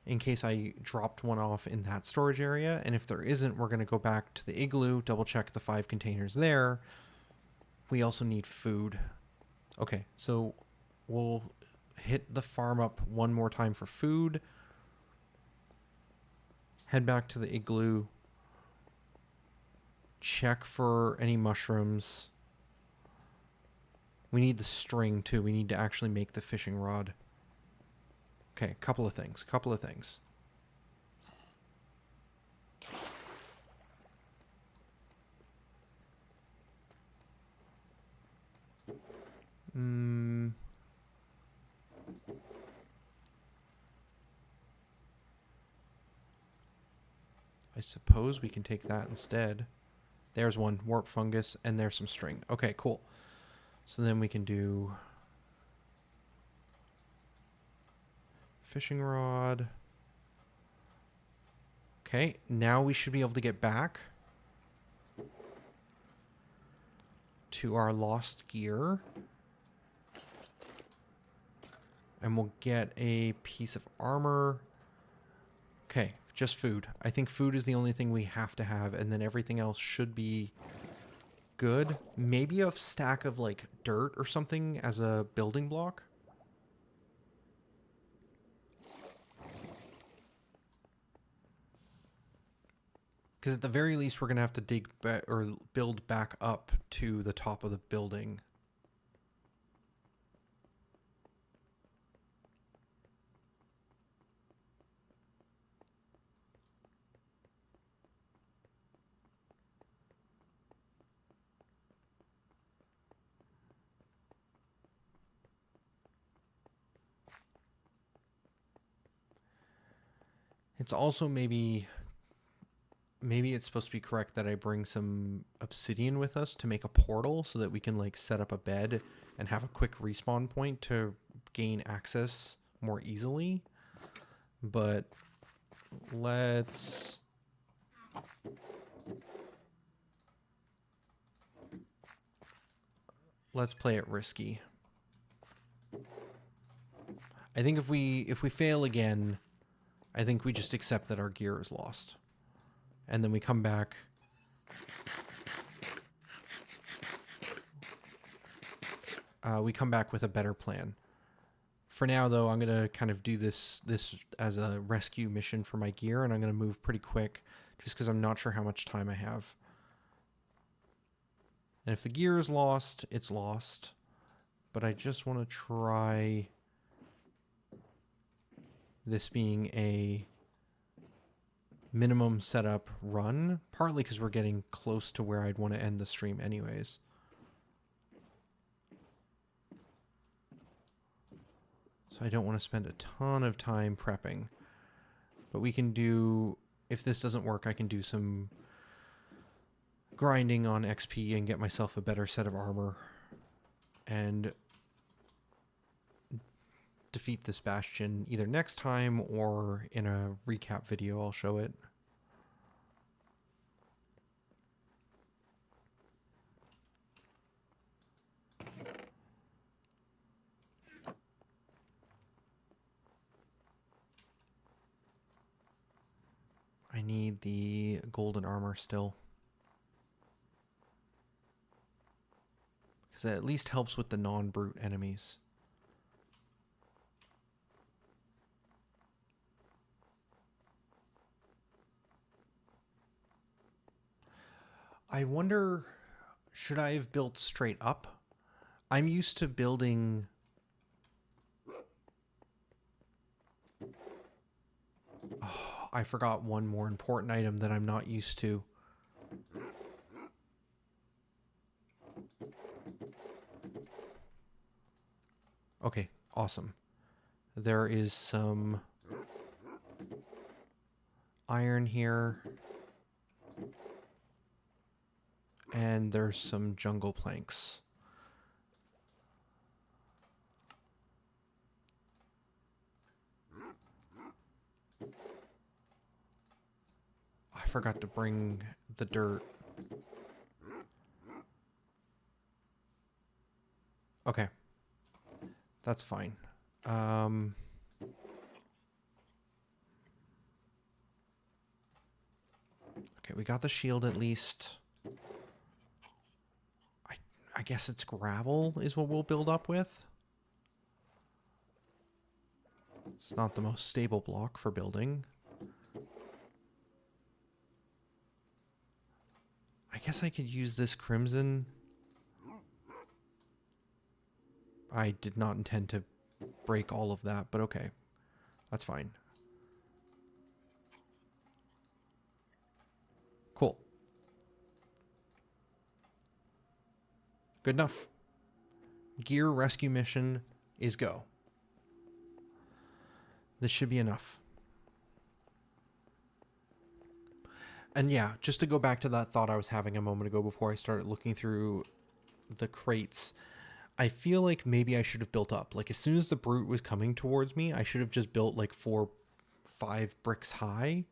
In case I dropped one off in that storage area. And if there isn't, we're going to go back to the igloo, double check the 5 containers there. We also need food. Okay, so we'll hit the farm up one more time for food. Head back to the igloo. Check for any mushrooms. We need the string too. We need to actually make the fishing rod. Okay, couple of things. I suppose we can take that instead. There's one, warp fungus, and there's some string. Okay, cool. So then we can do fishing rod. Okay, now we should be able to get back to our lost gear. And we'll get a piece of armor. Okay, just food. I think food is the only thing we have to have, and then everything else should be good. Maybe a stack of like dirt or something as a building block. Because at the very least, we're going to have to dig or build back up to the top of the building. It's also maybe it's supposed to be correct that I bring some obsidian with us to make a portal so that we can like set up a bed and have a quick respawn point to gain access more easily. But let's play it risky. I think if we fail again, I think we just accept that our gear is lost. And then we come back. We come back with a better plan. For now, though, I'm going to kind of do this as a rescue mission for my gear, and I'm going to move pretty quick just because I'm not sure how much time I have. And if the gear is lost, it's lost. But I just want to try this being a minimum setup run, partly because we're getting close to where I'd want to end the stream anyways. So I don't want to spend a ton of time prepping. But we can do, if this doesn't work, I can do some grinding on XP and get myself a better set of armor and defeat this bastion either next time or in a recap video I'll show it. I need the golden armor still, because that at least helps with the non-brute enemies. I wonder, should I have built straight up? I'm used to building... Oh, I forgot one more important item that I'm not used to. Okay, awesome. There is some iron here. And there's some jungle planks. I forgot to bring the dirt. Okay. That's fine. Okay, we got the shield at least. I guess it's gravel is what we'll build up with. It's not the most stable block for building. I guess I could use this crimson. I did not intend to break all of that, but okay. That's fine. Cool. Good enough. Gear rescue mission is go. This should be enough. And yeah, just to go back to that thought I was having a moment ago before I started looking through the crates, I feel like maybe I should have built up. Like as soon as the brute was coming towards me, I should have just built like 4-5 bricks high.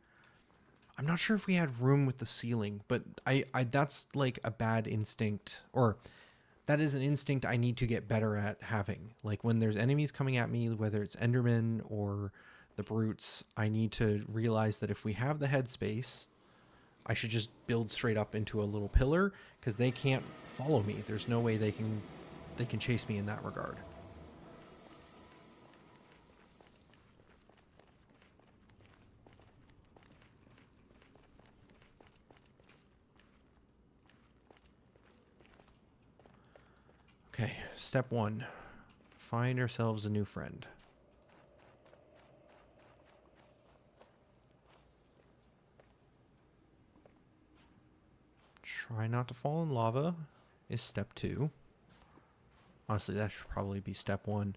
I'm not sure if we had room with the ceiling, but I that's like a bad instinct, or that is an instinct I need to get better at having. Like when there's enemies coming at me, whether it's Endermen or the brutes, I need to realize that if we have the headspace, I should just build straight up into a little pillar, because they can't follow me. There's no way they can chase me in that regard. Okay, step 1. Find ourselves a new friend. Try not to fall in lava is step 2. Honestly, that should probably be step 1.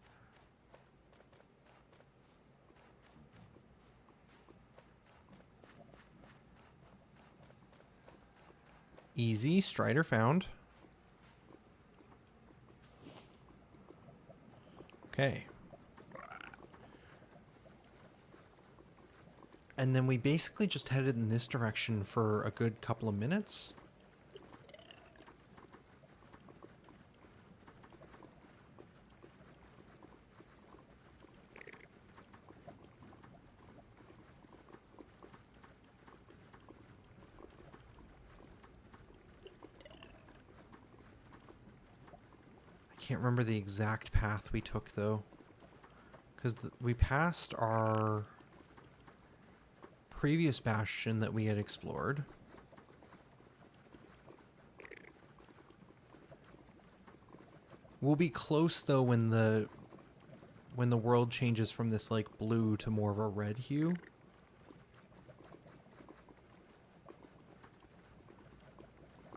Easy, Strider found. Okay. And then we basically just headed in this direction for a good couple of minutes. I can't remember the exact path we took though, because we passed our previous bastion that we had explored. We'll be close though when the world changes from this like blue to more of a red hue.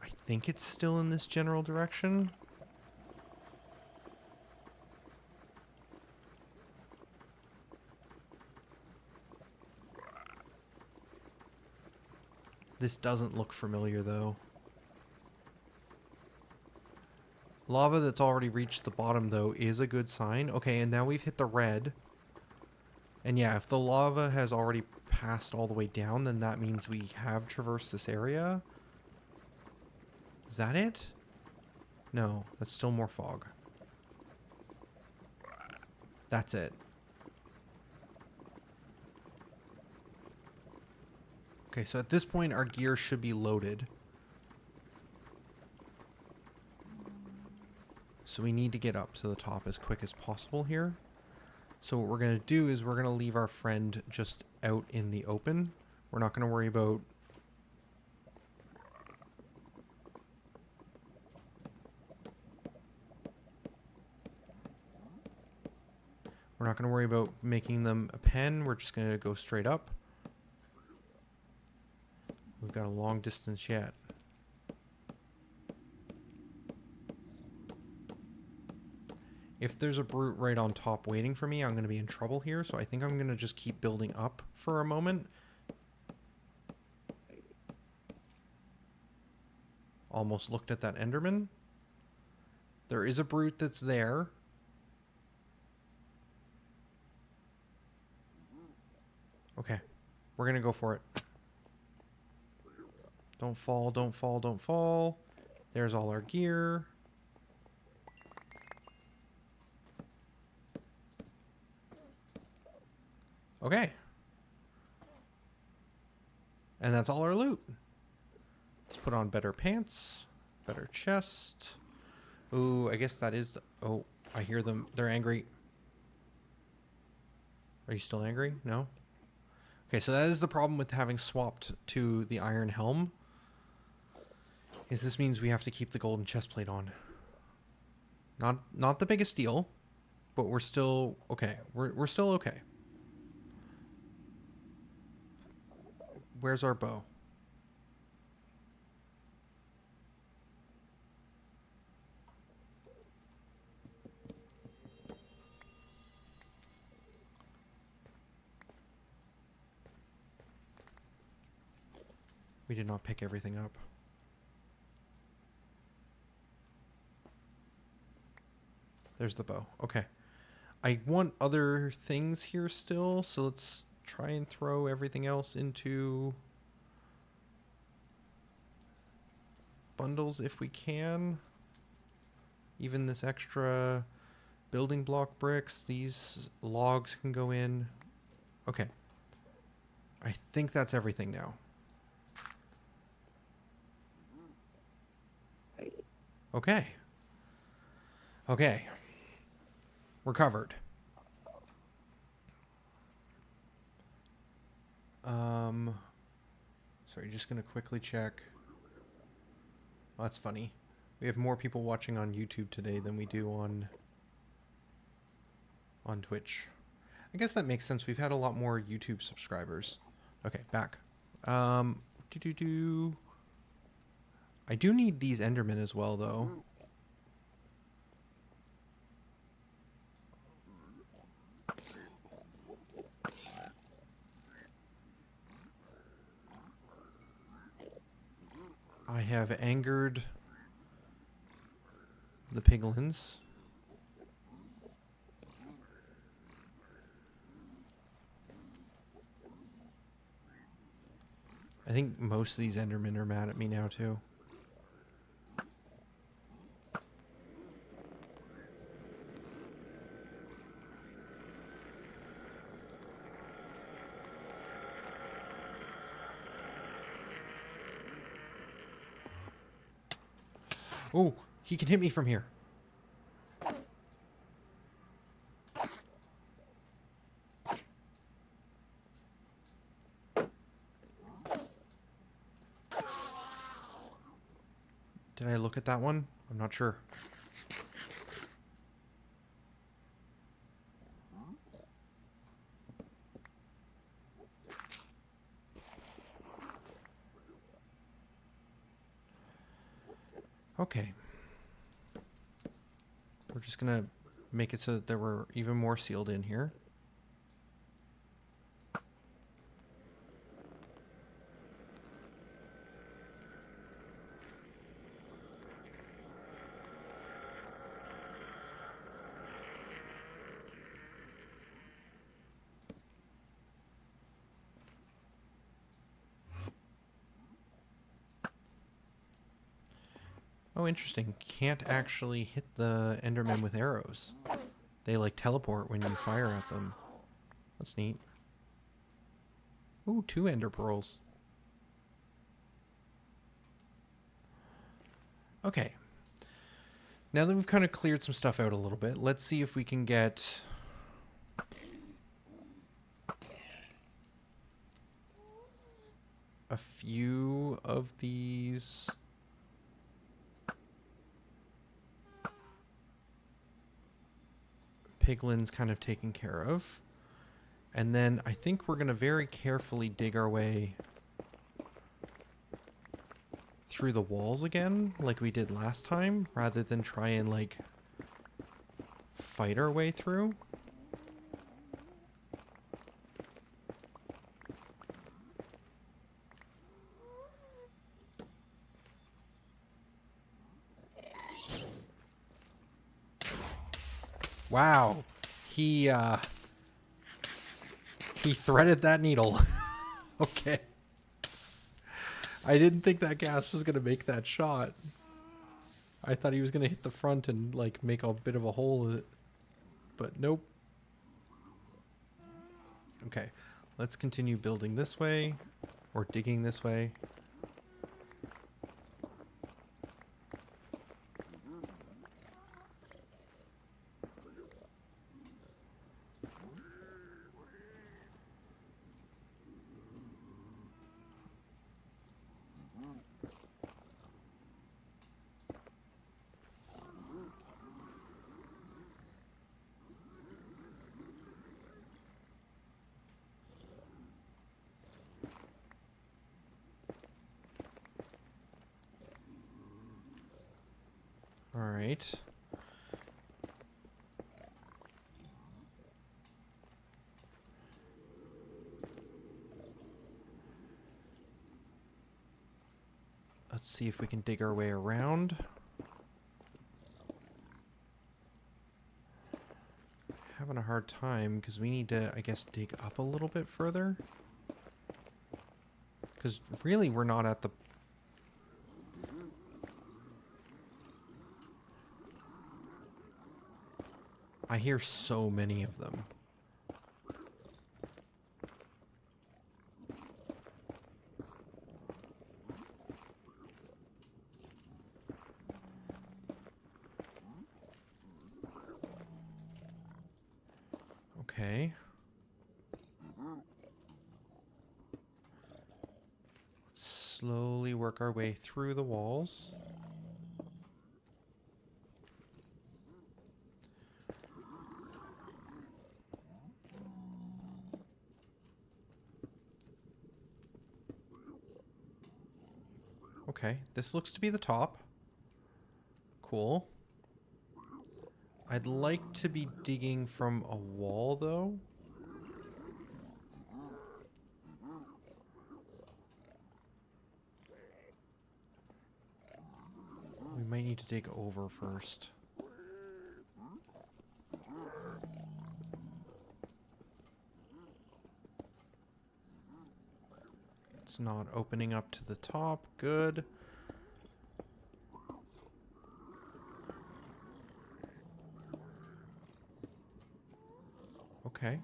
I think it's still in this general direction. This doesn't look familiar though. Lava that's already reached the bottom though is a good sign. Okay, and now we've hit the red. And yeah, if the lava has already passed all the way down, then that means we have traversed this area. Is that it? No, that's still more fog. That's it. Okay, so at this point our gear should be loaded. So we need to get up to the top as quick as possible here. So what we're going to do is we're going to leave our friend just out in the open. We're not going to worry about... We're not going to worry about making them a pen. We're just going to go straight up. We've got a long distance yet. If there's a brute right on top waiting for me, I'm going to be in trouble here. So I think I'm going to just keep building up for a moment. Almost looked at that Enderman. There is a brute that's there. Okay, we're going to go for it. Don't fall, don't fall, don't fall. There's all our gear. Okay. And that's all our loot. Let's put on better pants, better chest. Ooh, I guess that is the... Oh, I hear them. They're angry. Are you still angry? No? Okay, so that is the problem with having swapped to the iron helm. Is this means we have to keep the golden chestplate on. Not the biggest deal, but we're still okay. We're still okay. Where's our bow? We did not pick everything up. There's the bow. Okay. I want other things here still, so let's try and throw everything else into bundles if we can. Even this extra building block bricks, these logs can go in. Okay. I think that's everything now. Okay. Okay. We're covered. Sorry, just gonna quickly check. Well, that's funny. We have more people watching on YouTube today than we do on Twitch. I guess that makes sense. We've had a lot more YouTube subscribers. Okay, back. Do. I do need these Endermen as well, though. I have angered the piglins. I think most of these Endermen are mad at me now, too. Oh, he can hit me from here. Did I look at that one? I'm not sure. Okay. We're just gonna make it so that there were even more sealed in here. Oh, interesting. Can't actually hit the Endermen with arrows. They, like, teleport when you fire at them. That's neat. Ooh, 2 Ender Pearls. Okay. Now that we've kind of cleared some stuff out a little bit, let's see if we can get... a few of these... piglins kind of taken care of. And then I think we're going to very carefully dig our way through the walls again, like we did last time, rather than try and, like, fight our way through. Wow. He threaded that needle. Okay. I didn't think that gas was going to make that shot. I thought he was going to hit the front and, like, make a bit of a hole in it. But nope. Okay. Let's continue building this way. Or digging this way. All right. Let's see if we can dig our way around. Having a hard time because we need to, I guess, dig up a little bit further. Because really we're not at the... I hear so many of them. Okay. Slowly work our way through the walls. Okay, this looks to be the top. Cool. I'd like to be digging from a wall, though. We might need to dig over first. It's not opening up to the top. Good. Okay.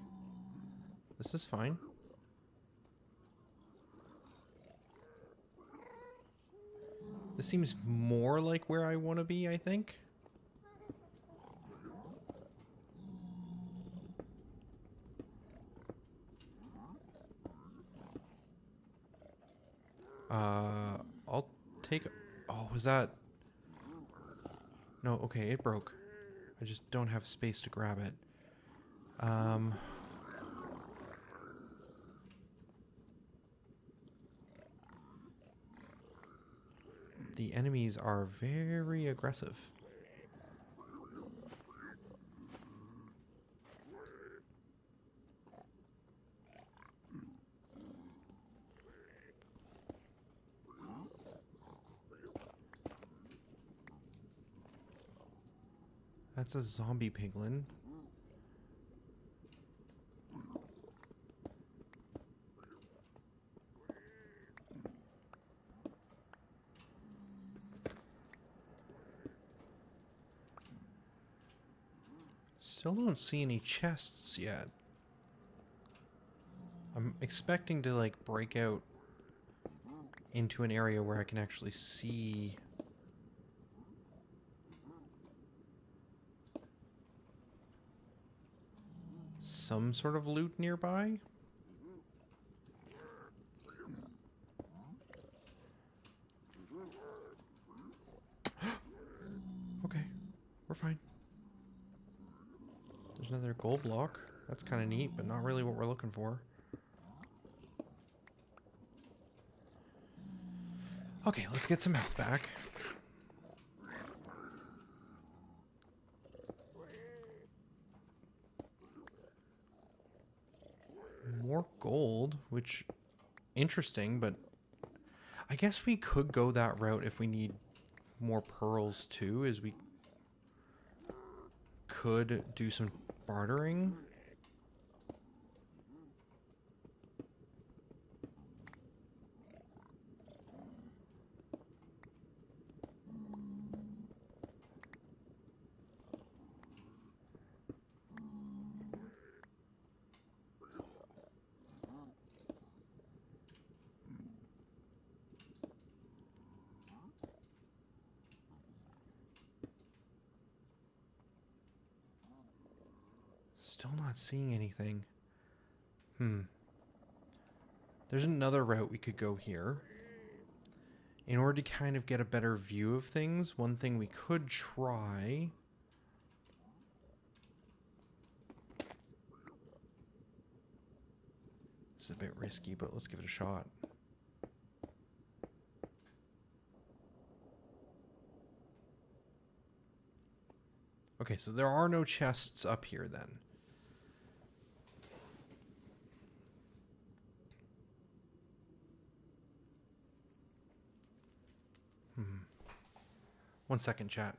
This is fine. This seems more like where I want to be, I think. I'll take... Oh, was that... No, okay, it broke. I just don't have space to grab it. The enemies are very aggressive. That's a zombie piglin. Still don't see any chests yet. I'm expecting to, like, break out into an area where I can actually see some sort of loot nearby. Okay, we're fine. There's another gold block. That's kind of neat, but not really what we're looking for. Okay, let's get some health back. More gold, which... interesting, but... I guess we could go that route if we need more pearls too, is we could do some bartering. Still not seeing anything. There's another route we could go here. In order to kind of get a better view of things, one thing we could try... This is a bit risky, but let's give it a shot. Okay, so there are no chests up here then. One second, chat.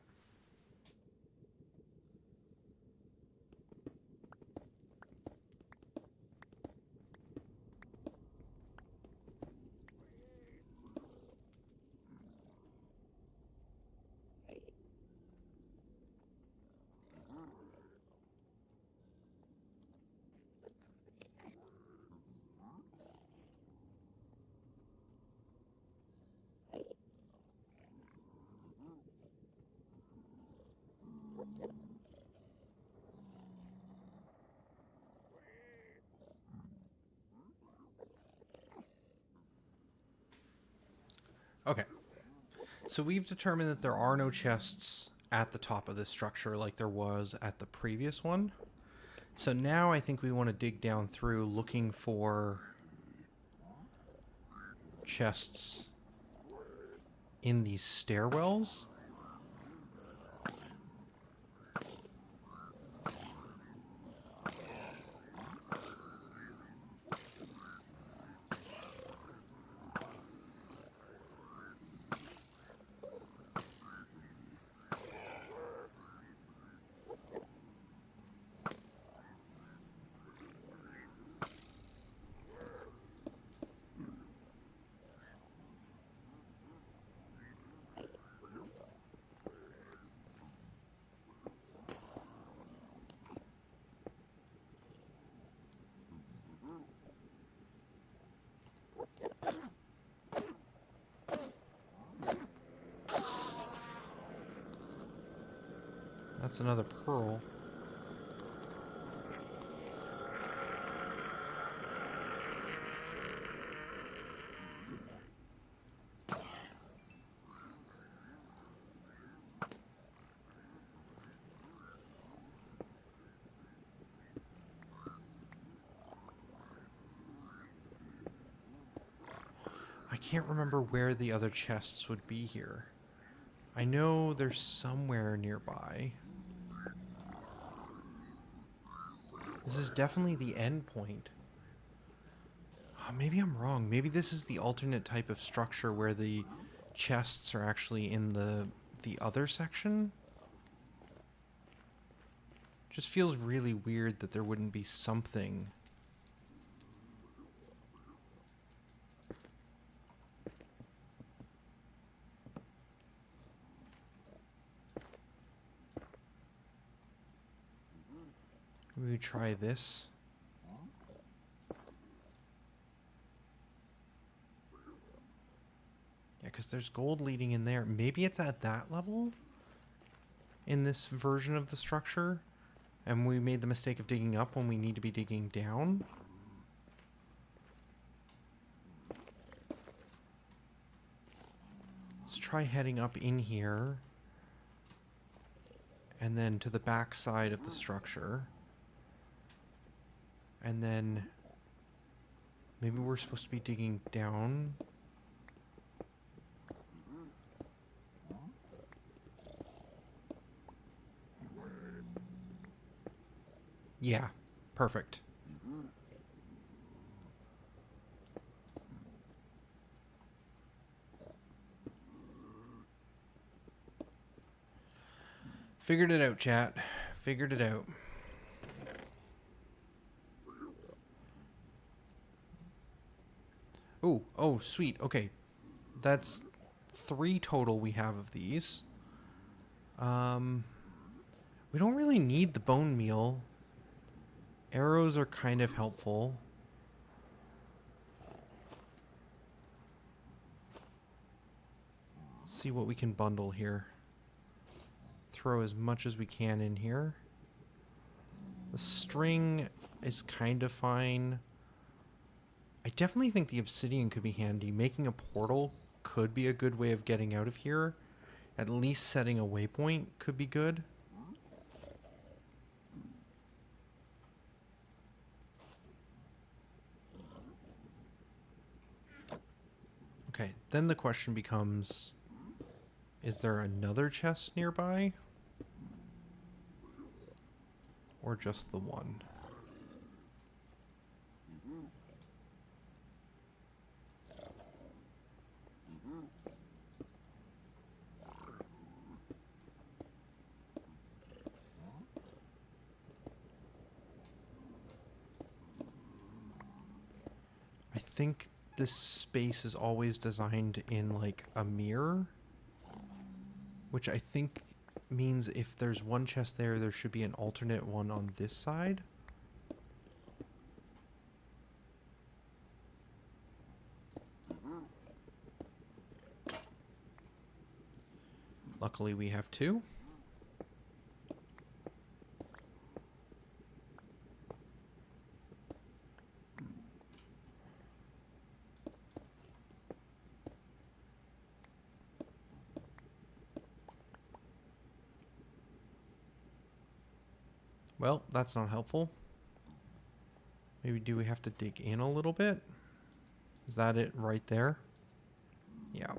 Okay. So we've determined that there are no chests at the top of this structure like there was at the previous one. So now I think we want to dig down through looking for chests in these stairwells. That's another pearl. I can't remember where the other chests would be here. I know they're somewhere nearby. This is definitely the end point. Oh, maybe I'm wrong. Maybe this is the alternate type of structure where the chests are actually in the other section. Just feels really weird that there wouldn't be something. Maybe we try this. Yeah, because there's gold leading in there. Maybe it's at that level in this version of the structure, and we made the mistake of digging up when we need to be digging down. Let's try heading up in here and then to the back side of the structure. And then maybe we're supposed to be digging down. Yeah, perfect. Figured it out, chat. Figured it out. Ooh, oh, sweet. Okay. That's 3 total we have of these. We don't really need the bone meal. Arrows are kind of helpful. Let's see what we can bundle here. Throw as much as we can in here. The string is kind of fine. I definitely think the obsidian could be handy. Making a portal could be a good way of getting out of here. At least setting a waypoint could be good. Okay, then the question becomes, is there another chest nearby? Or just the one? I think this space is always designed in like a mirror, which I think means if there's one chest there, there should be an alternate one on this side. Luckily we have 2. Well, that's not helpful. Maybe do we have to dig in a little bit? Is that it right there? Yeah.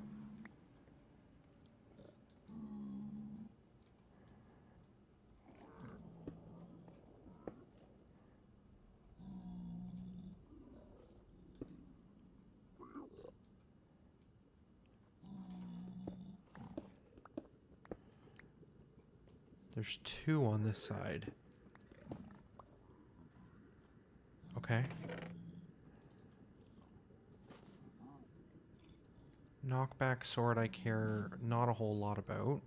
There's 2 on this side. Okay. Knockback sword I care not a whole lot about.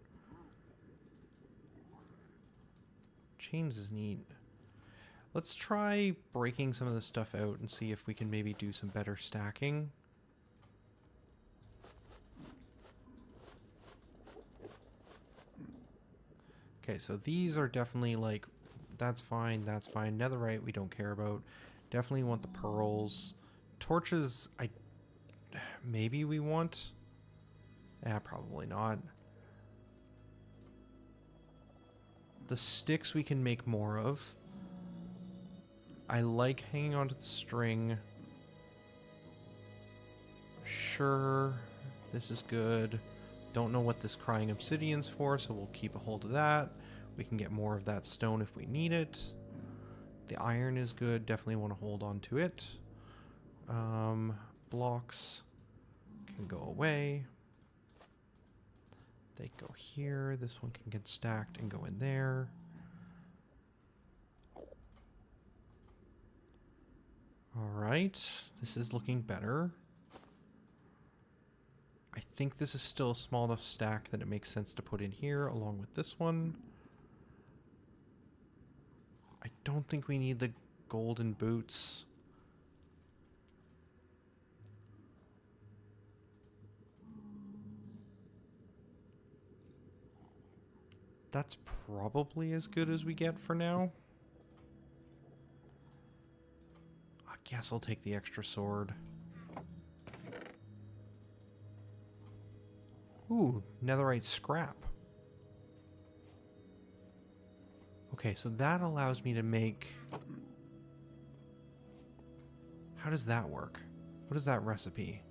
Chains is neat. Let's try breaking some of this stuff out and see if we can maybe do some better stacking. Okay, so these are definitely like, that's fine, that's fine. Netherite we don't care about. Definitely want the pearls. Torches, maybe we want? Probably not. The sticks we can make more of. I like hanging onto the string. Sure, this is good. Don't know what this crying obsidian's for, so we'll keep a hold of that. We can get more of that stone if we need it. The iron is good. Definitely want to hold on to it. Blocks can go away. They go here. This one can get stacked and go in there. Alright, this is looking better. I think this is still a small enough stack that it makes sense to put in here along with this one. I don't think we need the golden boots. That's probably as good as we get for now. I guess I'll take the extra sword. Ooh, netherite scrap. Okay, so that allows me to make... How does that work? What is that recipe?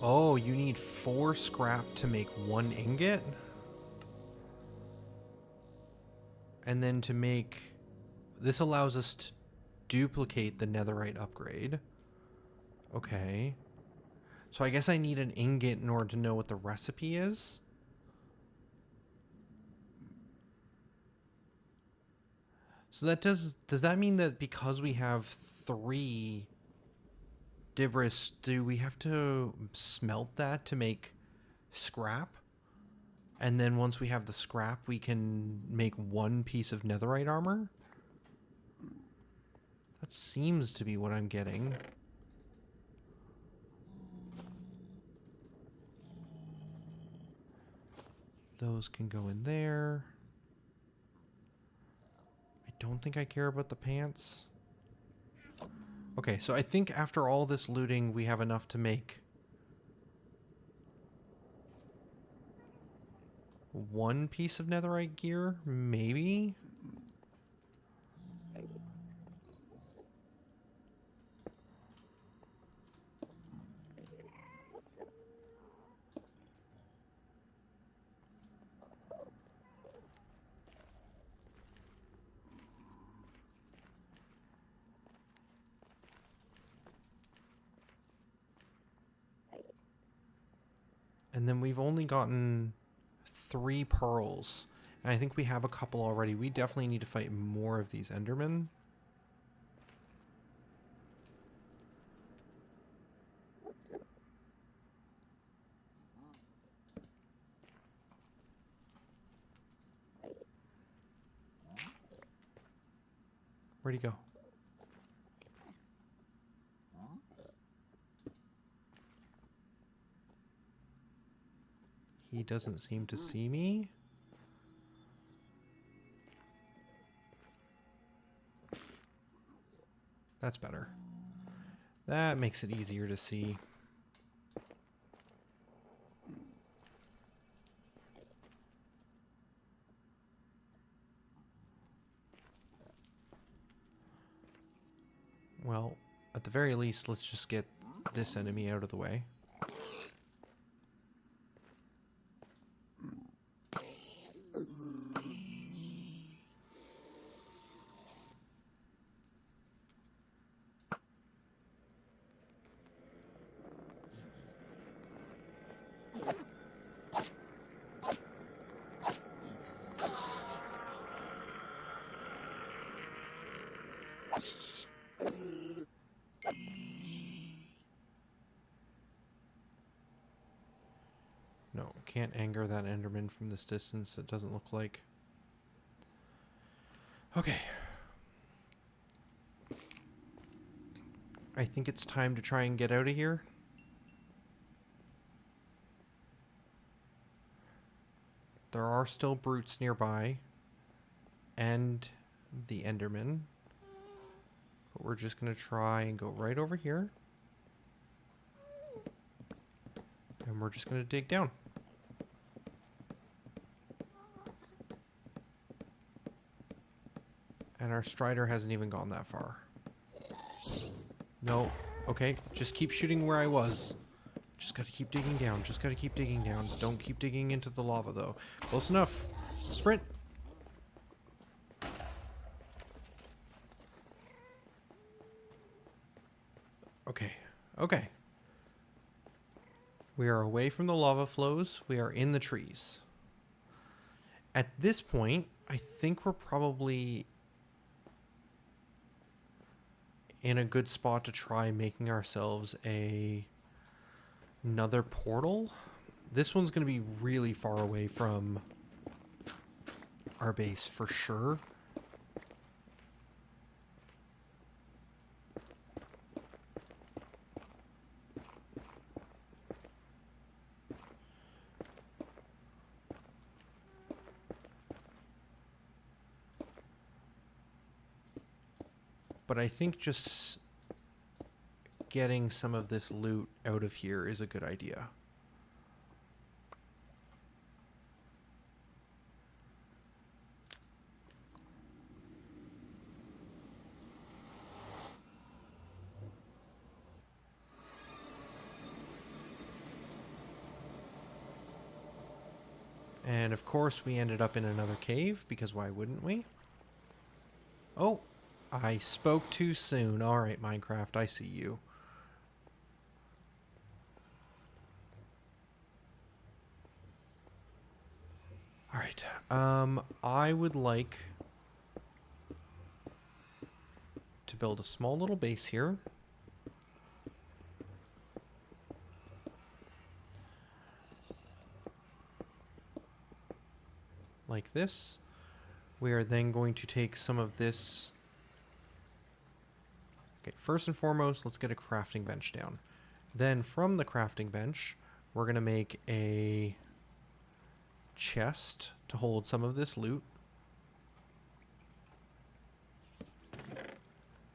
Oh, you need 4 scrap to make 1 ingot? And then to make... This allows us to duplicate the netherite upgrade. Okay. So I guess I need an ingot in order to know what the recipe is? So that does that mean that because we have 3 dibris, do we have to smelt that to make scrap? And then once we have the scrap, we can make 1 piece of netherite armor? That seems to be what I'm getting. Those can go in there. I don't think I care about the pants. Okay, so I think after all this looting, we have enough to make 1 piece of netherite gear, maybe? And then we've only gotten 3 pearls. And I think we have a couple already. We definitely need to fight more of these Endermen. Where'd he go? He doesn't seem to see me. That's better. That makes it easier to see. Well, at the very least, let's just get this enemy out of the way. No, can't anger that Enderman from this distance. It doesn't look like. Okay. I think it's time to try and get out of here. There are still brutes nearby. And the Enderman. But we're just going to try and go right over here. And we're just going to dig down. And our Strider hasn't even gone that far. No. Okay, just keep shooting where I was. Just gotta keep digging down. Just gotta keep digging down. Don't keep digging into the lava, though. Close enough. Sprint. Okay. Okay. We are away from the lava flows. We are in the trees. At this point, I think we're probably in a good spot to try making ourselves another portal. This one's going to be really far away from our base for sure. But I think just getting some of this loot out of here is a good idea. And of course we ended up in another cave, because why wouldn't we? Oh! I spoke too soon. Alright, Minecraft, I see you. Alright, I would like to build a small little base here. Like this. We are then going to take some of this. Okay, first and foremost, let's get a crafting bench down. Then from the crafting bench, we're going to make a chest to hold some of this loot.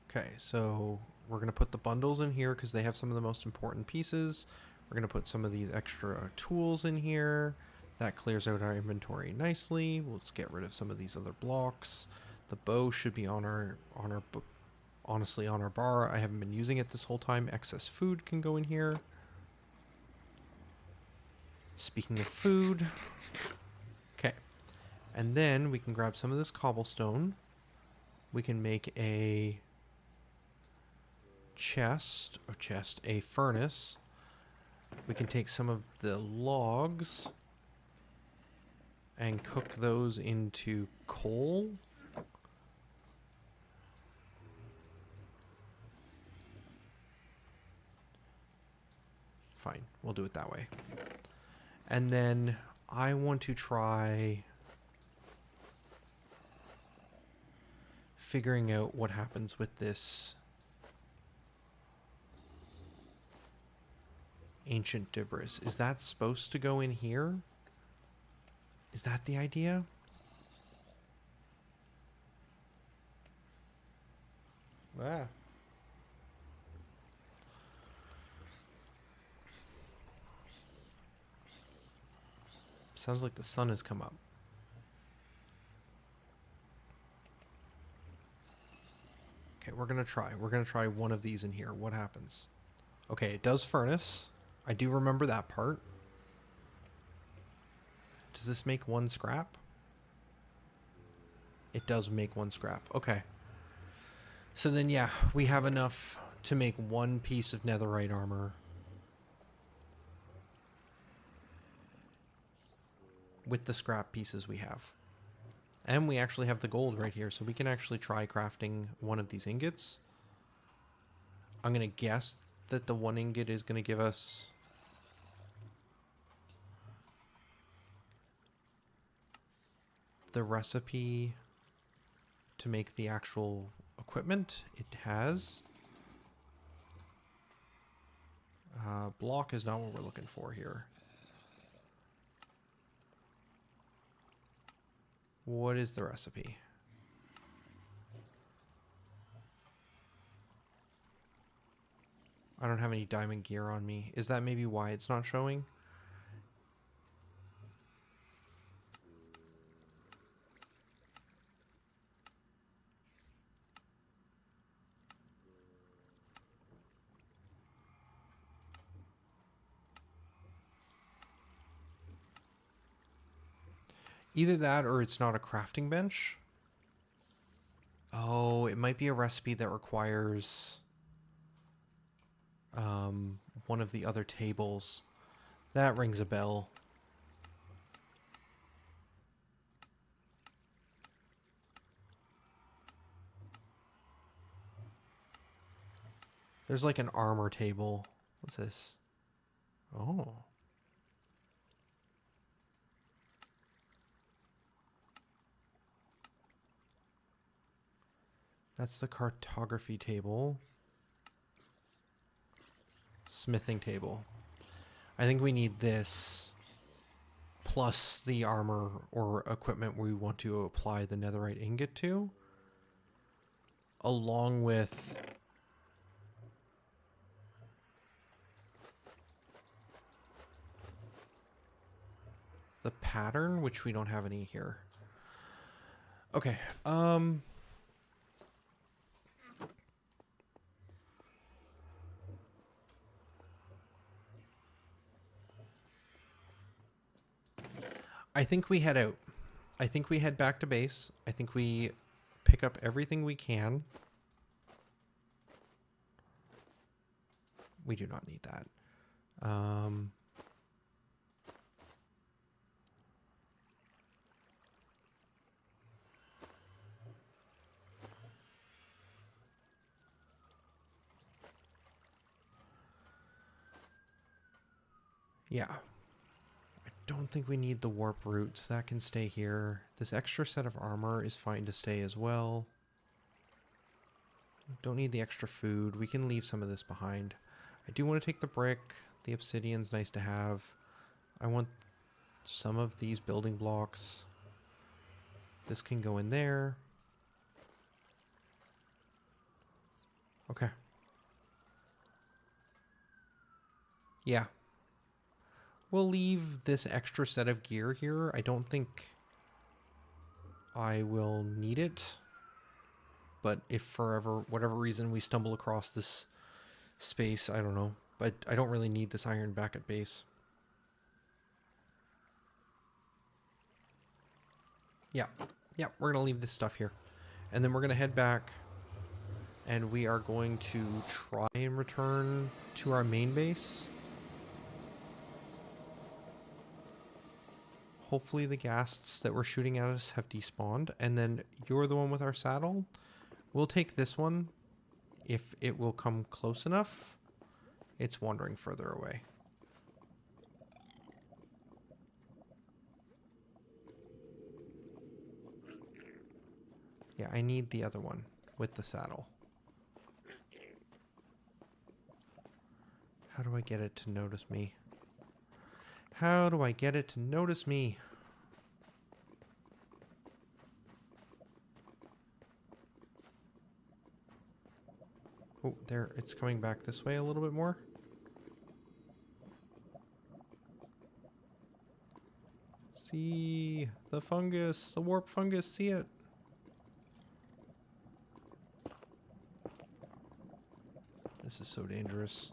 Okay, so we're going to put the bundles in here because they have some of the most important pieces. We're going to put some of these extra tools in here. That clears out our inventory nicely. Let's get rid of some of these other blocks. The bow should be on our honestly on our bar. I haven't been using it this whole time. Excess food can go in here. Speaking of food. Okay. And then we can grab some of this cobblestone. We can make a a furnace. We can take some of the logs and cook those into coal. Fine, we'll do it that way. And then I want to try figuring out what happens with this ancient debris. Is that supposed to go in here? Is that the idea? Ah. Sounds like the sun has come up. Okay, we're gonna try. We're gonna try one of these in here. What happens? Okay, it does furnace. I do remember that part. Does this make one scrap? It does make one scrap. Okay. So then, yeah, we have enough to make one piece of netherite armor. With the scrap pieces we have. And we actually have the gold right here, so we can actually try crafting one of these ingots. I'm going to guess that the one ingot is going to give us... the recipe to make the actual equipment. It has. Block is not what we're looking for here. What is the recipe? I don't have any diamond gear on me. Is that maybe why it's not showing? Either that or it's not a crafting bench. Oh, it might be a recipe that requires one of the other tables. That rings a bell. There's like an armor table. What's this? Oh. That's the cartography table. Smithing table. I think we need this plus the armor or equipment we want to apply the netherite ingot to, along with the pattern, which we don't have any here. Okay, I think we head out. I think we head back to base. I think we pick up everything we can. We do not need that. Yeah. I don't think we need the warp roots. That can stay here. This extra set of armor is fine to stay as well. Don't need the extra food. We can leave some of this behind. I do want to take the brick. The obsidian's nice to have. I want some of these building blocks. This can go in there. Okay. Yeah. We'll leave this extra set of gear here. I don't think I will need it. But if for whatever reason we stumble across this space, I don't know. But I don't really need this iron back at base. Yeah. Yeah, we're going to leave this stuff here. And then we're going to head back. And we are going to try and return to our main base. Hopefully the ghasts that were shooting at us have despawned. And then you're the one with our saddle. We'll take this one if it will come close enough. It's wandering further away. Yeah, I need the other one with the saddle. How do I get it to notice me? How do I get it to notice me? Oh, there, it's coming back this way a little bit more. See the fungus, the warp fungus, see it. this is so dangerous.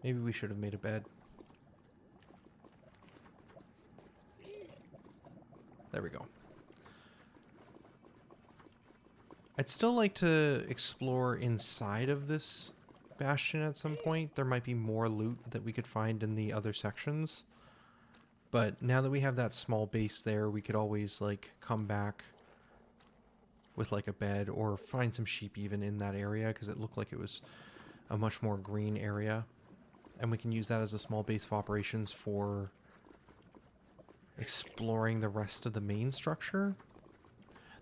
Maybe we should have made a bed. There we go. I'd still like to explore inside of this bastion at some point. There might be more loot that we could find in the other sections. But now that we have that small base there, we could always, like, come back with, like, a bed or find some sheep even in that area, because it looked like it was a much more green area. And we can use that as a small base of operations for exploring the rest of the main structure.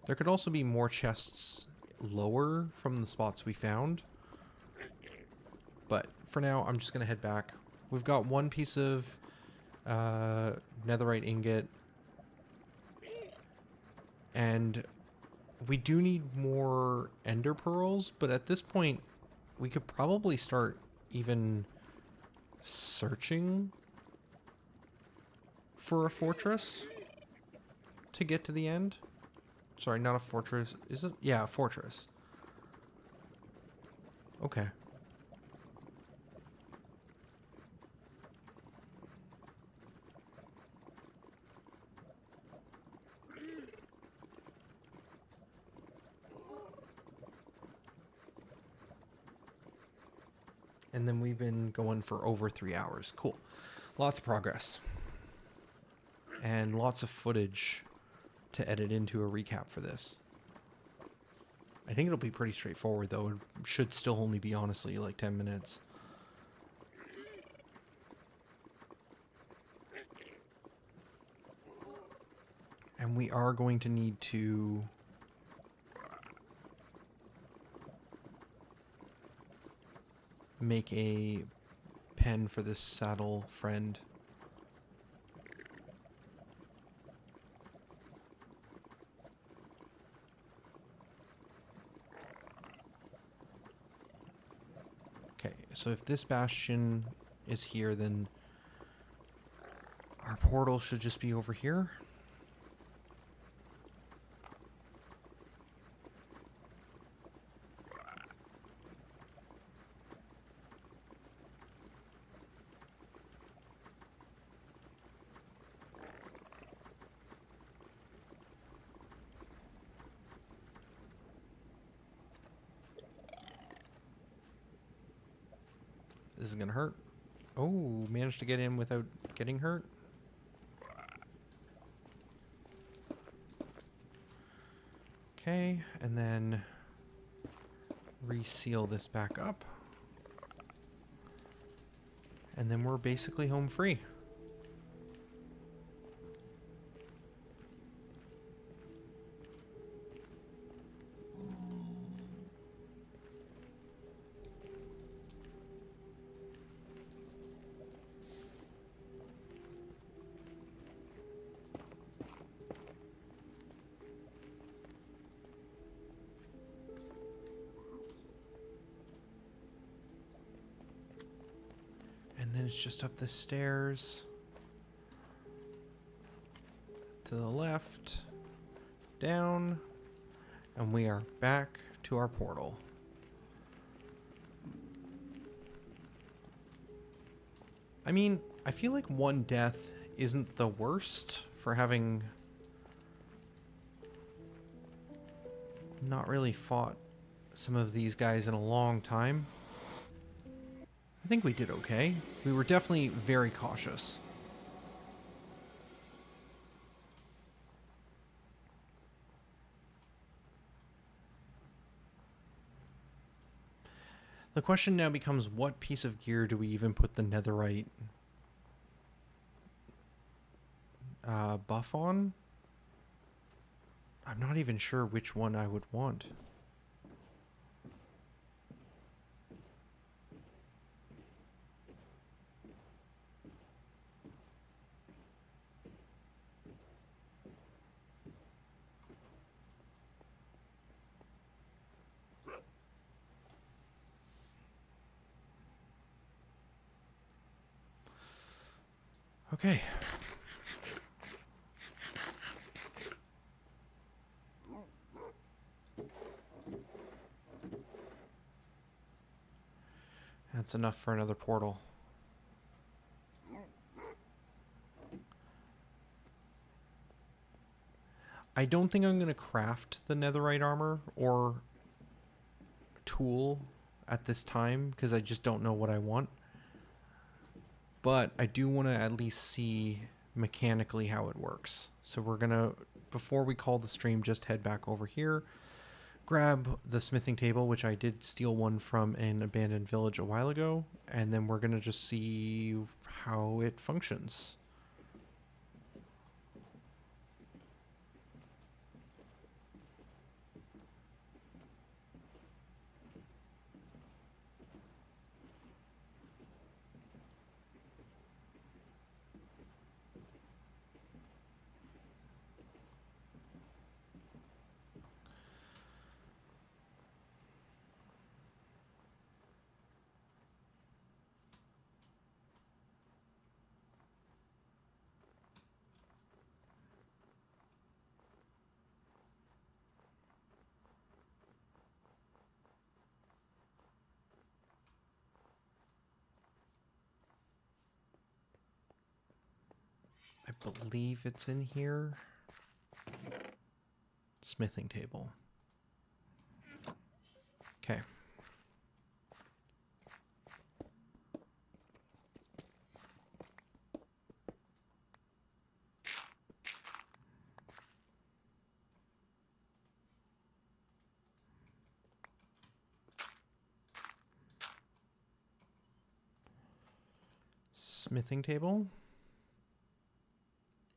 There could also be more chests lower from the spots we found. But for now, I'm just going to head back. We've got one piece of netherite ingot. And we do need more ender pearls, but at this point, we could probably start even searching for a fortress to get to the end. Sorry, not a fortress. Is it? Yeah, a fortress. Okay. And then we've been going for over 3 hours. Cool. Lots of progress. And lots of footage to edit into a recap for this. I think it'll be pretty straightforward, though. It should still only be, honestly, like 10 minutes. And we are going to need to make a pen for this saddle friend. Okay, so if this bastion is here, then our portal should just be over here. This is gonna hurt. Oh, managed to get in without getting hurt. Okay, and then reseal this back up. And then we're basically home free. And then it's just up the stairs. To the left. Down. And we are back to our portal. I mean, I feel like one death isn't the worst for having not really fought some of these guys in a long time. I think we did okay. We were definitely very cautious. The question now becomes, what piece of gear do we even put the netherite buff on? I'm not even sure which one I would want. Okay. That's enough for another portal. I don't think I'm going to craft the netherite armor or tool at this time because I just don't know what I want. But I do want to at least see mechanically how it works. So we're going to, before we call the stream, just head back over here, grab the smithing table, which I did steal one from an abandoned village a while ago, and then we're going to just see how it functions. I believe it's in here. Smithing table. Okay. Smithing table.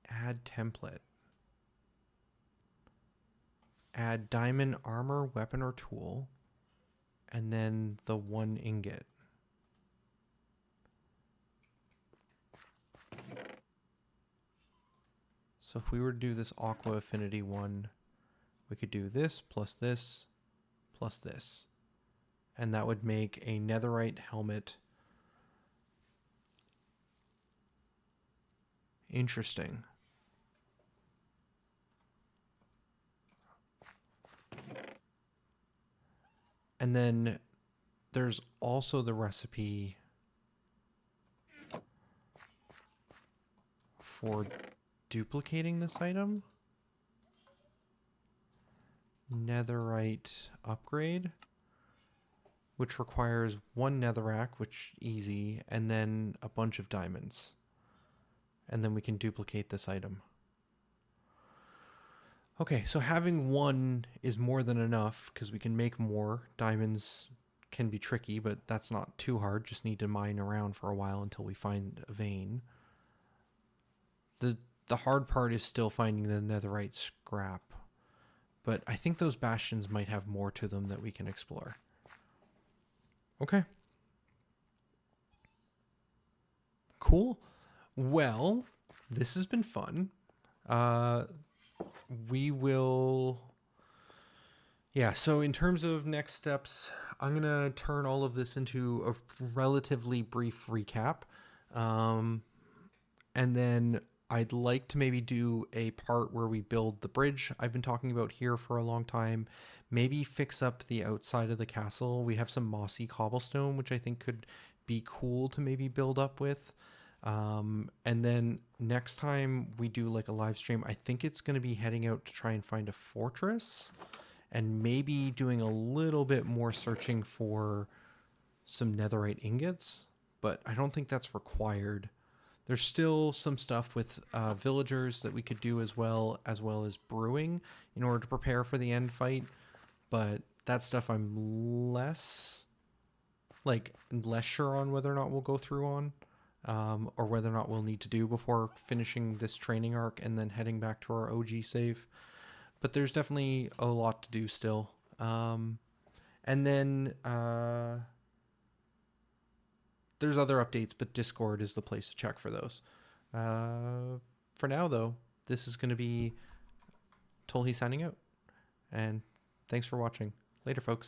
Add template. Add diamond armor, weapon, or tool. And then the 1 ingot. So if we were to do this aqua affinity one, we could do this plus this plus this. And that would make a netherite helmet. Interesting. And then there's also the recipe for duplicating this item. Netherite upgrade, which requires 1 netherrack, which easy, and then a bunch of diamonds. And then we can duplicate this item. Okay, so having 1 is more than enough because we can make more. Diamonds can be tricky, but that's not too hard. Just need to mine around for a while until we find a vein. The hard part is still finding the netherite scrap. But I think those bastions might have more to them that we can explore. Okay. Cool. Well, this has been fun. We will... Yeah, so in terms of next steps, I'm going to turn all of this into a relatively brief recap. And then I'd like to maybe do a part where we build the bridge I've been talking about here for a long time. Maybe fix up the outside of the castle. We have some mossy cobblestone, which I think could be cool to maybe build up with. And then next time we do like a live stream, I think it's going to be heading out to try and find a fortress and maybe doing a little bit more searching for some netherite ingots, but I don't think that's required. There's still some stuff with villagers that we could do as well as brewing in order to prepare for the end fight, but that stuff I'm less sure on whether or not we'll go through on. Or whether or not we'll need to do before finishing this training arc and then heading back to our OG save. But there's definitely a lot to do still. And then there's other updates, but Discord is the place to check for those. For now, though, this is going to be Tolhi signing out. And thanks for watching. Later, folks.